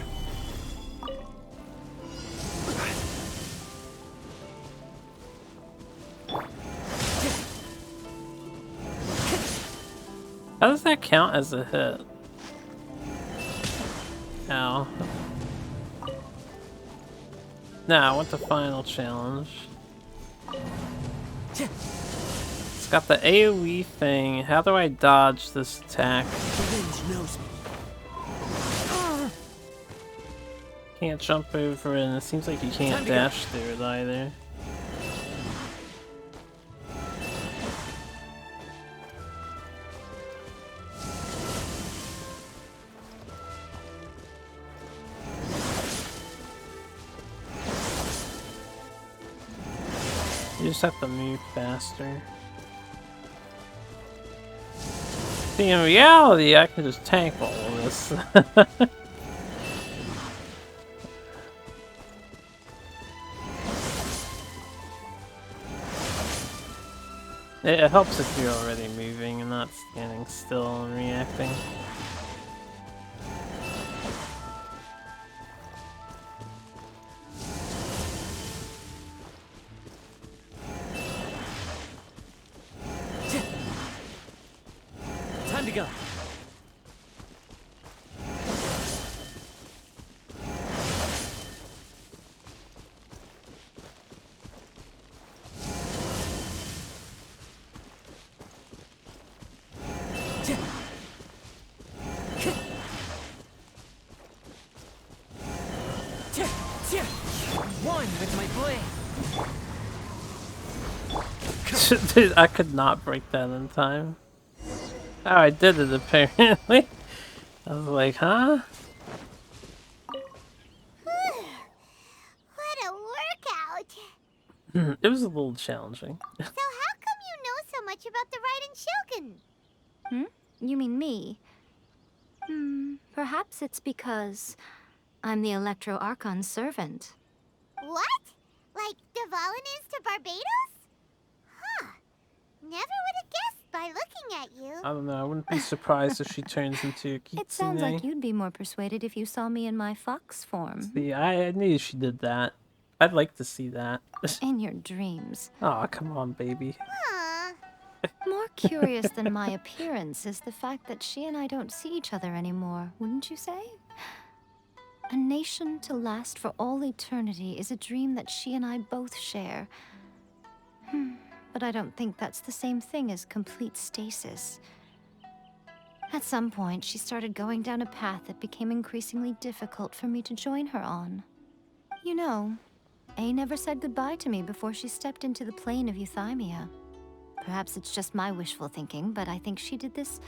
How does that count as a hit? Ow. Nah, I want the final challenge. It's got the AoE thing. How do I dodge this attack? The wind knows me. Can't jump over it, and it seems like you can't dash through it either. You just have to move faster. See, in reality, I can just tank all of this. It helps if you're already moving and not standing still and reacting. begun. One with my blade. Dude, I could not break that in time. Oh, I did it apparently. I was like, huh? What a workout! It was a little challenging. So how come you know so much about the Raiden Shogun? You mean me? Perhaps it's because I'm the Electro Archon's servant. What? Like Devalin is to Barbados? Huh. Never would have guessed by looking at you. I don't know, I wouldn't be surprised if she turns into a kitsune. It sounds like you'd be more persuaded if you saw me in my fox form. See, I knew she did that. I'd like to see that. In your dreams. Oh, come on, baby. More curious than my appearance is the fact that she and I don't see each other anymore, wouldn't you say? A nation to last for all eternity is a dream that she and I both share. But I don't think that's the same thing as complete stasis. At some point, she started going down a path that became increasingly difficult for me to join her on. You know, A never said goodbye to me before she stepped into the plane of Euthymia. Perhaps it's just my wishful thinking, but I think she did this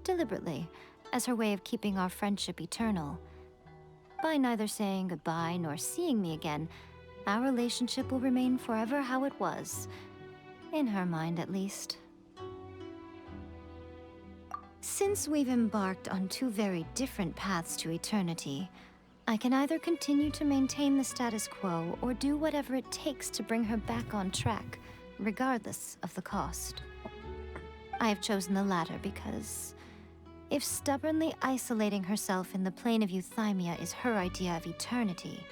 deliberately, as her way of keeping our friendship eternal. By neither saying goodbye nor seeing me again, our relationship will remain forever how it was. In her mind, at least. Since we've embarked on two very different paths to eternity, I can either continue to maintain the status quo or do whatever it takes to bring her back on track, regardless of the cost. I have chosen the latter because if stubbornly isolating herself in the plane of Euthymia is her idea of eternity,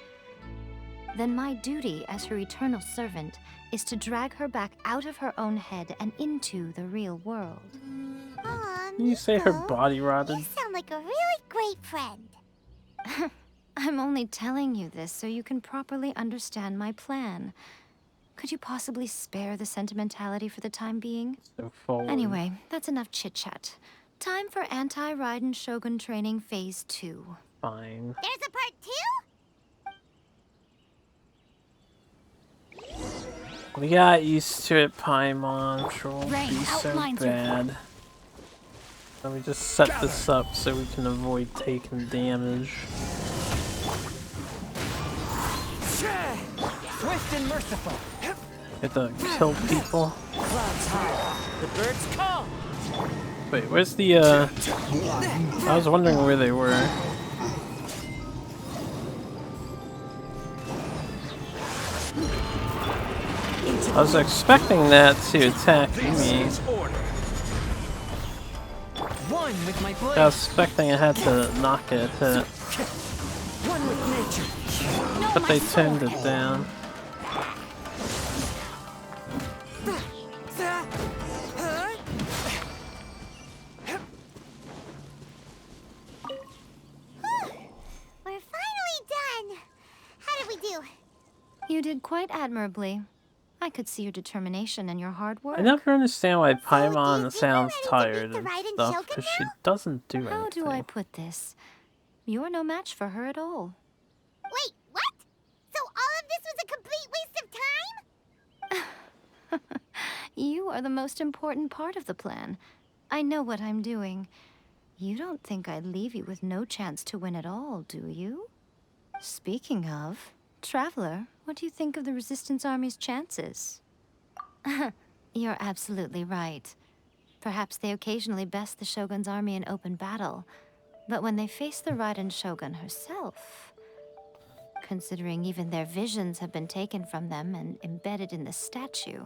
then my duty as her eternal servant is to drag her back out of her own head and into the real world. Aw, Can you say her body rotted? you sound like a really great friend. I'm only telling you this so you can properly understand my plan. Could you possibly spare the sentimentality for the time being? So forward. Anyway, that's enough chit-chat. Time for Anti-Raiden Shogun Training Phase 2. Fine. There's a part 2? We got used to it, Paimon. It won't Rain be so outlines your bad. Let me just set this up so we can avoid taking damage. Swift and merciful. Get to kill people. Clouds high. The birds call. Wait, where's the I was wondering where they were. I was expecting that to attack me. One with my blade. I was expecting I had to knock it hit. One with nature. But they turned it down. We're finally done. How did we do? You did quite admirably. I could see your determination and your hard work. I never understand why Paimon you sounds ready to tired meet the of Raiden stuff, Shogun because she now? doesn't do How do I anything. put this? You're no match for her at all. Wait, what? So all of this was a complete waste of time? You are the most important part of the plan. I know what I'm doing. You don't think I'd leave you with no chance to win at all, do you? Speaking of, Traveler, what do you think of the Resistance Army's chances? You're absolutely right. Perhaps they occasionally best the Shogun's army in open battle, but when they face the Raiden Shogun herself, considering even their visions have been taken from them and embedded in the statue.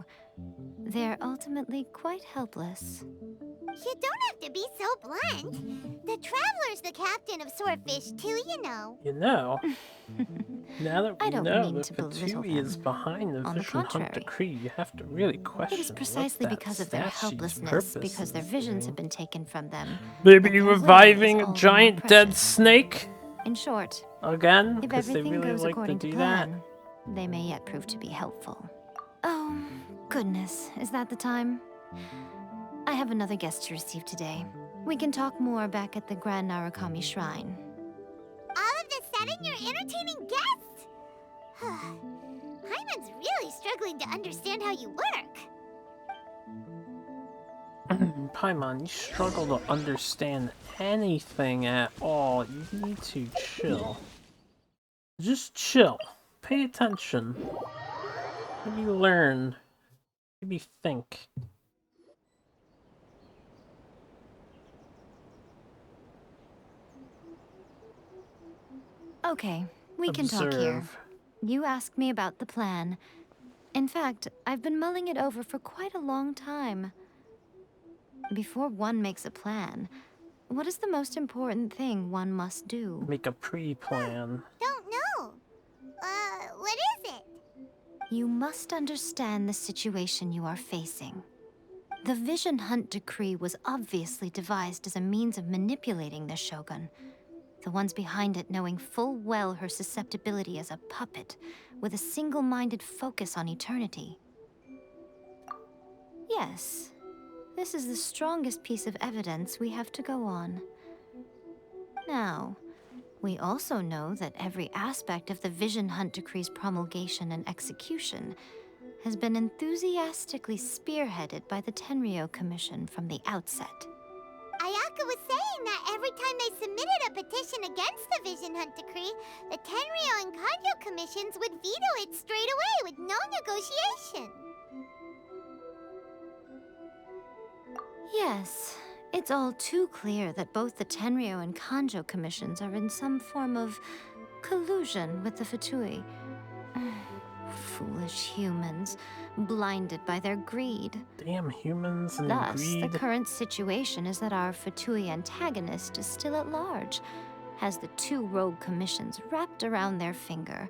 They're ultimately quite helpless. You don't have to be so blunt. The Traveler's the captain of Swordfish too, you know. You know, now that we I don't know mean that to belittle Fatui is them. behind the On the Vision Hunt contrary. Decree, you have to really question It is precisely what that because of their statue's helplessness, purpose because their is visions have doing. been taken from them. Maybe that their will is reviving a all the more giant dead precious. snake In short, again, if because they everything really goes like according to to do that. plan, they may yet prove to be helpful. Oh, goodness, is that the time? I have another guest to receive today. We can talk more back at the Grand Narukami Shrine. All of a sudden, you're entertaining guests? Hyman's really struggling to understand how you work. Paimon, you struggle to understand anything at all. You need to chill. Just chill. Pay attention. Maybe learn. Maybe think. Okay, we can talk here. Observe. You asked me about the plan. In fact, I've been mulling it over for quite a long time. Before one makes a plan, what is the most important thing one must do? Make a pre-plan. Don't know. What is it? You must understand the situation you are facing. The Vision Hunt Decree was obviously devised as a means of manipulating the Shogun. The ones behind it knowing full well her susceptibility as a puppet, with a single-minded focus on eternity. Yes, this is the strongest piece of evidence we have to go on. Now, we also know that every aspect of the Vision Hunt Decree's promulgation and execution has been enthusiastically spearheaded by the Tenryou Commission from the outset. Ayaka was saying that every time they submitted a petition against the Vision Hunt Decree, the Tenryou and Kanjo commissions would veto it straight away with no negotiation. Yes, it's all too clear that both the Tenryou and Kanjo commissions are in some form of collusion with the Fatui. Foolish humans, blinded by their greed. Damn humans and Thus, greed. the current situation is that our Fatui antagonist is still at large, has the two rogue commissions wrapped around their finger,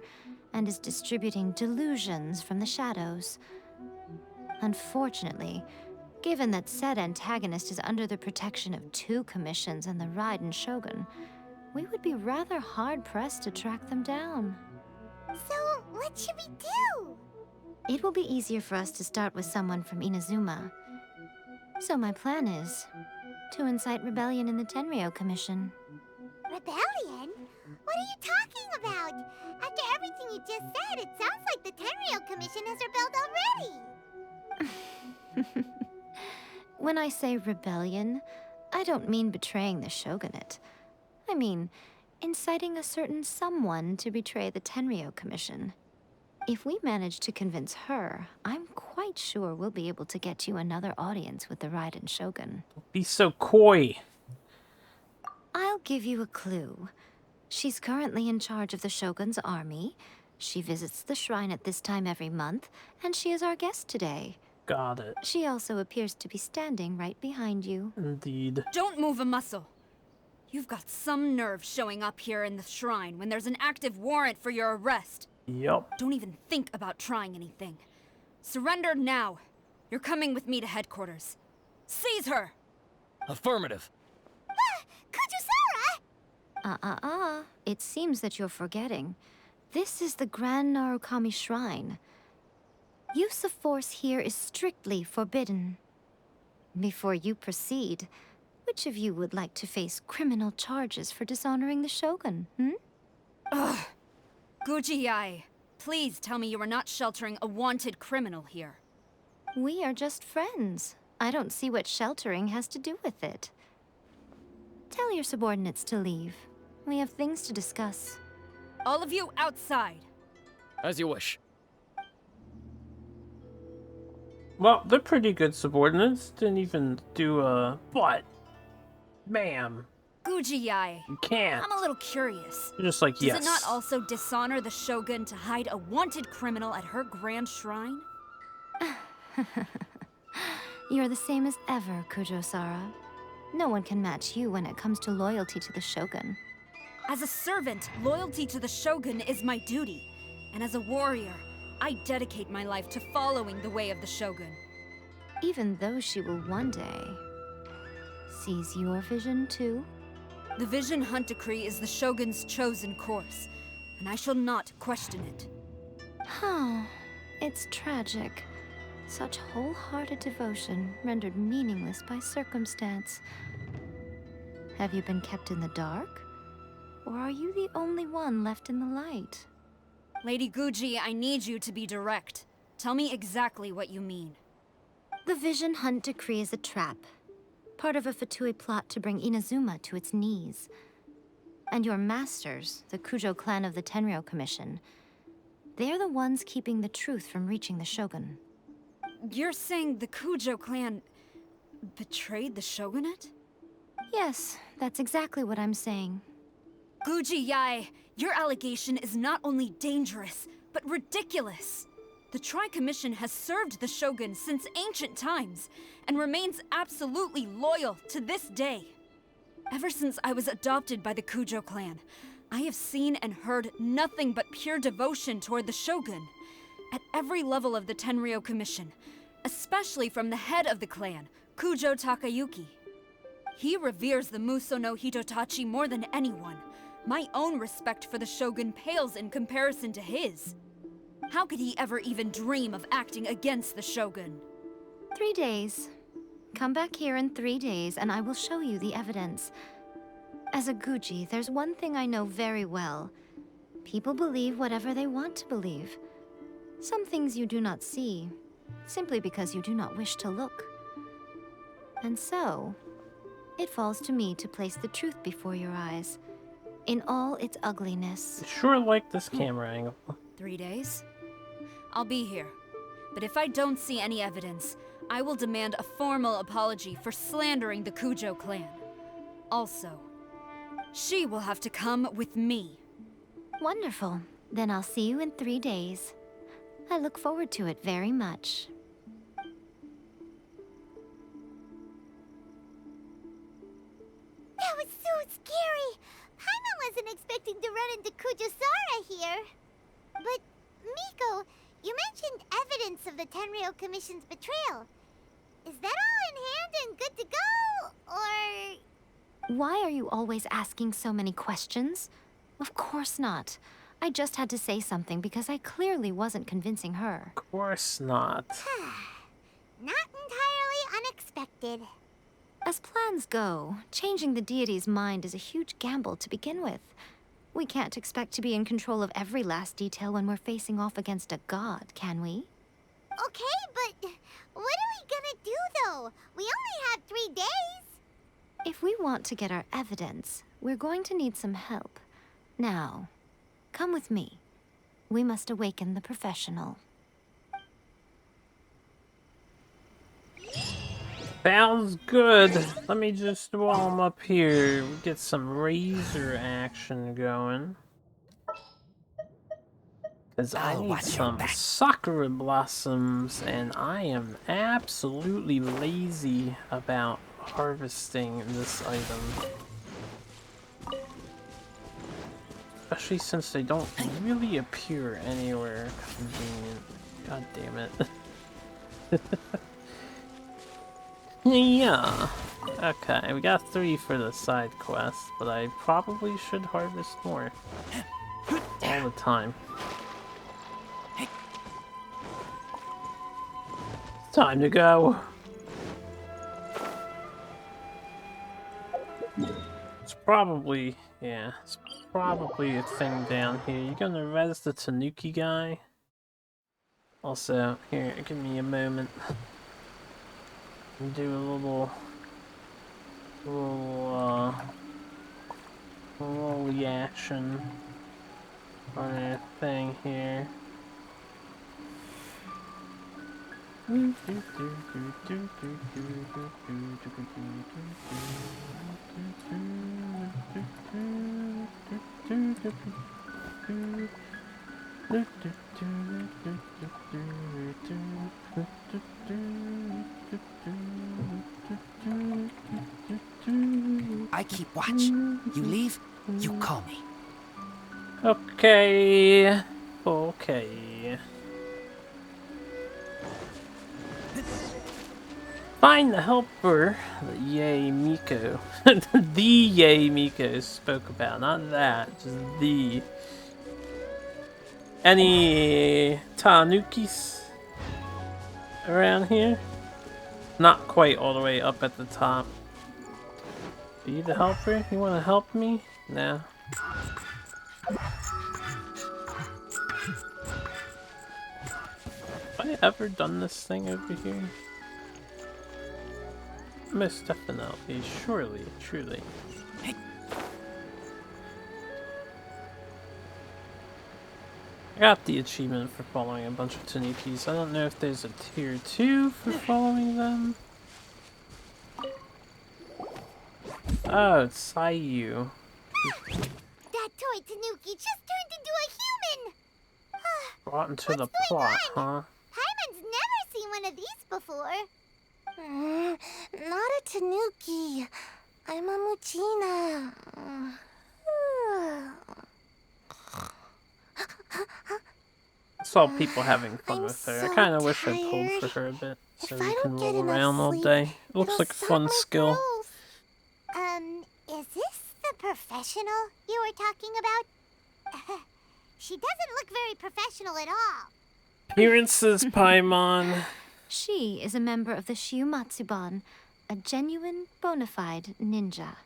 and is distributing delusions from the shadows. Unfortunately, given that said antagonist is under the protection of two commissions and the Raiden Shogun, we would be rather hard-pressed to track them down. So, what should we do? It will be easier for us to start with someone from Inazuma. So my plan is to incite rebellion in the Tenryou Commission. Rebellion? What are you talking about? After everything you just said, it sounds like the Tenryou Commission has rebelled already. When I say rebellion, I don't mean betraying the shogunate. I mean inciting a certain someone to betray the Tenryou Commission. If we manage to convince her, I'm quite sure we'll be able to get you another audience with the Raiden Shogun. Be so coy. I'll give you a clue. She's currently in charge of the Shogun's army. She visits the shrine at this time every month, and she is our guest today. Got it. She also appears to be standing right behind you. Indeed. Don't move a muscle. You've got some nerve showing up here in the shrine when there's an active warrant for your arrest. Yup. Don't even think about trying anything. Surrender now. You're coming with me to headquarters. Seize her! Affirmative. Kujusara! It seems that you're forgetting. This is the Grand Narukami Shrine. Use of force here is strictly forbidden. Before you proceed, which of you would like to face criminal charges for dishonoring the Shogun, Ugh. Guji-ai, please tell me you are not sheltering a wanted criminal here. We are just friends. I don't see what sheltering has to do with it. Tell your subordinates to leave. We have things to discuss. All of you outside. As you wish. Well, they're pretty good subordinates. Didn't even do a... But, ma'am, Gujiyai. You can't. I'm a little curious. You're just like, yes. Does it not also dishonor the Shogun to hide a wanted criminal at her grand shrine? You're the same as ever, Kujo-Sara. No one can match you when it comes to loyalty to the Shogun. As a servant, loyalty to the Shogun is my duty. And as a warrior, I dedicate my life to following the way of the Shogun. Even though she will one day seize your vision too? The Vision Hunt Decree is the Shogun's chosen course, and I shall not question it. Oh, it's tragic. Such wholehearted devotion rendered meaningless by circumstance. Have you been kept in the dark? Or are you the only one left in the light? Lady Guji, I need you to be direct. Tell me exactly what you mean. The Vision Hunt Decree is a trap. Part of a Fatui plot to bring Inazuma to its knees. And your masters, the Kujo clan of the Tenryou Commission, they're the ones keeping the truth from reaching the Shogun. You're saying the Kujo clan betrayed the Shogunate? Yes, that's exactly what I'm saying. Guji Yai, your allegation is not only dangerous, but ridiculous. The Tri-Commission has served the Shogun since ancient times, and remains absolutely loyal to this day. Ever since I was adopted by the Kujo clan, I have seen and heard nothing but pure devotion toward the Shogun. At every level of the Tenryou Commission, especially from the head of the clan, Kujo Takayuki. He reveres the Muso no Hitotachi more than anyone. My own respect for the Shogun pales in comparison to his. How could he ever even dream of acting against the Shogun? 3 days. Come back here in 3 days and I will show you the evidence. As a Guji, there's one thing I know very well. People believe whatever they want to believe. Some things you do not see, simply because you do not wish to look. And so, it falls to me to place the truth before your eyes, in all its ugliness. Sure like this camera angle. 3 days? I'll be here. But if I don't see any evidence, I will demand a formal apology for slandering the Kujo clan. Also, she will have to come with me. Wonderful. Then I'll see you in 3 days. I look forward to it very much. That was so scary! Paimon wasn't expecting to run into Kujo-Sara here. But, Miko, you mentioned evidence of the Tenryou Commission's betrayal. Is that all in hand and good to go, or...? Why are you always asking so many questions? Of course not. I just had to say something because I clearly wasn't convincing her. Of course not. Not entirely unexpected. As plans go, changing the deity's mind is a huge gamble to begin with. We can't expect to be in control of every last detail when we're facing off against a god, can we? Okay, but what are we gonna do, though? We only have 3 days. If we want to get our evidence, we're going to need some help. Now, come with me. We must awaken the professional. Sounds good. Let me just, while I'm up here, get some razor action going. Because I need some sakura blossoms, and I am absolutely lazy about harvesting this item. Especially since they don't really appear anywhere convenient. God damn it. Yeah. Okay, we got 3 for the side quest, but I probably should harvest more. All the time. Time to go. It's probably, yeah, it's probably a thing down here. You gonna res the Tanuki guy? Also, here, give me a moment. And do a little reaction on a thing here. I keep watch. You leave, you call me. Okay. Okay. Find the helper that Yay Miko. The Yay Miko spoke about. Not that, just the. Any Tanukis around here? Not quite all the way up at the top. Are you the helper? You wanna help me? Nah. Have I ever done this thing over here? Most definitely, surely, truly. I got the achievement for following a bunch of Tanukis. I don't know if there's a tier 2 for following them. Oh, it's Sayu. That toy Tanuki just turned into a human! Brought into the plot, huh? Paimon's never seen one of these before. Not a Tanuki. I'm a Muchina. I saw people having fun with her. I kind of wish I pulled for her a bit, so we can roll around all day. It looks like a fun skill. Is this the professional you were talking about? She doesn't look very professional at all. Appearances, Paimon. She is a member of the Shiumatsuban, a genuine, bona fide ninja.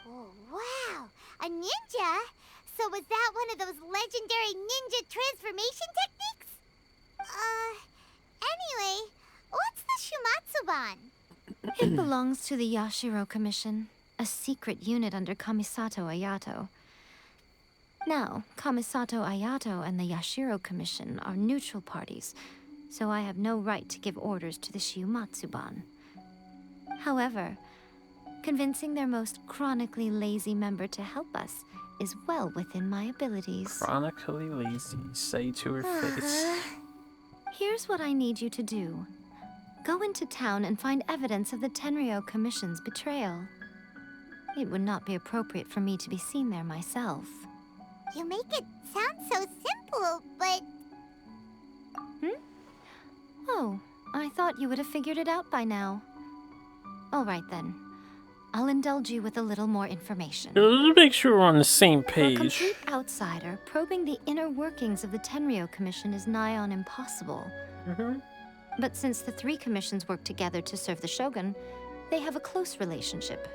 Oh, wow! A ninja? So was that one of those legendary ninja transformation techniques? Anyway, what's the Shumatsuban? It belongs to the Yashiro Commission, a secret unit under Kamisato Ayato. Now, Kamisato Ayato and the Yashiro Commission are neutral parties, so I have no right to give orders to the Shiumatsuban. However, convincing their most chronically lazy member to help us is well within my abilities. Chronically lazy, say to her face. Here's what I need you to do. Go into town and find evidence of the Tenryo Commission's betrayal. It would not be appropriate for me to be seen there myself. You make it sound so simple, but... Oh, I thought you would have figured it out by now. All right then. I'll indulge you with a little more information. Let's make sure we're on the same For a page. complete outsider, probing the inner workings of the Tenryo Commission is nigh on impossible. But since the three commissions work together to serve the Shogun, they have a close relationship.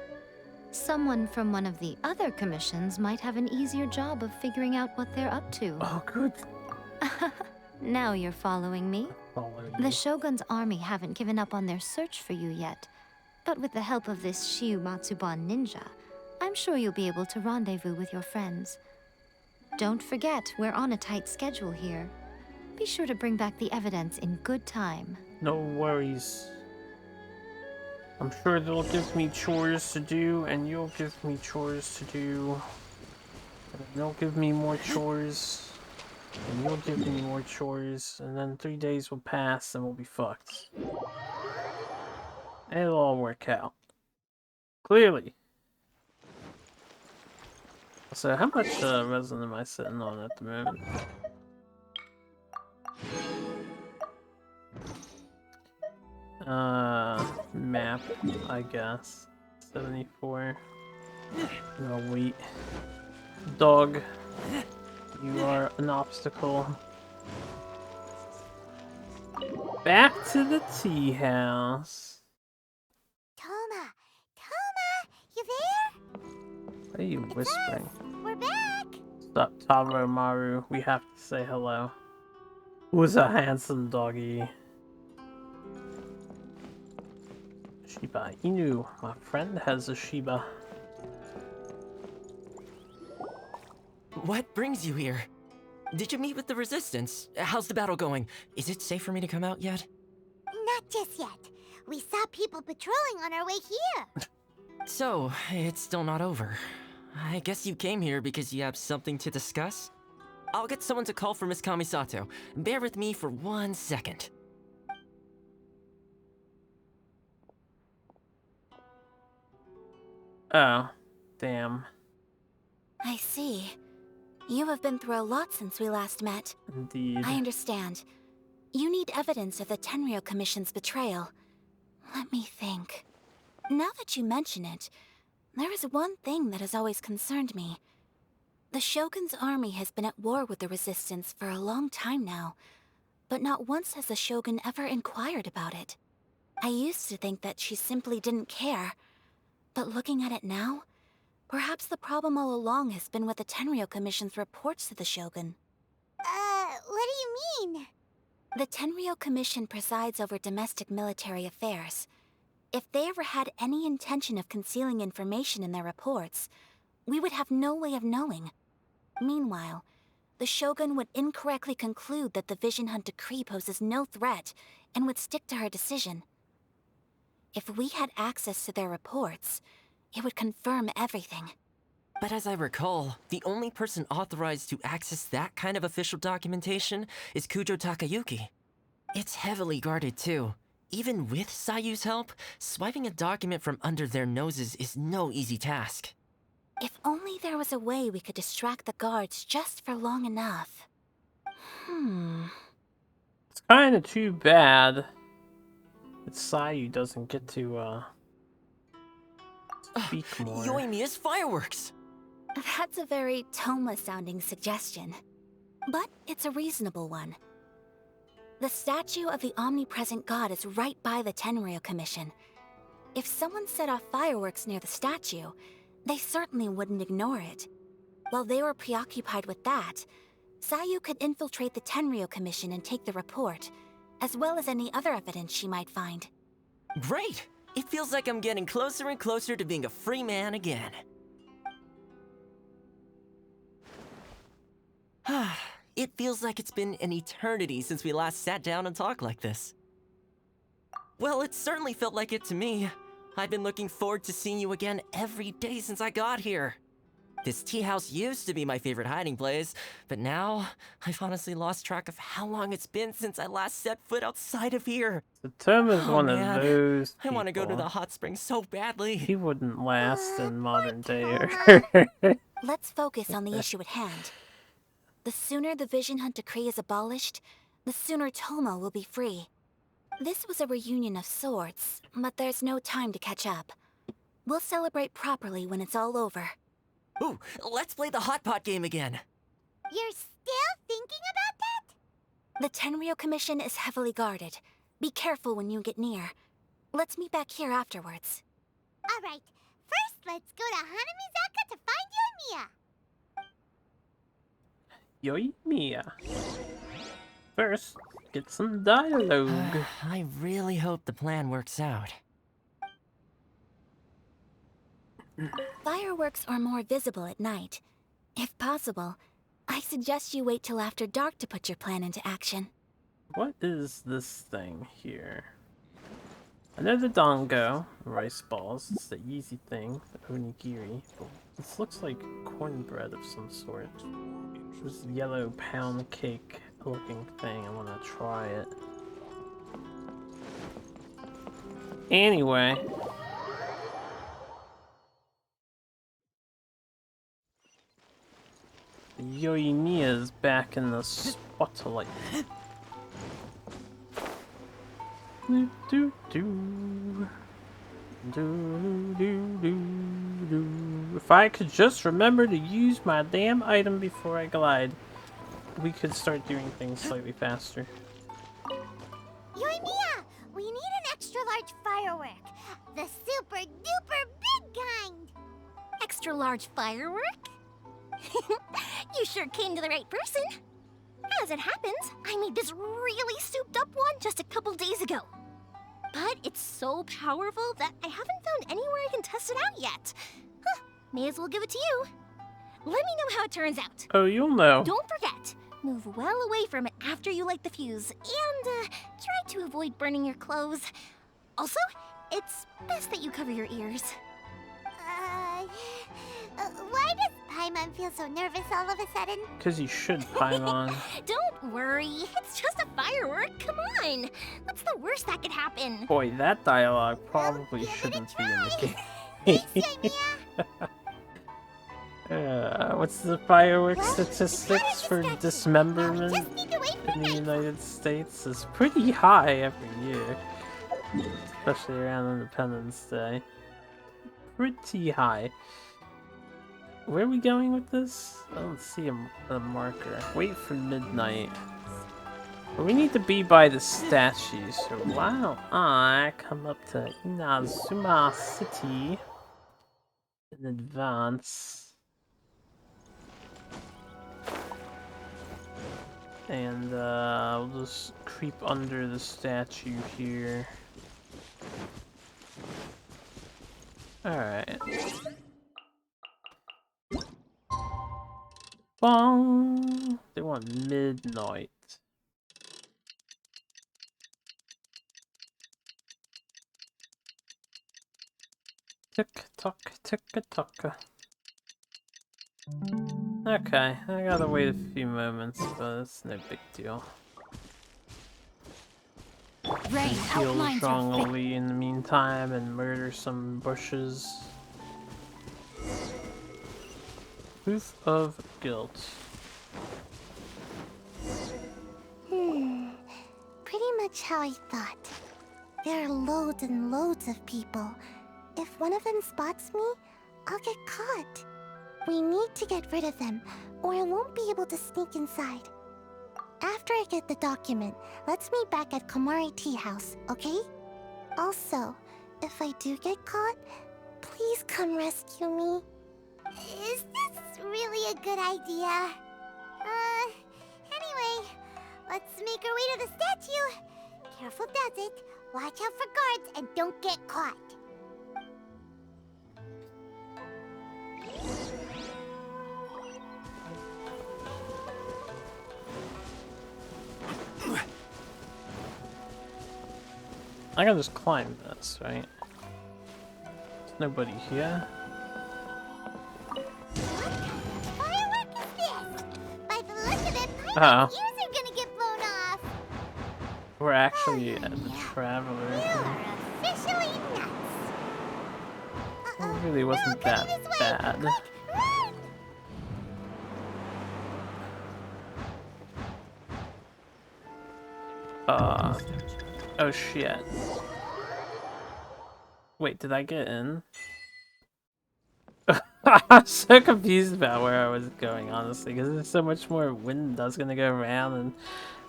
Someone from one of the other commissions might have an easier job of figuring out what they're up to. Oh, good. Now you're following me. The Shogun's army haven't given up on their search for you yet. But with the help of this Shiumatsuban ninja, I'm sure you'll be able to rendezvous with your friends. Don't forget, we're on a tight schedule here. Be sure to bring back the evidence in good time. No worries. I'm sure they'll give me chores to do, and you'll give me chores to do. And they'll give me more chores, and you'll give me more chores, and then 3 days will pass and we'll be fucked. It'll all work out. Clearly. So how much resin am I sitting on at the moment? Map, I guess. 74. No, wait. Dog, you are an obstacle. Back to the tea house. Toma! Toma! You there? What are you whispering? We're back! Stop, Taro Maru. We have to say hello. Who's a handsome doggy? Shiba Inu. My friend has a Shiba. What brings you here? Did you meet with the Resistance? How's the battle going? Is it safe for me to come out yet? that just yet. We saw people patrolling on our way here. So, it's still not over. I guess you came here because you have something to discuss? I'll get someone to call for Miss Kamisato. Bear with me for 1 second. Oh, damn. I see. You have been through a lot since we last met. Indeed. I understand. You need evidence of the Tenryou Commission's betrayal. Let me think. Now that you mention it, there is one thing that has always concerned me. The Shogun's army has been at war with the Resistance for a long time now, but not once has the Shogun ever inquired about it. I used to think that she simply didn't care, but looking at it now, perhaps the problem all along has been with the Tenryou Commission's reports to the Shogun. What do you mean? The Tenryou Commission presides over domestic military affairs. If they ever had any intention of concealing information in their reports, we would have no way of knowing. Meanwhile, the Shogun would incorrectly conclude that the Vision Hunt decree poses no threat and would stick to her decision. If we had access to their reports, it would confirm everything. But as I recall, the only person authorized to access that kind of official documentation is Kujo Takayuki. It's heavily guarded too. Even with Sayu's help, swiping a document from under their noses is no easy task. If only there was a way we could distract the guards just for long enough. It's kind of too bad that Sayu doesn't get to, speak more. Yoimiya's fireworks! That's a very Toma-sounding suggestion. But it's a reasonable one. The statue of the omnipresent god is right by the Tenryou Commission. If someone set off fireworks near the statue, they certainly wouldn't ignore it. While they were preoccupied with that, Sayu could infiltrate the Tenryou Commission and take the report, as well as any other evidence she might find. Great! It feels like I'm getting closer and closer to being a free man again. It feels like it's been an eternity since we last sat down and talked like this. Well, it certainly felt like it to me. I've been looking forward to seeing you again every day since I got here. This tea house used to be my favorite hiding place, but now I've honestly lost track of how long it's been since I last set foot outside of here. The term is one man. of those people. I want to go to the hot springs so badly. He wouldn't last in modern day. Let's focus on the issue at hand. The sooner the Vision Hunt decree is abolished, the sooner Tomo will be free. This was a reunion of sorts, but there's no time to catch up. We'll celebrate properly when it's all over. Ooh, let's play the hot pot game again. You're still thinking about that? The Tenryou Commission is heavily guarded. Be careful when you get near. Let's meet back here afterwards. Alright, first let's go to Hanamizaka to find Yoimiya. Yoimiya. First, get some dialogue. I really hope the plan works out. Fireworks are more visible at night. If possible, I suggest you wait till after dark to put your plan into action. What is this thing here? I know the dango, rice balls, it's the easy thing, the onigiri, but this looks like cornbread of some sort. This yellow pound cake looking thing, I want to try it. Anyway. Yoimiya's back in the spotlight. Do do do. Do do do do. If I could just remember to use my damn item before I glide, we could start doing things slightly faster. Yoimiya, we need an extra large firework. The super duper big kind. Extra large firework? You sure came to the right person. As it happens, I made this really souped up one just a couple days ago. But it's so powerful that I haven't found anywhere I can test it out yet. Huh, may as well give it to you. Let me know how it turns out. Oh, you'll know. Don't forget, Move well away from it after you light the fuse, and try to avoid burning your clothes. Also, it's best that you cover your ears. Why does Paimon feel so nervous all of a sudden? Because you should, Paimon. Don't worry, it's just a firework. Come on, what's the worst that could happen? Boy, that dialogue probably shouldn't be in the game. What's the firework statistics for dismemberment in the United States? Is pretty high every year. Especially around Independence Day. Pretty high. Where are we going with this? I don't see a marker. Wait for midnight. But we need to be by the statue, so wow, I come up to Inazuma City in advance. And I'll just creep under the statue here. Alright. Bong! They want midnight. Tick-tock, tick-a-tock. Okay, I gotta wait a few moments, but it's no big deal. Rain Heal outlines your strongly in the meantime and murder some bushes. Proof of guilt. Pretty much how I thought. There are loads and loads of people. If one of them spots me, I'll get caught. We need to get rid of them, or I won't be able to sneak inside. After I get the document, let's meet back at Komari Tea House, okay? Also, if I do get caught, please come rescue me. Is this really a good idea? Anyway, let's make our way to the statue. Careful does it. Watch out for guards and don't get caught. I can just climb this, right? There's nobody here. Firework is this? By the look of it, Uh-oh. ears are gonna get blown off. We're actually the traveler. Officially nuts. It really wasn't that bad. Oh shit. Wait, did I get in? I'm so confused about where I was going, honestly, because there's so much more wind that's gonna go around and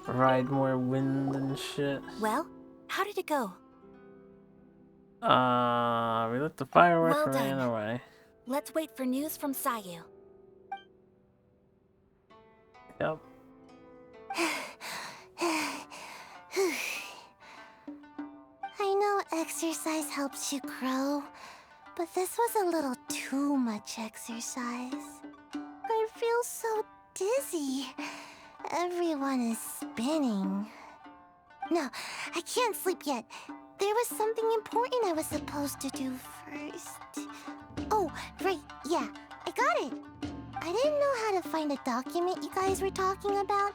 ride more wind and shit. Well, how did it go? We lit the firework Well and ran done. away. Let's wait for news from Sayu. Yep. I know exercise helps you grow, but this was a little too much exercise. I feel so dizzy. Everyone is spinning. No, I can't sleep yet. There was something important I was supposed to do first. Oh, right, yeah, I got it. I didn't know how to find a document you guys were talking about,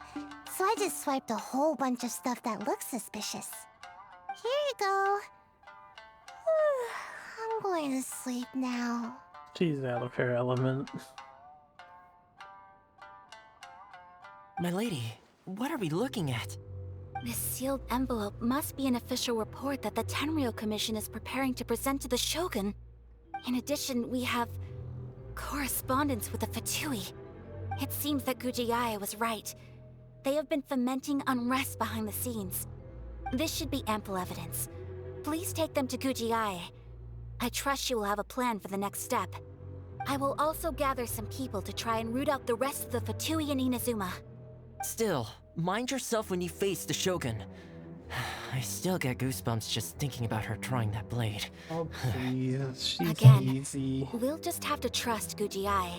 so I just swiped a whole bunch of stuff that looks suspicious. Here you go. I'm going to sleep now. She's out of her element. My lady, what are we looking at? This sealed envelope must be an official report that the Tenryou Commission is preparing to present to the Shogun. In addition, we have correspondence with the Fatui. It seems that Gujiai was right. They have been fomenting unrest behind the scenes. This should be ample evidence. Please take them to Gujiai. I trust you will have a plan for the next step. I will also gather some people to try and root out the rest of the Fatui in Inazuma. Still, mind yourself when you face the Shogun. I still get goosebumps just thinking about her drawing that blade. Oh please, she's Again, easy. we'll just have to trust Gujiai.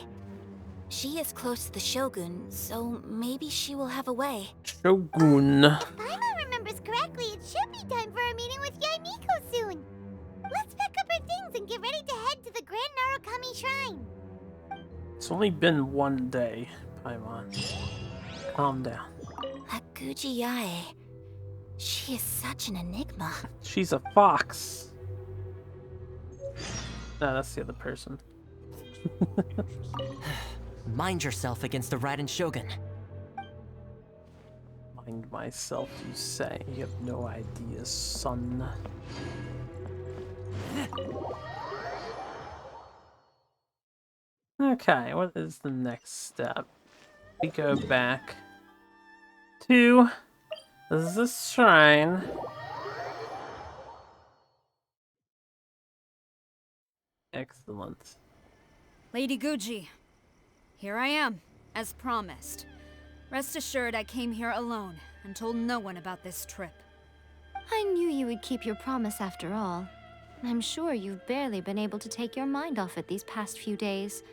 She is close to the Shogun, so maybe she will have a way. Shogun. If Paimon remembers correctly, it should be time for a meeting with Yaimiko soon. Let's pack up our things and get ready to head to the Grand Narukami Shrine. It's only been one day, Paimon. Calm down. That Guji Yae. She is such an enigma. She's a fox. No, that's the other person. Mind yourself against the Raiden Shogun. Mind myself, you say? You have no idea, son. Okay, what is the next step? We go back to this shrine. Excellent. Lady Guji, here I am, as promised. Rest assured I came here alone and told no one about this trip. I knew you would keep your promise after all. I'm sure you've barely been able to take your mind off it these past few days.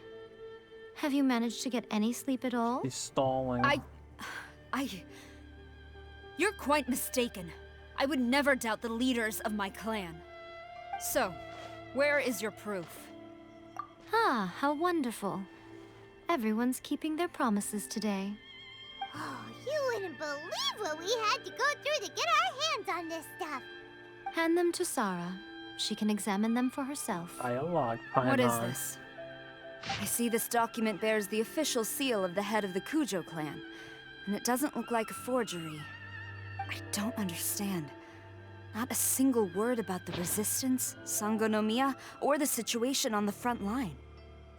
Have you managed to get any sleep at all? He's stalling. You're quite mistaken. I would never doubt the leaders of my clan. So, where is your proof? Ah, how wonderful. Everyone's keeping their promises today. Oh, you wouldn't believe what we had to go through to get our hands on this stuff. Hand them to Sarah. She can examine them for herself. Dialogue, Paimon. What is this? I see this document bears the official seal of the head of the Kujo clan, and it doesn't look like a forgery. I don't understand. Not a single word about the resistance, Sangonomiya, or the situation on the front line.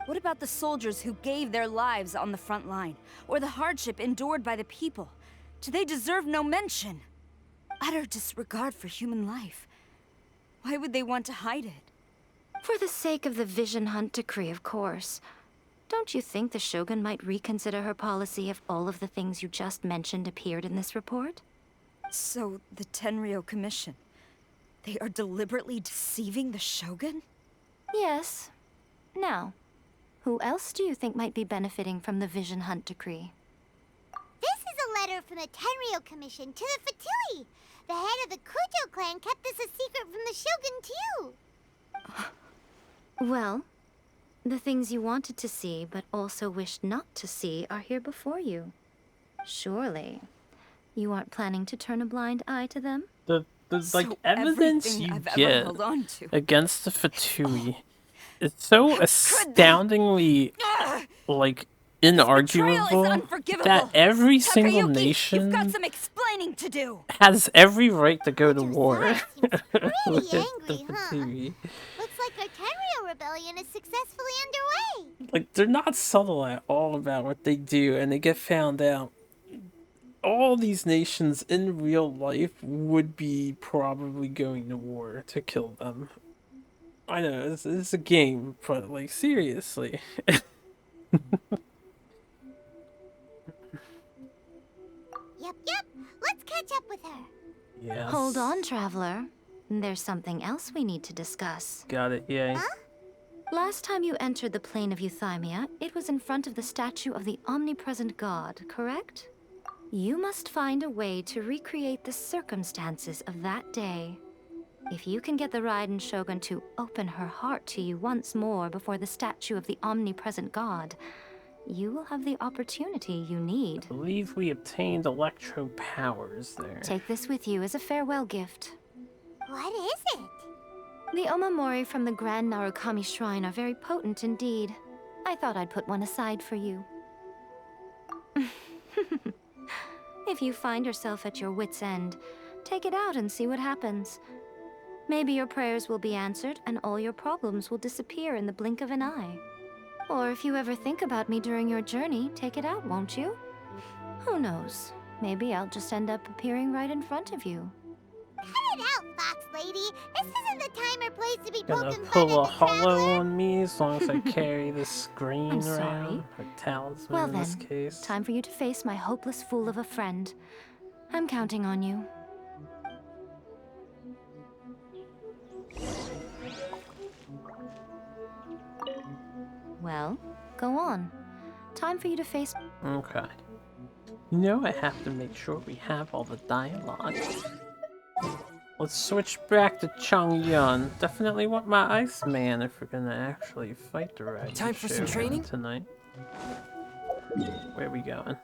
What about the soldiers who gave their lives on the front line, or the hardship endured by the people? Do they deserve no mention? Utter disregard for human life. Why would they want to hide it? For the sake of the Vision Hunt decree, of course. Don't you think the Shogun might reconsider her policy if all of the things you just mentioned appeared in this report? So, the Tenryou Commission, they are deliberately deceiving the Shogun? Yes. Now, who else do you think might be benefiting from the Vision Hunt decree? This is a letter from the Tenryou Commission to the Fatui. The head of the Kujo clan kept this a secret from the Shogun, too. Well, the things you wanted to see but also wished not to see are here before you. Surely, you aren't planning to turn a blind eye to them? The like evidence you get against the Fatui is so astoundingly like inarguable that every single nation You've got some explaining to do. has every right to go to war with Pretty the angry, huh? Fatui. Looks like our Tenryou rebellion is successfully underway. Like, they're not subtle at all about what they do, and they get found out. All these nations in real life would be probably going to war to kill them. I know, it's a game, but, like, seriously. Yep. Let's catch up with her. Yes. Hold on, Traveler. There's something else we need to discuss. Got it, yay. Huh? Last time you entered the plane of Euthymia, it was in front of the statue of the Omnipresent God, correct? You must find a way to recreate the circumstances of that day. If you can get the Raiden Shogun to open her heart to you once more before the statue of the Omnipresent God, you will have the opportunity you need. I believe we obtained electro powers there. Take this with you as a farewell gift. What is it? The Omamori from the Grand Narukami Shrine are very potent indeed. I thought I'd put one aside for you. If you find yourself at your wit's end, take it out and see what happens. Maybe your prayers will be answered and all your problems will disappear in the blink of an eye. Or if you ever think about me during your journey, take it out, won't you? Who knows? Maybe I'll just end up appearing right in front of you. Cut it out, Fox Lady. This isn't the time or place to be Gonna poking fun pull a at the hollow traveler. on me as long as I carry the screen I'm sorry. around. Or talisman Well in then, this case. time for you to face my hopeless fool of a friend. I'm counting on you. Well, go on. Time for you to face... Okay. You know, I have to make sure we have all the dialogue. Let's switch back to Chongyun. Definitely want my Iceman if we're gonna actually fight the right Time for some training? tonight. Where are we going?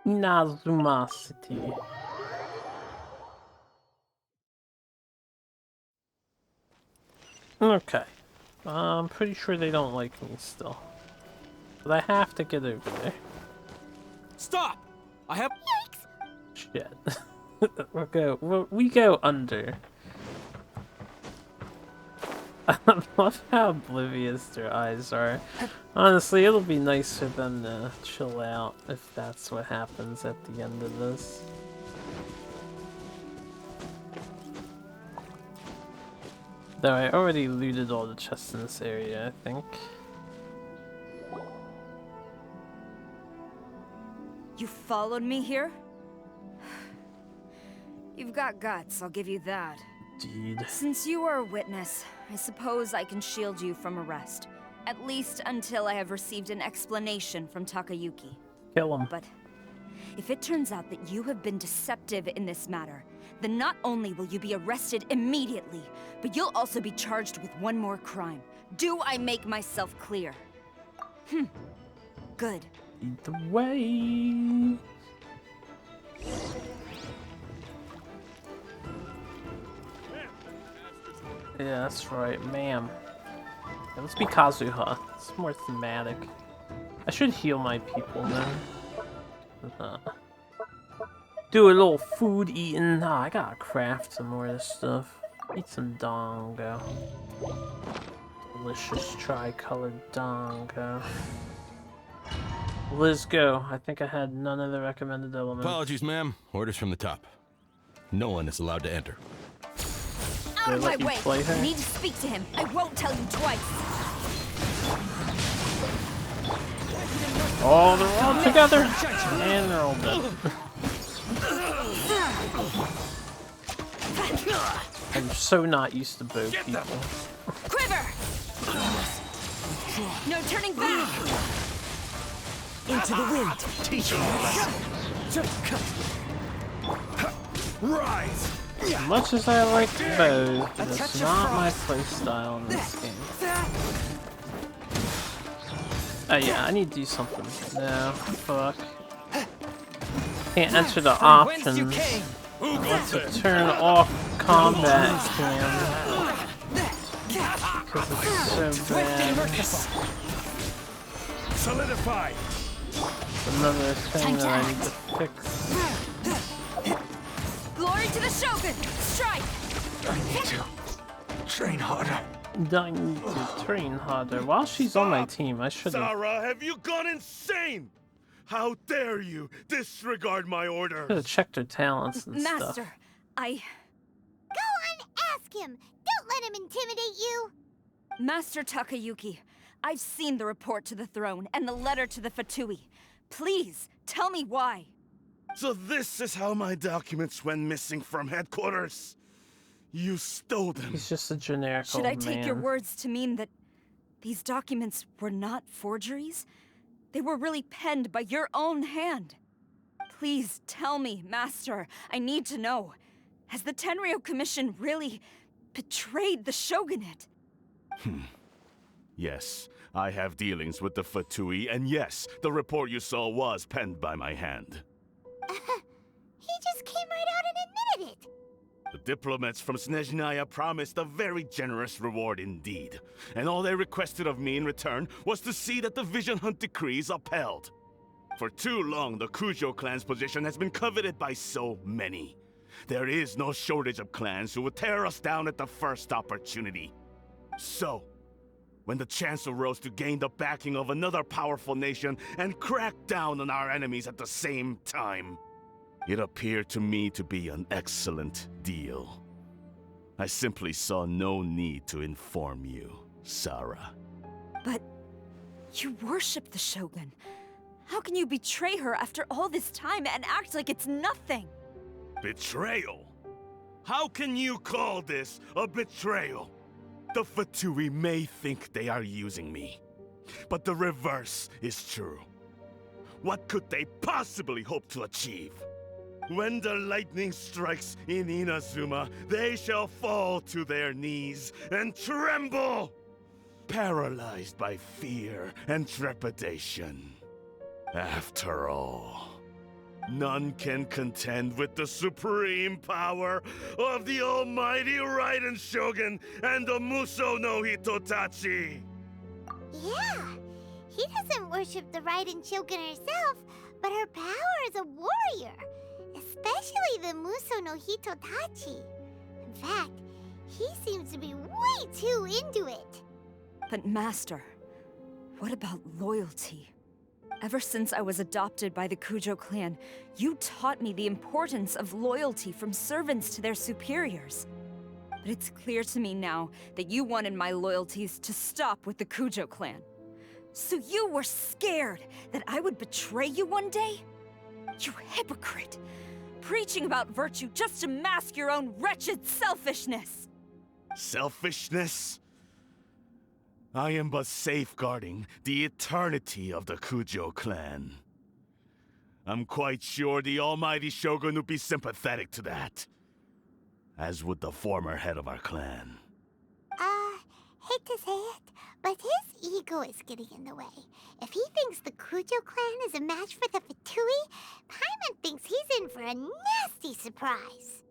Inazuma City. Okay. I'm pretty sure they don't like me still. But I have to get over there. Stop! I have. Shit. We go under. I love how oblivious their eyes are. Honestly, it'll be nice for them to chill out if that's what happens at the end of this. Though I already looted all the chests in this area, I think. You followed me here? You've got guts, I'll give you that. Indeed. Since you are a witness, I suppose I can shield you from arrest. At least until I have received an explanation from Takayuki. Kill him. But if it turns out that you have been deceptive in this matter, then not only will you be arrested immediately, but you'll also be charged with one more crime. Do I make myself clear? Good. Lead the way. Yeah, that's right, ma'am. Yeah, let's be Kazuha. It's more thematic. I should heal my people then. Do a little food eating. I gotta craft some more of this stuff. Eat some dongo. Delicious tri-colored dongo. Let's go. I think I had none of the recommended elements. Apologies, ma'am. Orders from the top. No one is allowed to enter. Out of my way! I need to speak to him. I won't tell you twice. Oh, they're all together! And they're all dead. I'm so not used to bow people. Quiver! No turning back! Into the wind. Teach him a lesson. Rise. As much as I like bows, it's not my playstyle in this game. Oh yeah, I need to do something. No, fuck. Can't enter the options. Let's turn off combat cam. Because it's so bad. Solidify. Another thing that I need to fix. Glory to the Shogun! Strike! I need to train harder. I need to train harder. While she's on my team, I should have. Sarah, have you gone insane? How dare you disregard my orders? Checked her talents and Master, stuff. I... Go on, ask him. Don't let him intimidate you. Master Takayuki, I've seen the report to the throne and the letter to the Fatui. Please, tell me why. So this is how my documents went missing from headquarters. You stole them. He's just a generic Should old I take your man. words to mean that these documents were not forgeries? They were really penned by your own hand. Please tell me, Master. I need to know. Has the Tenryou Commission really betrayed the Shogunate? Yes, I have dealings with the Fatui, and yes, the report you saw was penned by my hand. He just came right out and admitted it. The diplomats from Snezhnaya promised a very generous reward indeed, and all they requested of me in return was to see that the Vision Hunt decree is upheld. For too long, the Kujo clan's position has been coveted by so many. There is no shortage of clans who would tear us down at the first opportunity. So, when the chance arose to gain the backing of another powerful nation and crack down on our enemies at the same time, it appeared to me to be an excellent deal. I simply saw no need to inform you, Sarah. But you worship the Shogun. How can you betray her after all this time and act like it's nothing? Betrayal? How can you call this a betrayal? The Fatui may think they are using me, But the reverse is true. What could they possibly hope to achieve? When the lightning strikes in Inazuma, they shall fall to their knees and tremble, paralyzed by fear and trepidation. After all, none can contend with the supreme power of the almighty Raiden Shogun and the Muso no Hitotachi! Yeah, he doesn't worship the Raiden Shogun herself, but her power as a warrior, especially the Muso no Hitotachi. In fact, he seems to be way too into it. But Master, what about loyalty? Ever since I was adopted by the Kujo clan, you taught me the importance of loyalty from servants to their superiors. But it's clear to me now that you wanted my loyalties to stop with the Kujo clan. So you were scared that I would betray you one day? You hypocrite! Preaching about virtue just to mask your own wretched selfishness! Selfishness? I am but safeguarding the eternity of the Kujo clan. I'm quite sure the almighty Shogun would be sympathetic to that. As would the former head of our clan. Hate to say it, but his ego is getting in the way. If he thinks the Kujo clan is a match for the Fatui, Paimon thinks he's in for a nasty surprise.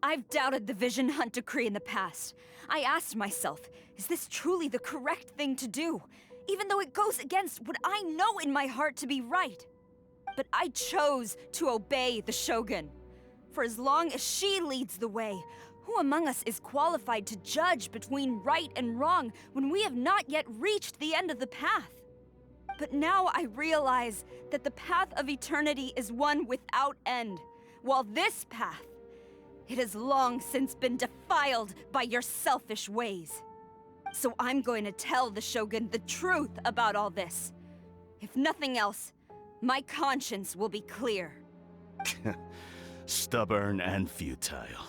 I've doubted the Vision Hunt decree in the past. I asked myself, is this truly the correct thing to do? Even though it goes against what I know in my heart to be right. But I chose to obey the Shogun. For as long as she leads the way, who among us is qualified to judge between right and wrong when we have not yet reached the end of the path? But now I realize that the path of eternity is one without end, while this path, it has long since been defiled by your selfish ways. So I'm going to tell the Shogun the truth about all this. If nothing else, my conscience will be clear. Stubborn and futile.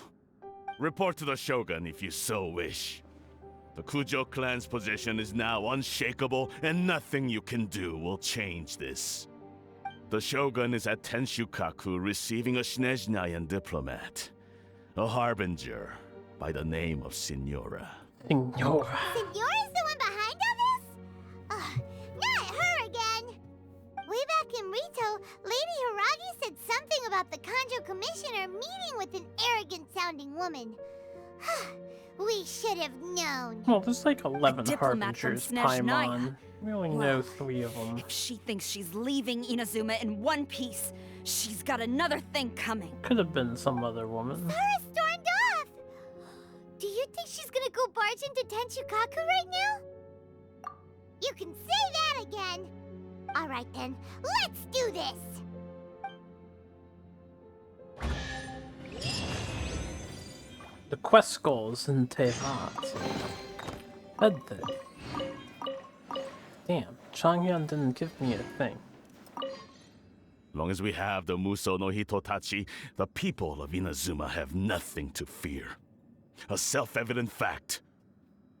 Report to the Shogun if you so wish. The Kujo clan's position is now unshakable, and nothing you can do will change this. The Shogun is at Tenshukaku receiving a Snezhnayan diplomat. A harbinger by the name of Signora. Signora. Signora's the one behind all this? Ugh, not her again! Way back in Rito, Lady Hiragi said something about the Kanjo Commissioner meeting with an arrogant-sounding woman. We should have known. Well, there's like 11 diplomat from harbingers, Snezhnaya. Paimon. We only know 3 of them. If she thinks she's leaving Inazuma in one piece, she's got another thing coming. Could have been some other woman. Sarah stormed off! Do you think she's gonna go barge into Tenshukaku right now? You can say that again! Alright then, let's do this! The quest goals in Tevat. Had they? Damn, Changhyun didn't give me a thing. Long as we have the Muso no Hitotachi, the people of Inazuma have nothing to fear. A self-evident fact.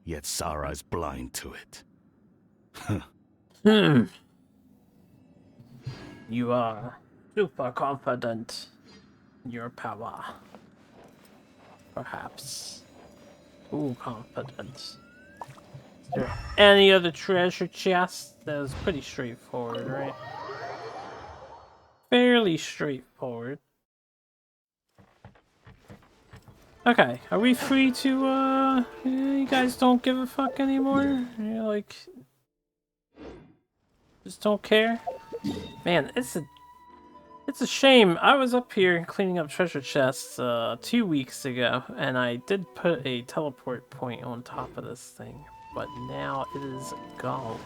Yet Sara is blind to it. You are super confident in your power. Perhaps. Too confident. Is there any other treasure chest? That was pretty straightforward, right? Fairly straightforward. Okay, are we free to, you guys don't give a fuck anymore? You're like... just don't care? Man, it's a shame. I was up here cleaning up treasure chests 2 weeks ago, and I did put a teleport point on top of this thing, but now it is gone.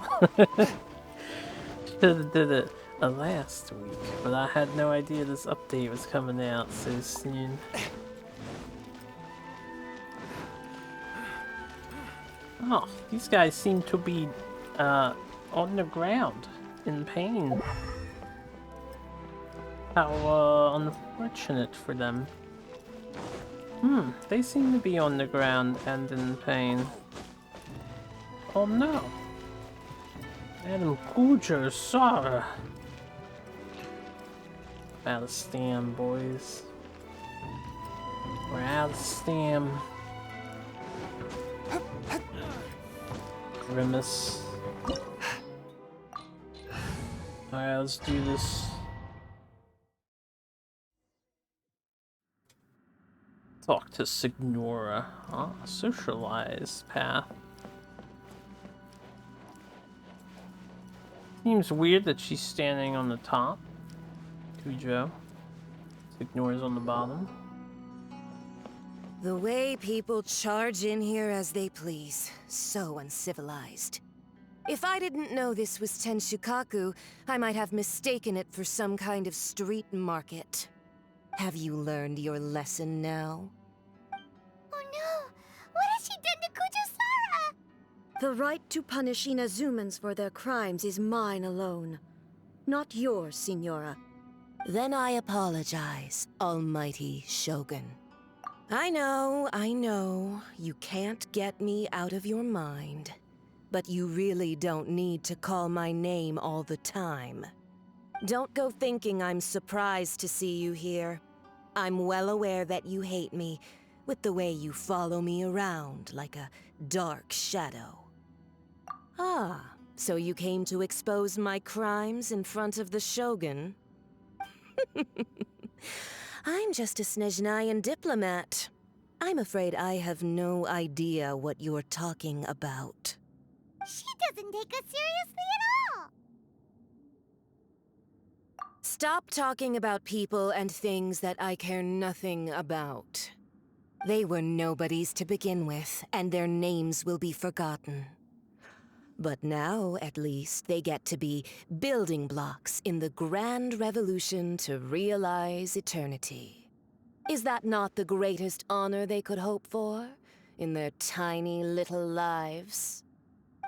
Should have did it last week, but I had no idea this update was coming out so soon. Oh, these guys seem to be on the ground in pain. How unfortunate for them. They seem to be on the ground and in pain. Oh no. Adam Kujar, Sara. Out of stam, boys. We're out of stam. Grimace. Alright, let's do this. Talk to Signora. Ah, socialize path. Seems weird that she's standing on the top. Cujo. Signora's on the bottom. The way people charge in here as they please. So uncivilized. If I didn't know this was Tenshukaku, I might have mistaken it for some kind of street market. Have you learned your lesson now? Oh no! What has she done to Kujo-Sara? The right to punish Inazumans for their crimes is mine alone. Not yours, Signora. Then I apologize, Almighty Shogun. I know, you can't get me out of your mind. But you really don't need to call my name all the time. Don't go thinking I'm surprised to see you here. I'm well aware that you hate me, with the way you follow me around like a dark shadow. Ah, so you came to expose my crimes in front of the Shogun? I'm just a Snezhnayan diplomat. I'm afraid I have no idea what you're talking about. She doesn't take us seriously at all! Stop talking about people and things that I care nothing about. They were nobodies to begin with, and their names will be forgotten. But now, at least, they get to be building blocks in the grand revolution to realize eternity. Is that not the greatest honor they could hope for in their tiny little lives?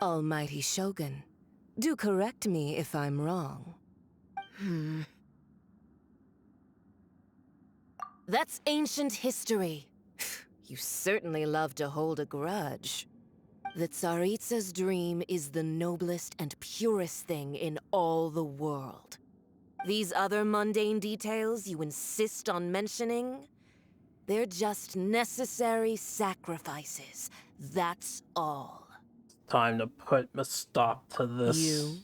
Almighty Shogun, do correct me if I'm wrong. That's ancient history. You certainly love to hold a grudge. The Tsaritsa's dream is the noblest and purest thing in all the world. These other mundane details you insist on mentioning, they're just necessary sacrifices. That's all. Time to put a stop to this. You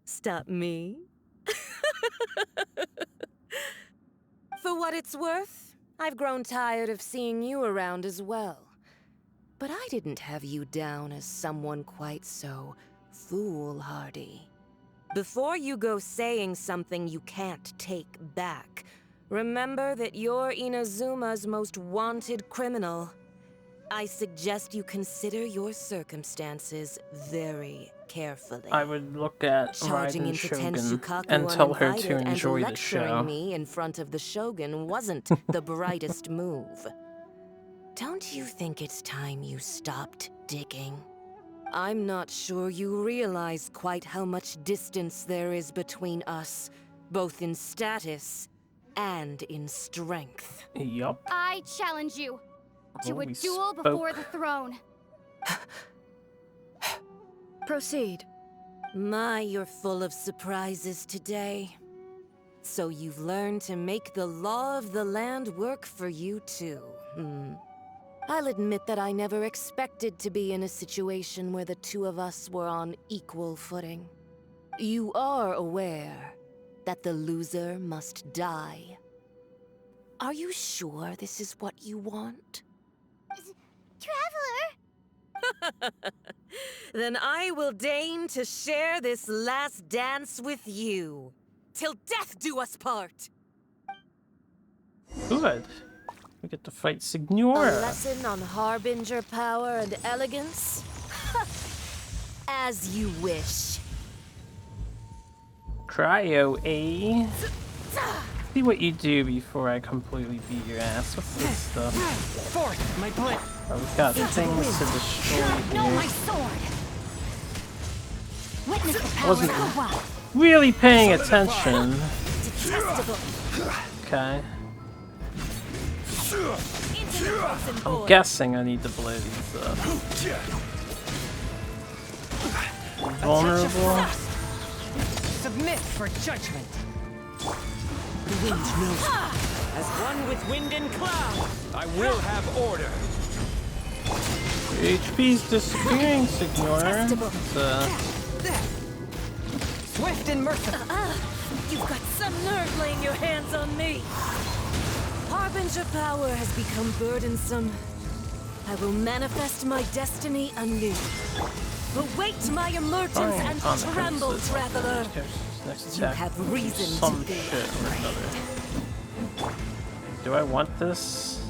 stop me? For what it's worth, I've grown tired of seeing you around as well. But I didn't have you down as someone quite so foolhardy. Before you go saying something you can't take back, remember that you're Inazuma's most wanted criminal. I suggest you consider your circumstances very carefully. I would look at Charging Raiden into Shogun Tenshukaku and tell her to uninvited enjoy and the lecturing show. me in front of the Shogun wasn't the brightest move. Don't you think it's time you stopped digging? I'm not sure you realize quite how much distance there is between us, both in status and in strength. Yup. I challenge you to Oh, a we duel spoke. before the throne. Proceed. My, you're full of surprises today. So you've learned to make the law of the land work for you too, I'll admit that I never expected to be in a situation where the two of us were on equal footing. You are aware that the loser must die. Are you sure this is what you want? Traveler! Then I will deign to share this last dance with you. Till death do us part! Good. We get to fight A Signora. lesson on Harbinger power and elegance? As you wish. Cryo A. See what you do before I completely beat your ass. What's this stuff? Forth, my blade. Oh, we've got things to destroy No, my here. sword! Witness the power Wasn't of the wild. really paying attention. Detestable. Okay. I'm guessing I need to blow these up. Vulnerable. Submit for judgment. The wind knows me. As one with wind and cloud, I will have order. Your HP's disappearing, Signora. Swift and merciful. You've got some nerve laying your hands on me. Harbinger power has become burdensome. I will manifest my destiny anew. Await my emergence and tremble, traveler. You have reason to be afraid. Do I want this?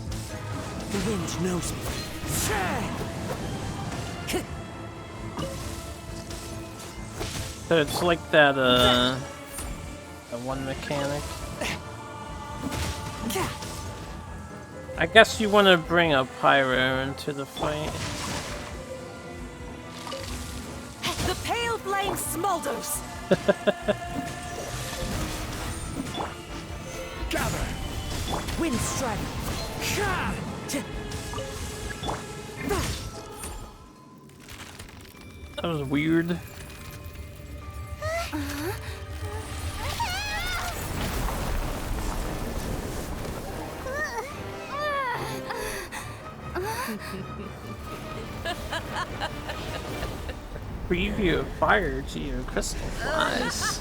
The wind knows me. So it's like that, that one mechanic. I guess you want to bring a pyro into the fight. The pale flame smolders. Gather. Wind strike. That was weird. Preview of fire to your crystal flies.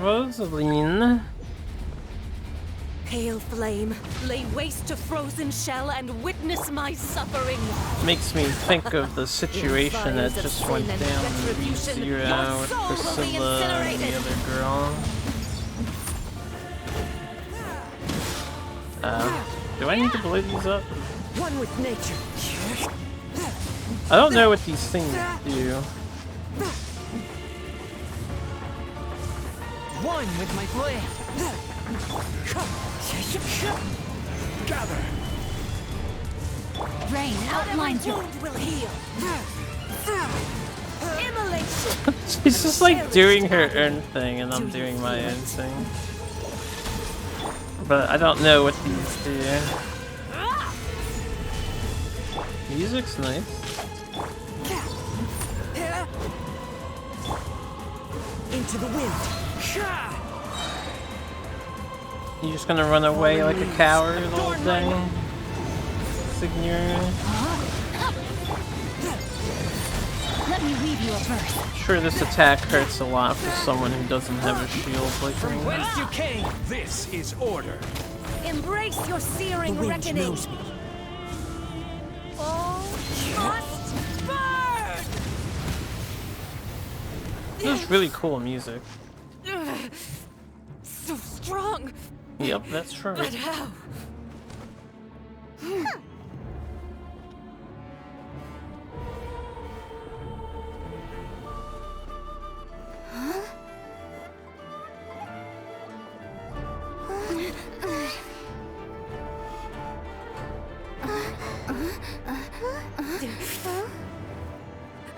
Rosaline. Pale flame, lay waste to frozen shell and witness my suffering. Makes me think of the situation that just went down in Zero with Priscilla and the other girl. Do I need to blow these up? One with nature. I don't know what these things do. One with my blade. Gather. Rain outlines your wound will heal. Immolation. She's just like doing her own thing and I'm doing my own thing. But I don't know what these do. Music's nice. Into the wind. You just gonna run away like a coward all day? Signora? Let me weave you a verse. Sure, this attack hurts a lot for someone who doesn't have a shield like From me. whence you came, this is order. Embrace your searing reckoning. Knows me. All must burn. This is really cool music. So strong. Yep, that's right. But how?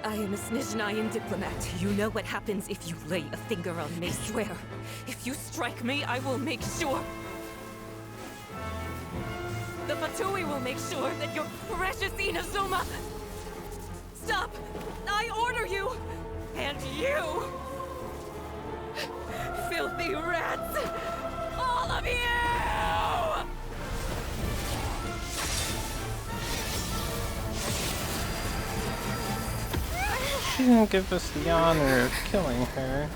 I am a Snezhnayan diplomat. You know what happens if you lay a finger on me, swear. If you strike me, I will make sure. The Fatui will make sure that your precious Inazuma... Stop! I order you! And you! Filthy rats! All of you! She didn't give us the honor of killing her.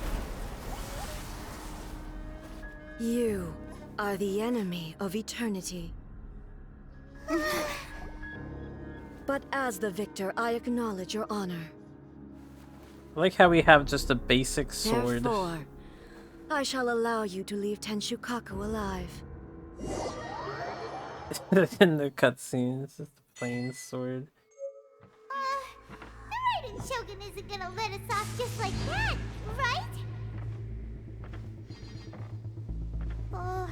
You are the enemy of eternity. But as the victor, I acknowledge your honor. I like how we have just a basic sword. Therefore, I shall allow you to leave Tenshukaku alive. In the cutscene, it's just a plain sword. The Raiden Shogun isn't gonna let us off just like that, right? Oh,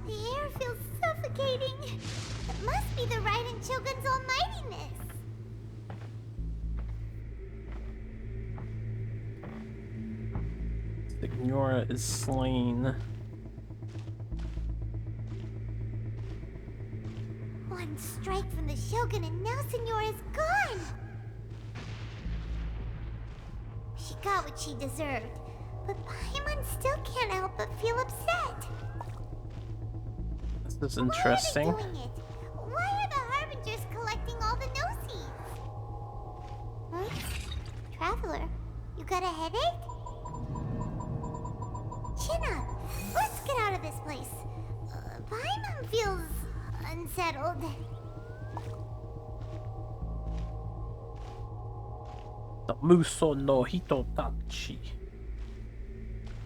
the air feels suffocating. It must be the Raiden Shogun's almightiness. Signora is slain. One strike from the Shogun and now Senor is gone. she got what she deserved. But Paimon still can't help but feel upset. This is interesting. Why are they doing it? Why are the Harbingers collecting all the no-seeds? Huh? Traveler, you got a headache? Chin up. Let's get out of this place. Paimon feels unsettled. The Muso no Hitotachi.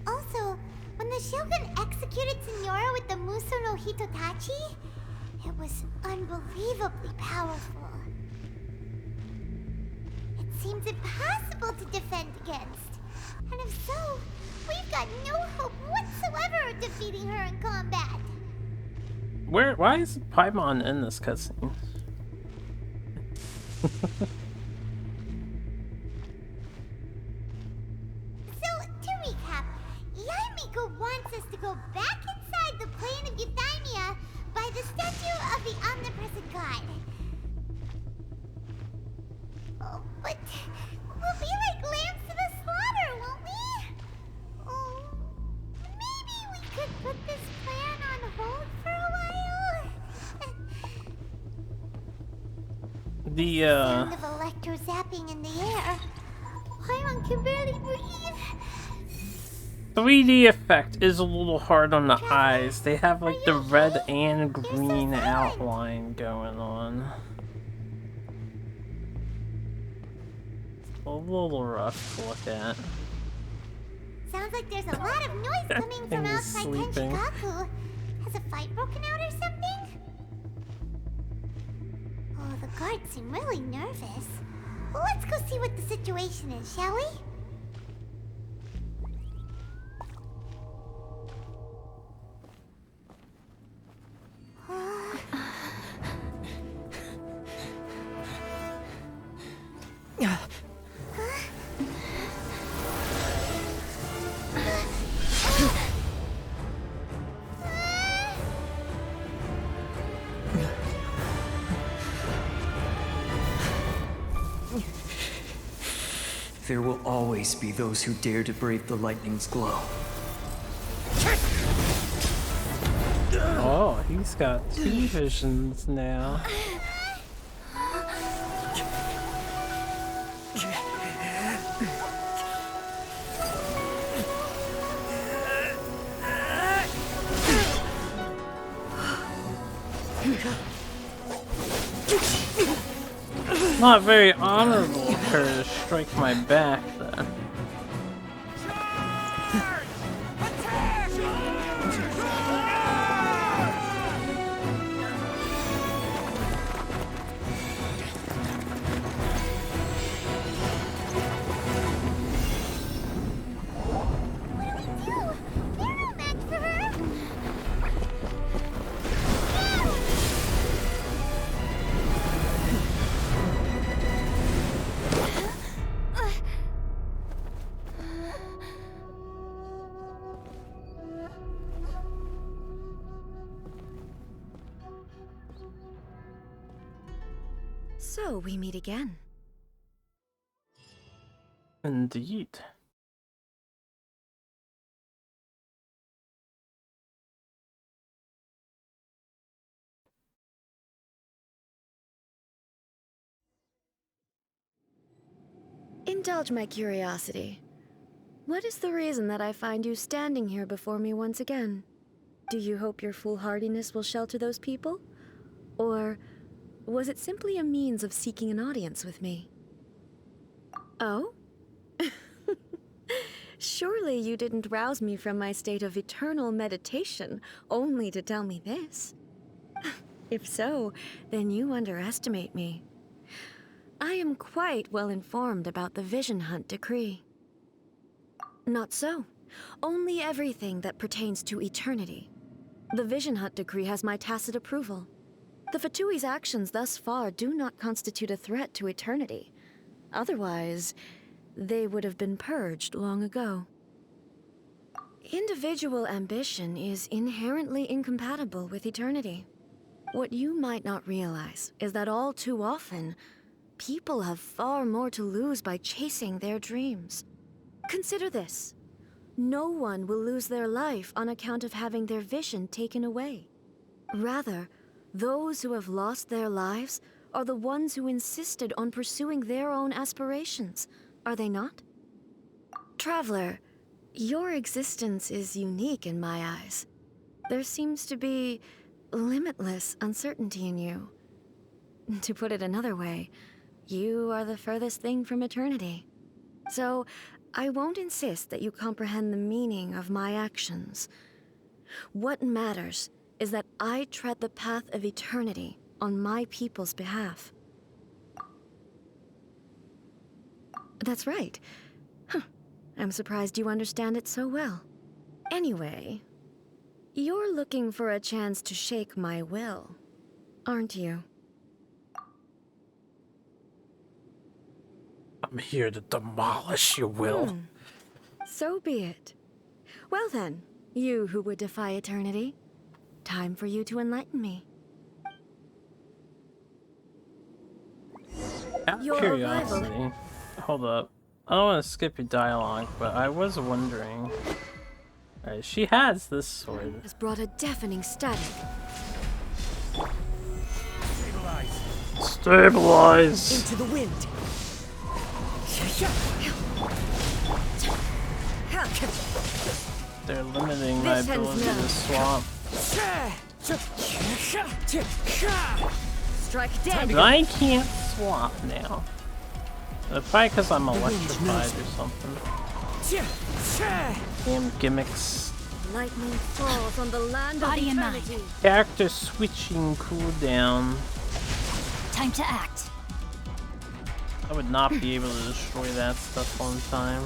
Also, when the Shogun executed Senora with the Muso no Hitotachi, it was unbelievably powerful. It seems impossible to defend against. And if so, we've got no hope whatsoever of defeating her in combat. Why is Paimon in this cutscene? So, to recap, Yaimiko wants us to go back inside the plane of Euthymia by the statue of the Omnipresent God. Oh, but we'll be like lambs to the slaughter, won't we? Oh, maybe we could put this plan on hold for a while? The Sound of electro-zapping in the air. Paimon can barely breathe. 3D effect is a little hard on the eyes. They have like the red and green outline going on. A little rough to look at. Sounds like there's a lot of noise coming from He's outside sleeping. Tenshikaku. Has a fight broken out or something? Oh, the guards seem really nervous. Well, let's go see what the situation is, shall we? There will always be those who dare to brave the lightning's glow. Oh, he's got two visions now. Not very honorable of her to strike my back then. So we meet again. Indeed. Indulge my curiosity. What is the reason that I find you standing here before me once again? Do you hope your foolhardiness will shelter those people? Or was it simply a means of seeking an audience with me? Oh? Surely you didn't rouse me from my state of eternal meditation only to tell me this. If so, then you underestimate me. I am quite well informed about the Vision Hunt decree. Not so. Only everything that pertains to eternity. The Vision Hunt decree has my tacit approval. The Fatui's actions thus far do not constitute a threat to eternity. Otherwise, they would have been purged long ago. Individual ambition is inherently incompatible with eternity. What you might not realize is that all too often, people have far more to lose by chasing their dreams. Consider this. No one will lose their life on account of having their vision taken away. Rather, those who have lost their lives are the ones who insisted on pursuing their own aspirations, are they not? Traveler, your existence is unique in my eyes. There seems to be limitless uncertainty in you. To put it another way, you are the furthest thing from eternity. So, I won't insist that you comprehend the meaning of my actions. What matters is that I tread the path of eternity on my people's behalf. That's right. Huh. I'm surprised you understand it so well. Anyway, you're looking for a chance to shake my will, aren't you? I'm here to demolish your will. So be it. Well then, you who would defy eternity, time for you to enlighten me. Out of Your curiosity, hold up. I don't want to skip your dialogue, but I was wondering. Alright, she has this sword. Has brought a deafening static. Stabilize! Into the wind. They're limiting my ability to swap. Strike dead. I can't swap now. Probably because I'm electrified or something. Damn gimmicks. Lightning falls on the land of eternity. Character switching cooldown. Time to act. I would not be able to destroy that stuff on time.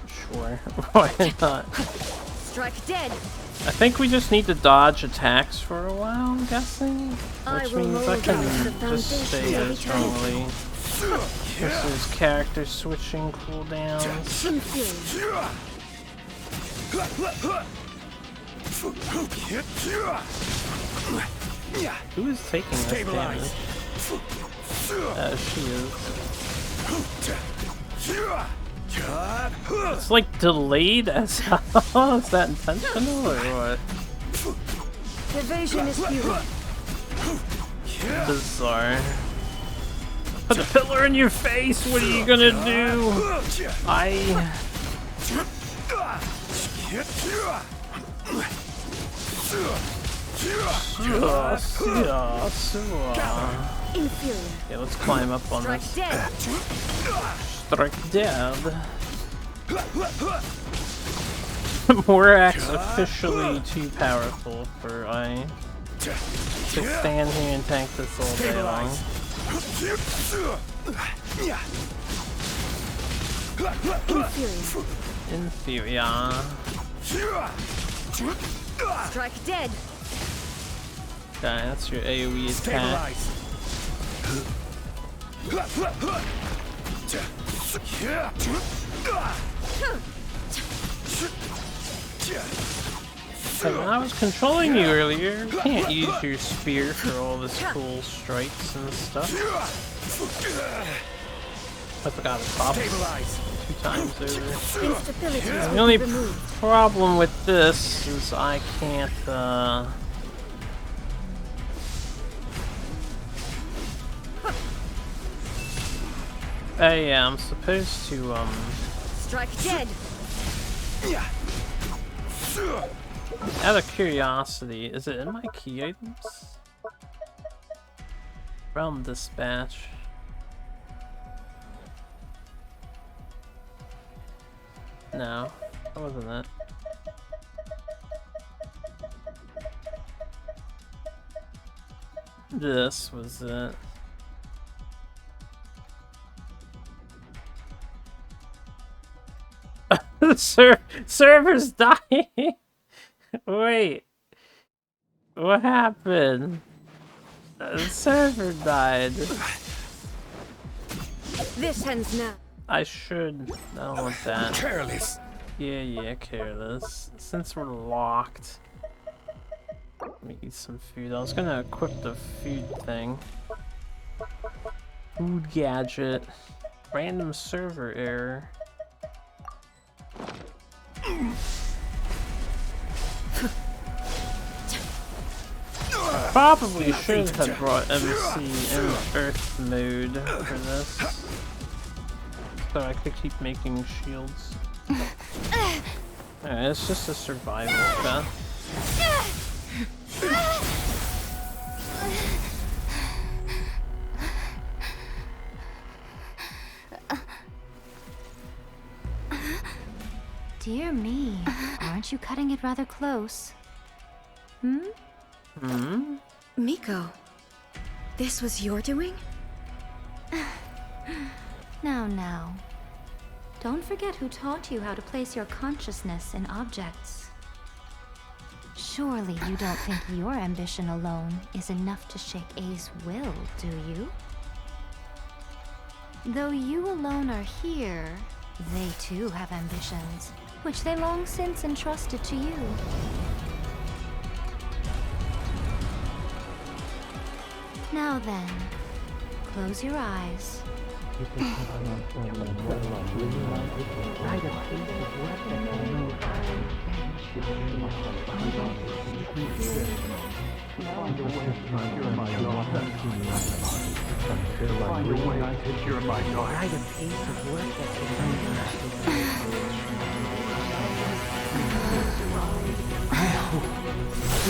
Sure, why not? Strike dead. I think we just need to dodge attacks for a while, I'm guessing. Which means I can just stay as strongly. This is character switching cooldowns. Who is taking this damage? She is. It's like delayed as hell. Is that intentional or what? Evasion is futile. Bizarre. Put a pillar in your face. What are you gonna do? Okay, let's climb up on this. Strike dead. Morak's officially too powerful for I to stand here and tank this all day long. Inferior. Strike dead. Okay, that's your AoE attack. Hey, when I was controlling you earlier, you can't use your spear for all this cool strikes and stuff. I forgot to pop 2 times over. The only problem with this is I can't, yeah, I'm supposed to, Strike dead. Out of curiosity, is it in my key items? Realm Dispatch. No, that wasn't it. This was it. Server's dying. Wait, what happened? The server died. This ends now. I should. I don't want that. Careless. Yeah, careless. Since we're locked, let me eat some food. I was gonna equip the food thing. Food gadget. Random server error. Probably should have brought MC in Earth mode for this, so I could keep making shields. Alright, it's just a survival path. Dear me, aren't you cutting it rather close? Hmm? Hmm? Miko, this was your doing? Now. Don't forget who taught you how to place your consciousness in objects. Surely you don't think your ambition alone is enough to shake A's will, do you? Though you alone are here, they too have ambitions, which they long since entrusted to you. Now then, close your eyes. We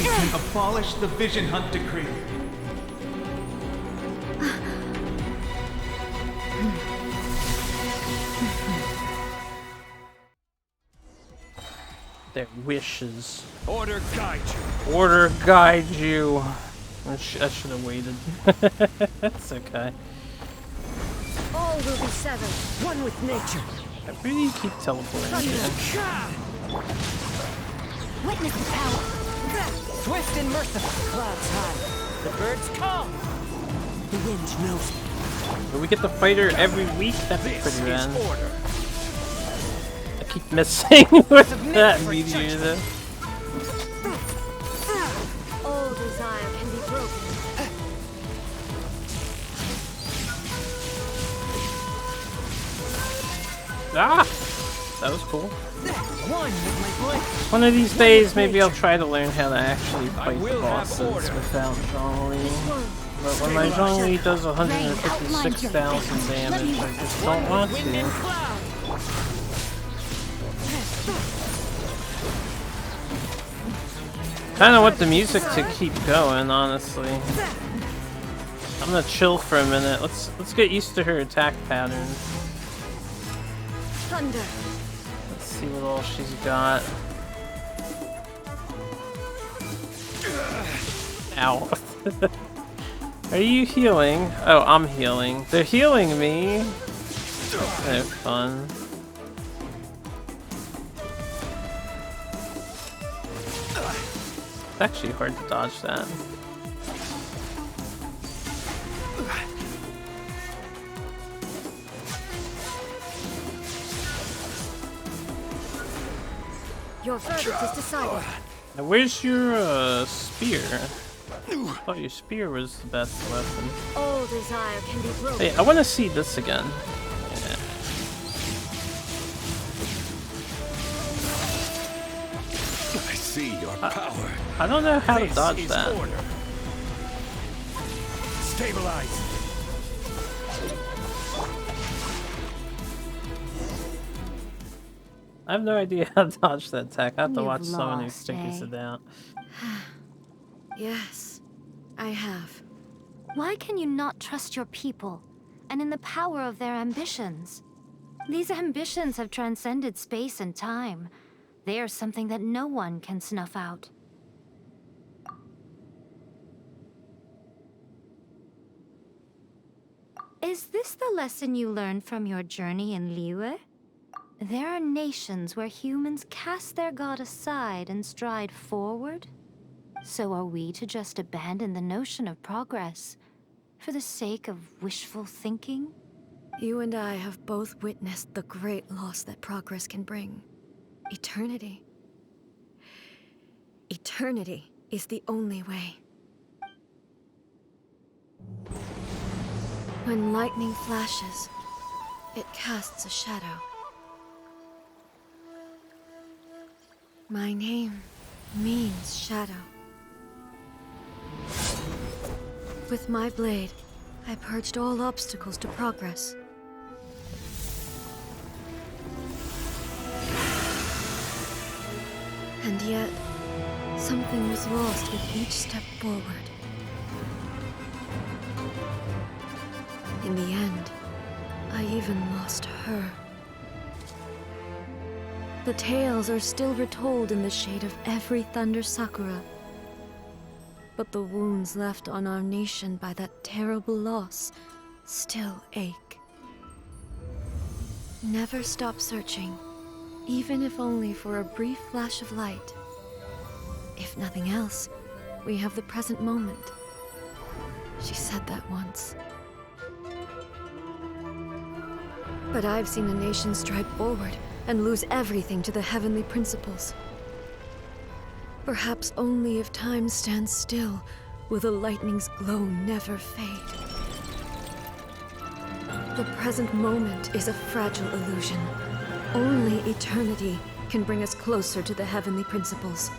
can abolish the Vision Hunt Decree. Their wishes. Order guide you. Order guide you. I should have waited. That's okay. All will be severed, one with nature. I really keep teleporting again. Witness the power. Swift and merciful. Clouds high. The birds come. The wind knows. But we get the fighter every week. That's pretty rad. I keep missing with that meteor though. All desire can be broken. Ah! That was cool. One of these days, maybe I'll try to learn how to actually fight the bosses without Zhongli. But when my Zhongli does 156,000 damage, I just don't want to. Kinda want the music to keep going, honestly. I'm gonna chill for a minute. Let's get used to her attack pattern. Thunder. Let's see what all she's got. Ow. Are you healing? Oh, I'm healing. They're healing me. That's no fun. It's actually hard to dodge that. Your verdict is decided. Now, where's your spear? I thought your spear was the best weapon. All desire can be broken. Hey, I want to see this again. Yeah. I see your power. I don't know how to dodge that. Order. Stabilize. I have no idea how to dodge that attack. I have to You've watch someone who lost, figures eh? it out. Yes, I have. Why can you not trust your people, and in the power of their ambitions? These ambitions have transcended space and time. They are something that no one can snuff out. Is this the lesson you learned from your journey in Liyue? There are nations where humans cast their god aside and stride forward. So are we to just abandon the notion of progress for the sake of wishful thinking? You and I have both witnessed the great loss that progress can bring. Eternity. Eternity is the only way. When lightning flashes, it casts a shadow. My name means shadow. With my blade, I purged all obstacles to progress. And yet, something was lost with each step forward. In the end, I even lost her. The tales are still retold in the shade of every Thunder Sakura. But the wounds left on our nation by that terrible loss still ache. Never stop searching, even if only for a brief flash of light. If nothing else, we have the present moment. She said that once. But I've seen a nation stride forward and lose everything to the heavenly principles. Perhaps only if time stands still will the lightning's glow never fade. The present moment is a fragile illusion. Only eternity can bring us closer to the heavenly principles.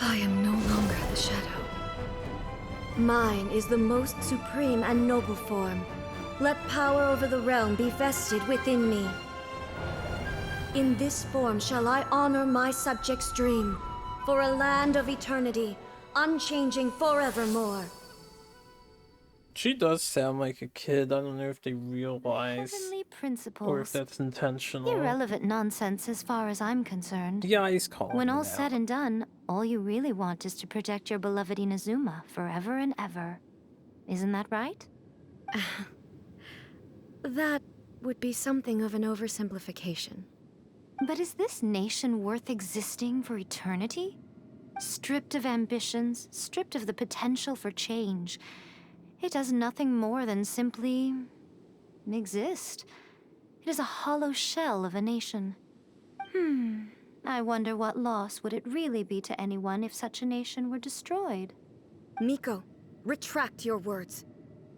I am no longer the shadow. Mine is the most supreme and noble form. Let power over the realm be vested within me. In this form shall I honor my subjects' dream, for a land of eternity, unchanging forevermore. She does sound like a kid. I don't know if they realize Heavenly principles. or if that's intentional. Irrelevant nonsense as far as I'm concerned. Yeah, he's calling When it all's out. said and done, all you really want is to protect your beloved Inazuma forever and ever. Isn't that right? That would be something of an oversimplification. But is this nation worth existing for eternity? Stripped of ambitions, stripped of the potential for change, it does nothing more than simply exist. It is a hollow shell of a nation. I wonder what loss would it really be to anyone if such a nation were destroyed? Miko, retract your words.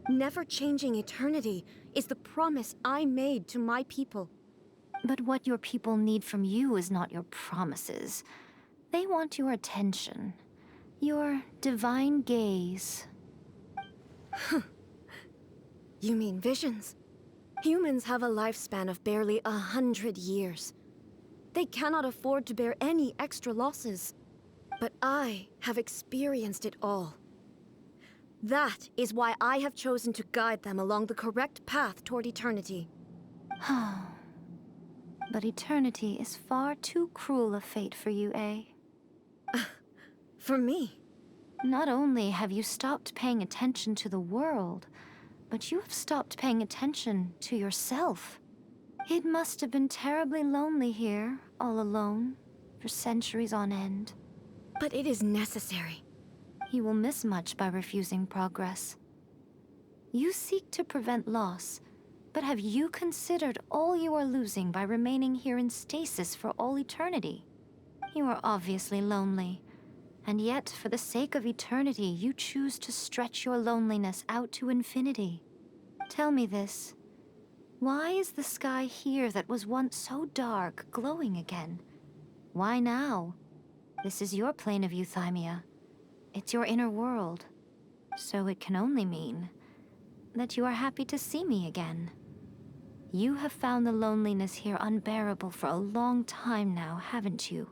Never changing eternity is the promise I made to my people. But what your people need from you is not your promises. They want your attention. Your divine gaze. You mean visions? Humans have a lifespan of barely 100 years. They cannot afford to bear any extra losses. But I have experienced it all. That is why I have chosen to guide them along the correct path toward eternity. But eternity is far too cruel a fate for you, eh? For me? Not only have you stopped paying attention to the world, but you have stopped paying attention to yourself. It must have been terribly lonely here, all alone, for centuries on end. But it is necessary. You will miss much by refusing progress. You seek to prevent loss, but have you considered all you are losing by remaining here in stasis for all eternity? You are obviously lonely, and yet for the sake of eternity, you choose to stretch your loneliness out to infinity. Tell me this. Why is the sky here that was once so dark glowing again? Why now? This is your plane of euthymia. It's your inner world. So it can only mean that you are happy to see me again. You have found the loneliness here unbearable for a long time now, haven't you?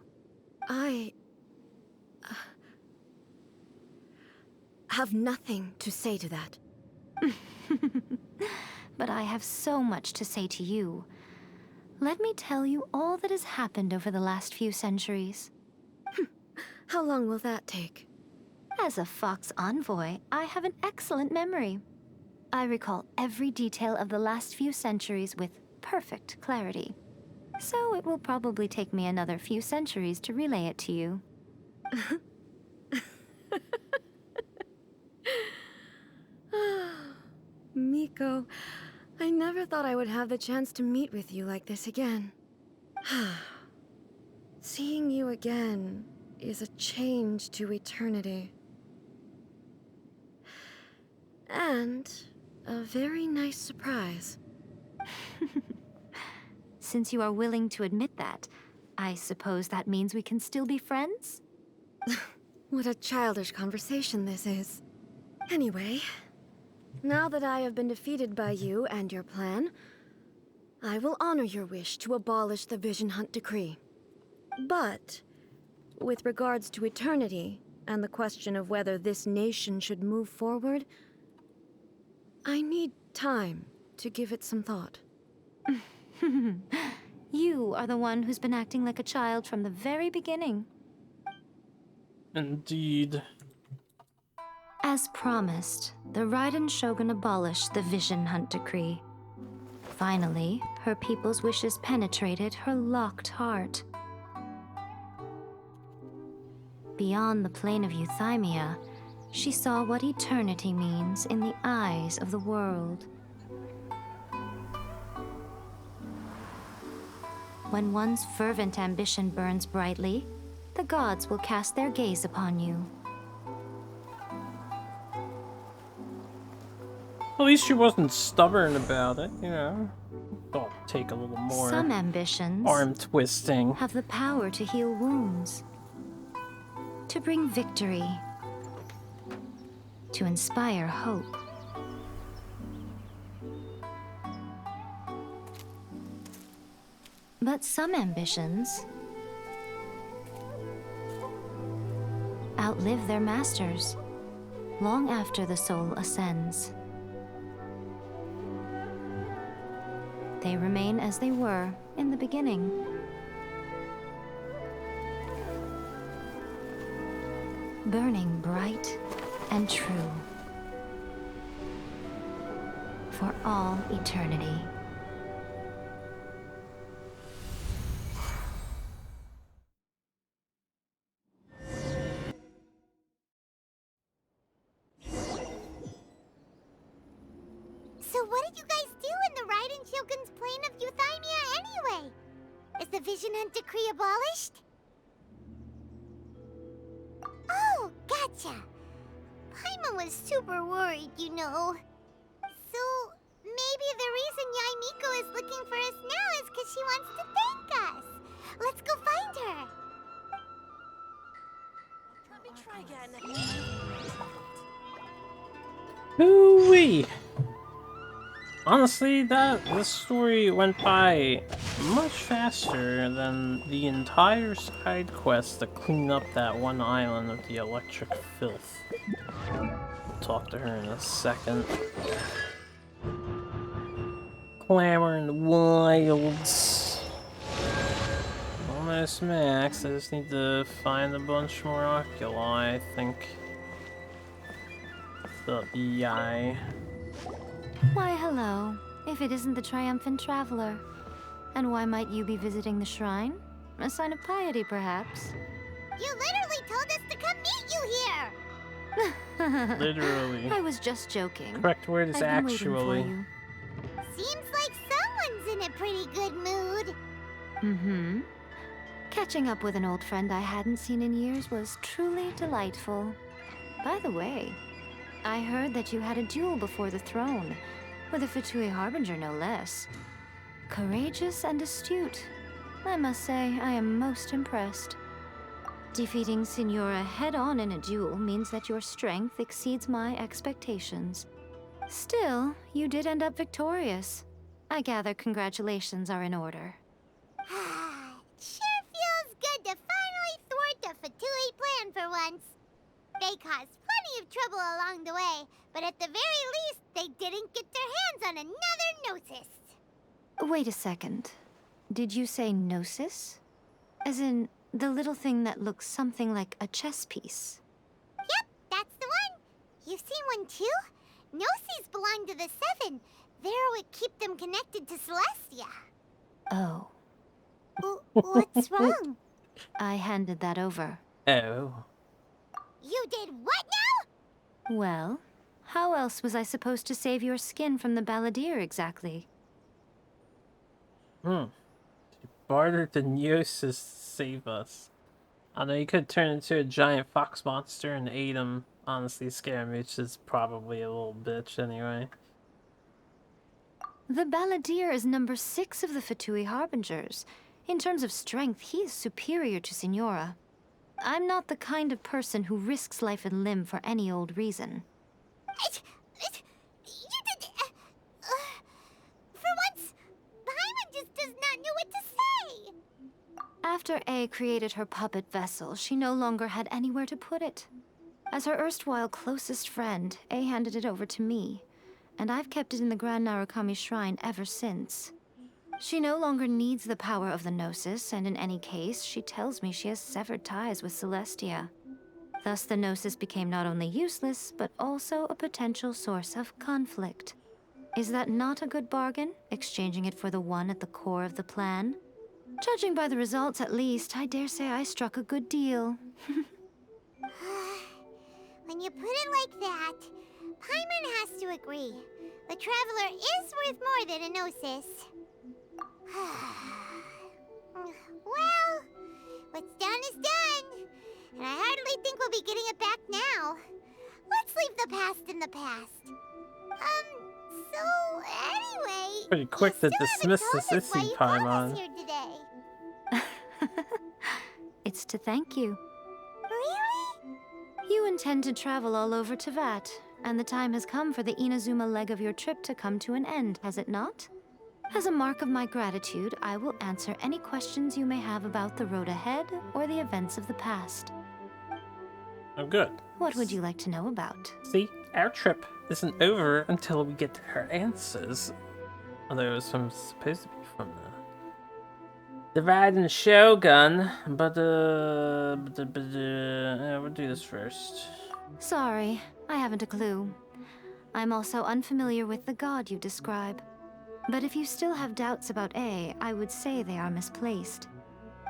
I have nothing to say to that. But I have so much to say to you. Let me tell you all that has happened over the last few centuries. How long will that take? As a Fox envoy, I have an excellent memory. I recall every detail of the last few centuries with perfect clarity. So it will probably take me another few centuries to relay it to you. Miko, I never thought I would have the chance to meet with you like this again. Seeing you again is a change to eternity. And A very nice surprise. Since you are willing to admit that, I suppose that means we can still be friends? What a childish conversation this is. Anyway, now that I have been defeated by you and your plan, I will honor your wish to abolish the Vision Hunt Decree. But, with regards to eternity, and the question of whether this nation should move forward, I need time to give it some thought. You are the one who's been acting like a child from the very beginning. Indeed. As promised, the Raiden Shogun abolished the Vision Hunt Decree. Finally, her people's wishes penetrated her locked heart. Beyond the plane of euthymia, she saw what eternity means in the eyes of the world. When one's fervent ambition burns brightly, the gods will cast their gaze upon you. At least she wasn't stubborn about it, you know. Thought it'd take a little more Some ambitions arm twisting. have the power to heal wounds, to bring victory, to inspire hope. But some ambitions outlive their masters long after the soul ascends. They remain as they were in the beginning. Burning bright and true for all eternity. So what did you guys do in the Raiden Shogun's plane of euthymia anyway? Is the Vision Hunt Decree abolished? Oh, gotcha. Paimon was super worried, you know. So, maybe the reason Yae Miko is looking for us now is because she wants to thank us. Let's go find her. Let me try again. Hoo-wee! Honestly, this story went by much faster than the entire side quest to clean up that one island of the electric filth. We'll talk to her in a second. Clamor in the wilds. Almost max. I just need to find a bunch more oculi, I think. The EI. Why, hello, if it isn't the triumphant traveler. And why might you be visiting the shrine? A sign of piety, perhaps? You literally told us to come meet you here! Literally. I was just joking. Correct word is I've been waiting for actually. you. Seems like someone's in a pretty good mood. Mm-hmm. Catching up with an old friend I hadn't seen in years was truly delightful. By the way, I heard that you had a duel before the throne, with a Fatui Harbinger no less. Courageous and astute. I must say, I am most impressed. Defeating Signora head-on in a duel means that your strength exceeds my expectations. Still, you did end up victorious. I gather congratulations are in order. It sure feels good to finally thwart the Fatui plan for once. They caused plenty of trouble along the way, but at the very least, they didn't get their hands on another Gnosis. Wait a second. Did you say Gnosis? As in, the little thing that looks something like a chess piece? Yep, that's the one. You've seen one too? Gnosis belong to the Seven. They're what keep them connected to Celestia. Oh. What's wrong? I handed that over. Oh. You did what now? Well, how else was I supposed to save your skin from the balladeer exactly? You bartered the Gnosis to save us. I know you could turn into a giant fox monster and ate him. Honestly, scare me, which is probably a little bitch anyway. The Balladeer is number 6 of the Fatui Harbingers. In terms of strength, he is superior to Signora. I'm not the kind of person who risks life and limb for any old reason. For once, Paimon just does not know what to say. After A created her puppet vessel, she no longer had anywhere to put it. As her erstwhile closest friend, A handed it over to me, and I've kept it in the Grand Narukami Shrine ever since. She no longer needs the power of the Gnosis, and in any case, she tells me she has severed ties with Celestia. Thus, the Gnosis became not only useless, but also a potential source of conflict. Is that not a good bargain, exchanging it for the one at the core of the plan? Judging by the results, at least, I dare say I struck a good deal. When you put it like that, Paimon has to agree. The Traveler is worth more than a Gnosis. Well, what's done is done. And I hardly think we'll be getting it back now. Let's leave the past in the past. So anyway... Pretty quick to dismiss this issue, Paimon. Here today. It's to thank you. Really? You intend to travel all over Teyvat, and the time has come for the Inazuma leg of your trip to come to an end, has it not? As a mark of my gratitude, I will answer any questions you may have about the road ahead or the events of the past. Oh, good. What would you like to know about? See, our trip isn't over until we get her answers. Although it was supposed to be from the Raiden Shogun, but we'll do this first. Sorry, I haven't a clue. I'm also unfamiliar with the god you describe. But if you still have doubts about A, I would say they are misplaced.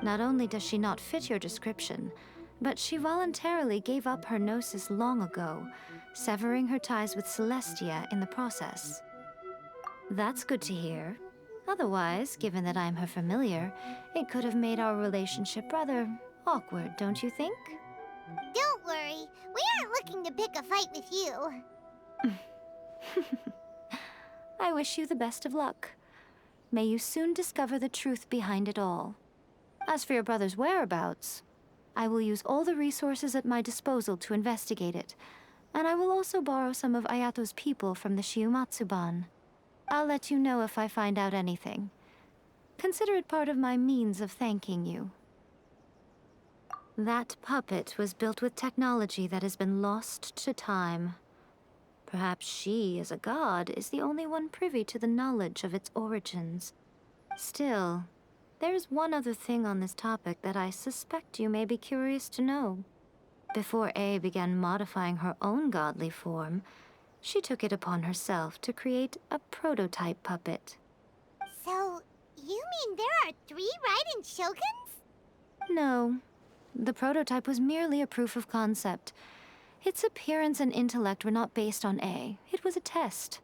Not only does she not fit your description, but she voluntarily gave up her Gnosis long ago, severing her ties with Celestia in the process. That's good to hear. Otherwise, given that I'm her familiar, it could have made our relationship rather awkward, don't you think? Don't worry, we aren't looking to pick a fight with you. I wish you the best of luck. May you soon discover the truth behind it all. As for your brother's whereabouts, I will use all the resources at my disposal to investigate it, and I will also borrow some of Ayato's people from the Shiumatsuban. I'll let you know if I find out anything. Consider it part of my means of thanking you. That puppet was built with technology that has been lost to time. Perhaps she, as a god, is the only one privy to the knowledge of its origins. Still, there's one other thing on this topic that I suspect you may be curious to know. Before A began modifying her own godly form, she took it upon herself to create a prototype puppet. So, you mean there are 3 Raiden Shoguns? No. The prototype was merely a proof of concept. Its appearance and intellect were not based on A. It was a test.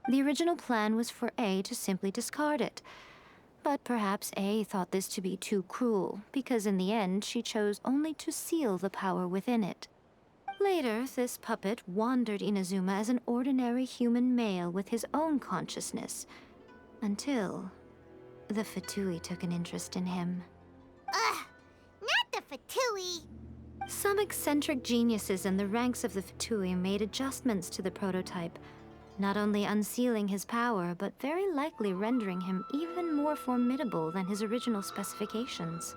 The original plan was for A to simply discard it. But perhaps A thought this to be too cruel, because in the end she chose only to seal the power within it. Later, this puppet wandered Inazuma as an ordinary human male with his own consciousness, until the Fatui took an interest in him. Ugh, not the Fatui! Some eccentric geniuses in the ranks of the Fatui made adjustments to the prototype, not only unsealing his power, but very likely rendering him even more formidable than his original specifications.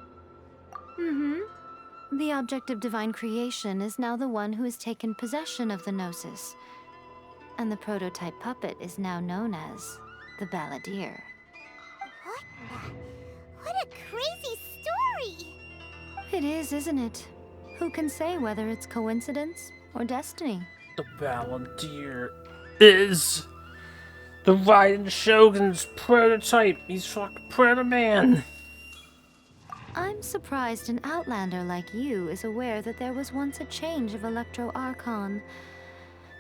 The object of divine creation is now the one who has taken possession of the Gnosis, and the prototype puppet is now known as the Balladeer. What a crazy story! It is, isn't it? Who can say whether it's coincidence or destiny? The Balladeer is the Raiden Shogun's prototype. He's fucking Proto-Man. I'm surprised an outlander like you is aware that there was once a change of Electro Archon.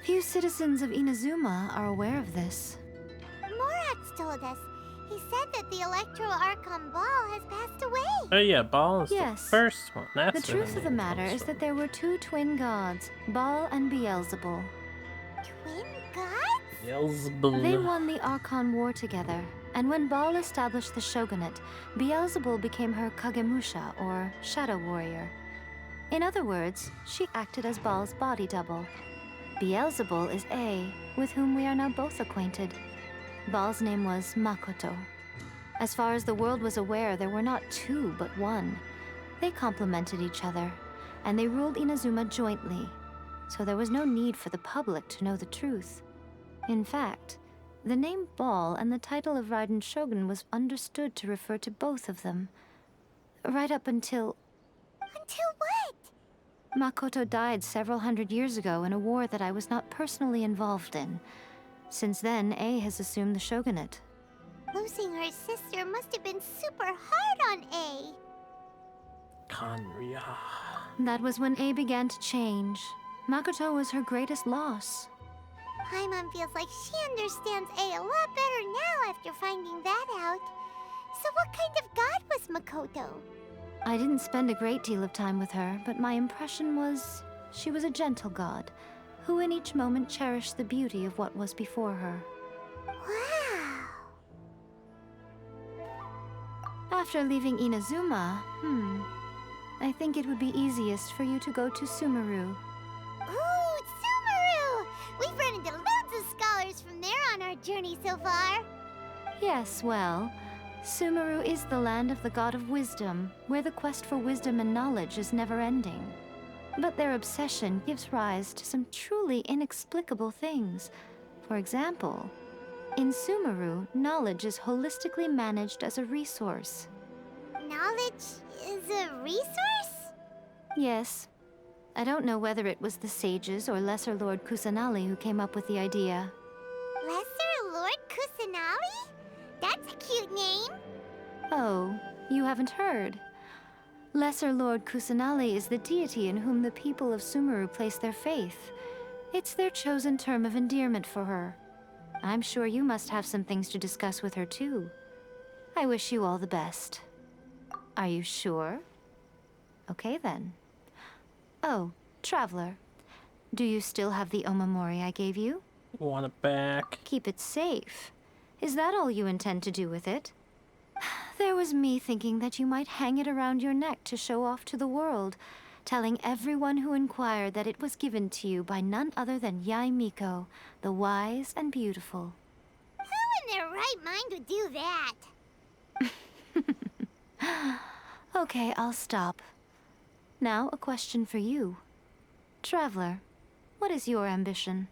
Few citizens of Inazuma are aware of this. Morax told us. He said that the Electro Archon Ball has passed away. Oh yeah, Ball is Yes. the first one. That's The truth of the matter is that there were 2 twin gods, Baal and Beelzebul. Twin gods? Beelzebul. They won the Archon War together, and when Baal established the shogunate, Beelzebul became her Kagemusha, or shadow warrior. In other words, she acted as Baal's body double. Beelzebul is A, with whom we are now both acquainted. Baal's name was Makoto. As far as the world was aware, there were not two, but one. They complemented each other, and they ruled Inazuma jointly, so there was no need for the public to know the truth. In fact, the name Baal and the title of Raiden Shogun was understood to refer to both of them. Right up until... Until what? Makoto died several hundred years ago in a war that I was not personally involved in. Since then, A has assumed the shogunate. Losing her sister must have been super hard on A. Kanria. That was when A began to change. Makoto was her greatest loss. Paimon feels like she understands A lot better now after finding that out. So what kind of god was Makoto? I didn't spend a great deal of time with her, but my impression was she was a gentle god, who in each moment cherished the beauty of what was before her. Wow! After leaving Inazuma, I think it would be easiest for you to go to Sumeru. Ooh, Sumeru! We've run into loads of scholars from there on our journey so far. Yes, well, Sumeru is the land of the god of wisdom, where the quest for wisdom and knowledge is never-ending. But their obsession gives rise to some truly inexplicable things. For example, in Sumeru, knowledge is holistically managed as a resource. Knowledge is a resource? Yes. I don't know whether it was the sages or Lesser Lord Kusanali who came up with the idea. Lesser Lord Kusanali? That's a cute name. Oh, you haven't heard. Lesser Lord Kusanali is the deity in whom the people of Sumeru place their faith. It's their chosen term of endearment for her. I'm sure you must have some things to discuss with her too. I wish you all the best. Are you sure? Okay then. Oh, Traveler. Do you still have the Omamori I gave you? Want it back? Keep it safe. Is that all you intend to do with it? There was me thinking that you might hang it around your neck to show off to the world, telling everyone who inquired that it was given to you by none other than Yae Miko, the wise and beautiful. Who in their right mind would do that? Okay, I'll stop. Now, a question for you. Traveler, what is your ambition?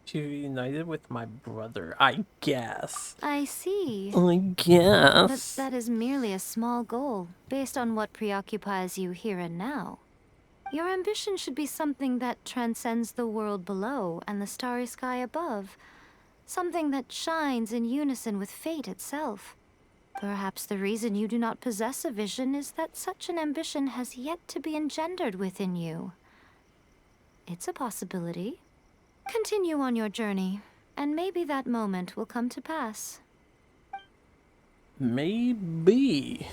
To be united with my brother, I guess. I see. I guess. But that is merely a small goal, based on what preoccupies you here and now. Your ambition should be something that transcends the world below and the starry sky above. Something that shines in unison with fate itself. Perhaps the reason you do not possess a vision is that such an ambition has yet to be engendered within you. It's a possibility. Continue on your journey, and maybe that moment will come to pass. Maybe.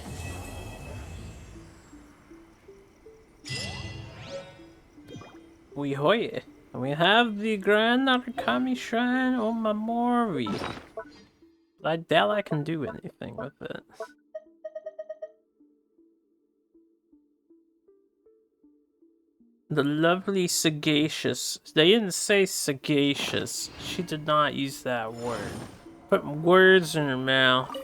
We have the Grand Narukami Shrine Omamori. I doubt I can do anything with it. The lovely sagacious. They didn't say sagacious. She did not use that word. Put words in her mouth.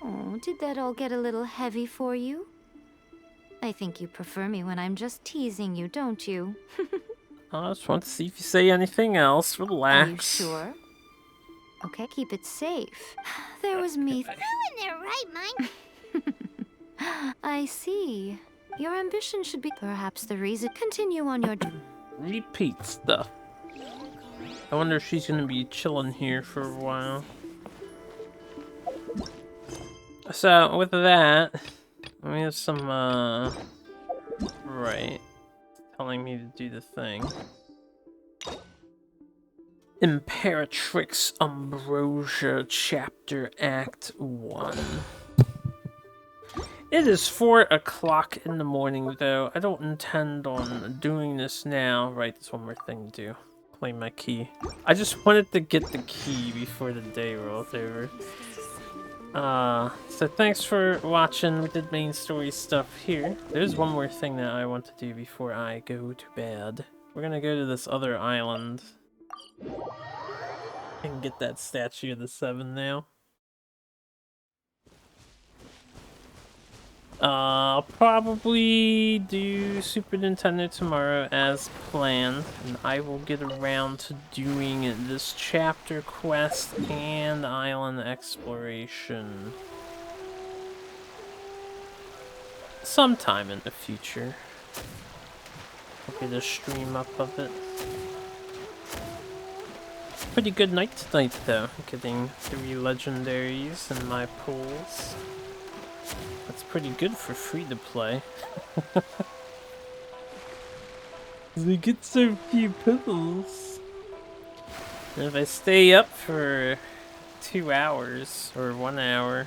Oh, did that all get a little heavy for you? I think you prefer me when I'm just teasing you, don't you? I just want to see if you say anything else. Relax. Are you sure? Okay, keep it safe. There was me. Who in their right mind? I see. Your ambition should be perhaps the reason. Continue on your... Repeat stuff. I wonder if she's gonna be chilling here for a while. So, with that, we have some, right. Telling me to do the thing. Imperatrix Ambrosia, Chapter Act 1. It is 4 o'clock in the morning, though. I don't intend on doing this now. Right, there's one more thing to do. claim my key. I just wanted to get the key before the day rolls over. So thanks for watching. We did main story stuff here. There's one more thing that I want to do before I go to bed. We're gonna go to this other island and get that statue of the 7 now. I'll probably do Super Nintendo tomorrow as planned, and I will get around to doing this chapter quest and island exploration sometime in the future. I'll get a stream up of it. Pretty good night tonight though, getting 3 legendaries in my pools. That's pretty good for free to play. They get so few pills. And if I stay up for 2 hours or 1 hour,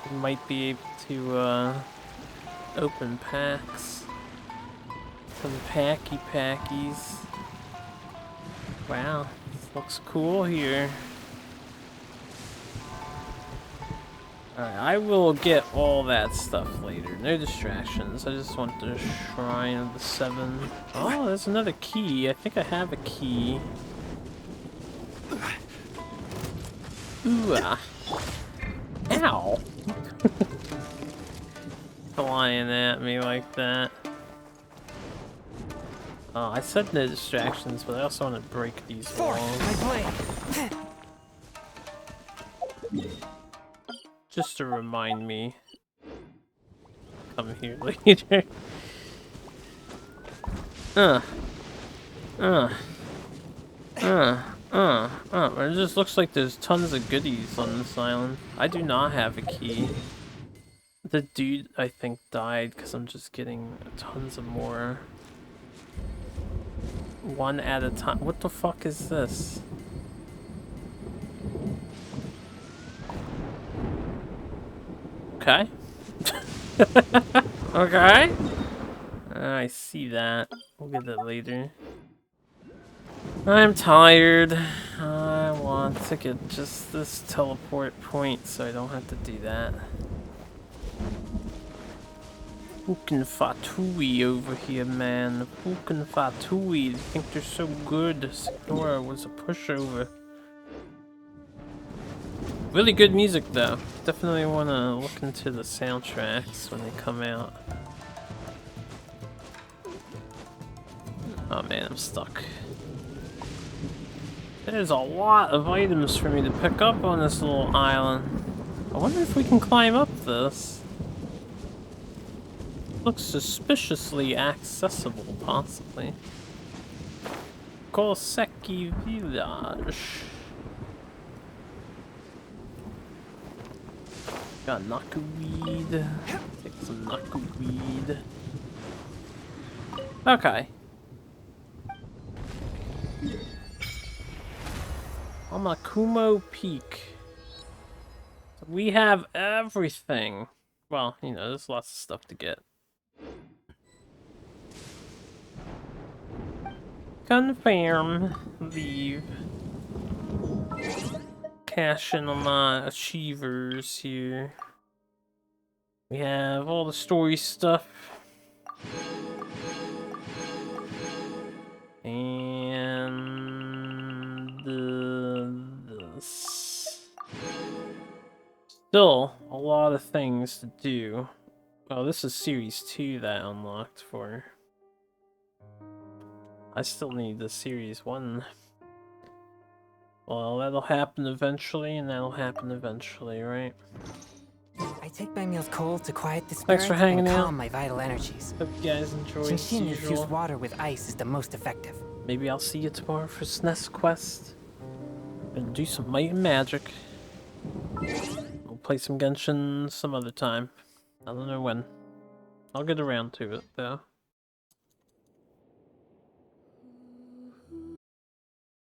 I might be able to open packs. Some packies. Wow, this looks cool here. Alright, I will get all that stuff later. No distractions. I just want the Shrine of the 7. Oh, there's another key. I think I have a key. Ooh, Ow! Flying at me like that. Oh, I said no distractions, but I also want to break these walls. Just to remind me. Come here later. It just looks like there's tons of goodies on this island. I do not have a key. The dude, I think, died because I'm just getting tons of more. One at a time. What the fuck is this? Okay. Okay. I see that. We'll get that later. I'm tired. I want to get just this teleport point so I don't have to do that. Fucking Fatui over here, man. Fucking Fatui. They think they're so good. Signora was a pushover. Really good music though. Definitely want to look into the soundtracks when they come out. Oh man, I'm stuck. There's a lot of items for me to pick up on this little island. I wonder if we can climb up this. Looks suspiciously accessible, possibly. Koseki Village. Got knockerweed. Take some knockerweed. Okay. Amakumo Peak. So we have everything. Well, you know, there's lots of stuff to get. Confirm. Leave. Cash in on my achievers here. We have all the story stuff. And this. Still a lot of things to do. Oh, this is series 2 that I unlocked for. I still need the series 1. Well, that'll happen eventually, and that'll happen eventually, right? I take my meals cold to quiet the spirit. Thanks for hanging and out. calm my vital energies. Hope you guys enjoyed as Genshin usual. infused water with ice is the most effective. Maybe I'll see you tomorrow for SNES Quest. And do some might and magic. We'll play some Genshin some other time. I don't know when. I'll get around to it, though.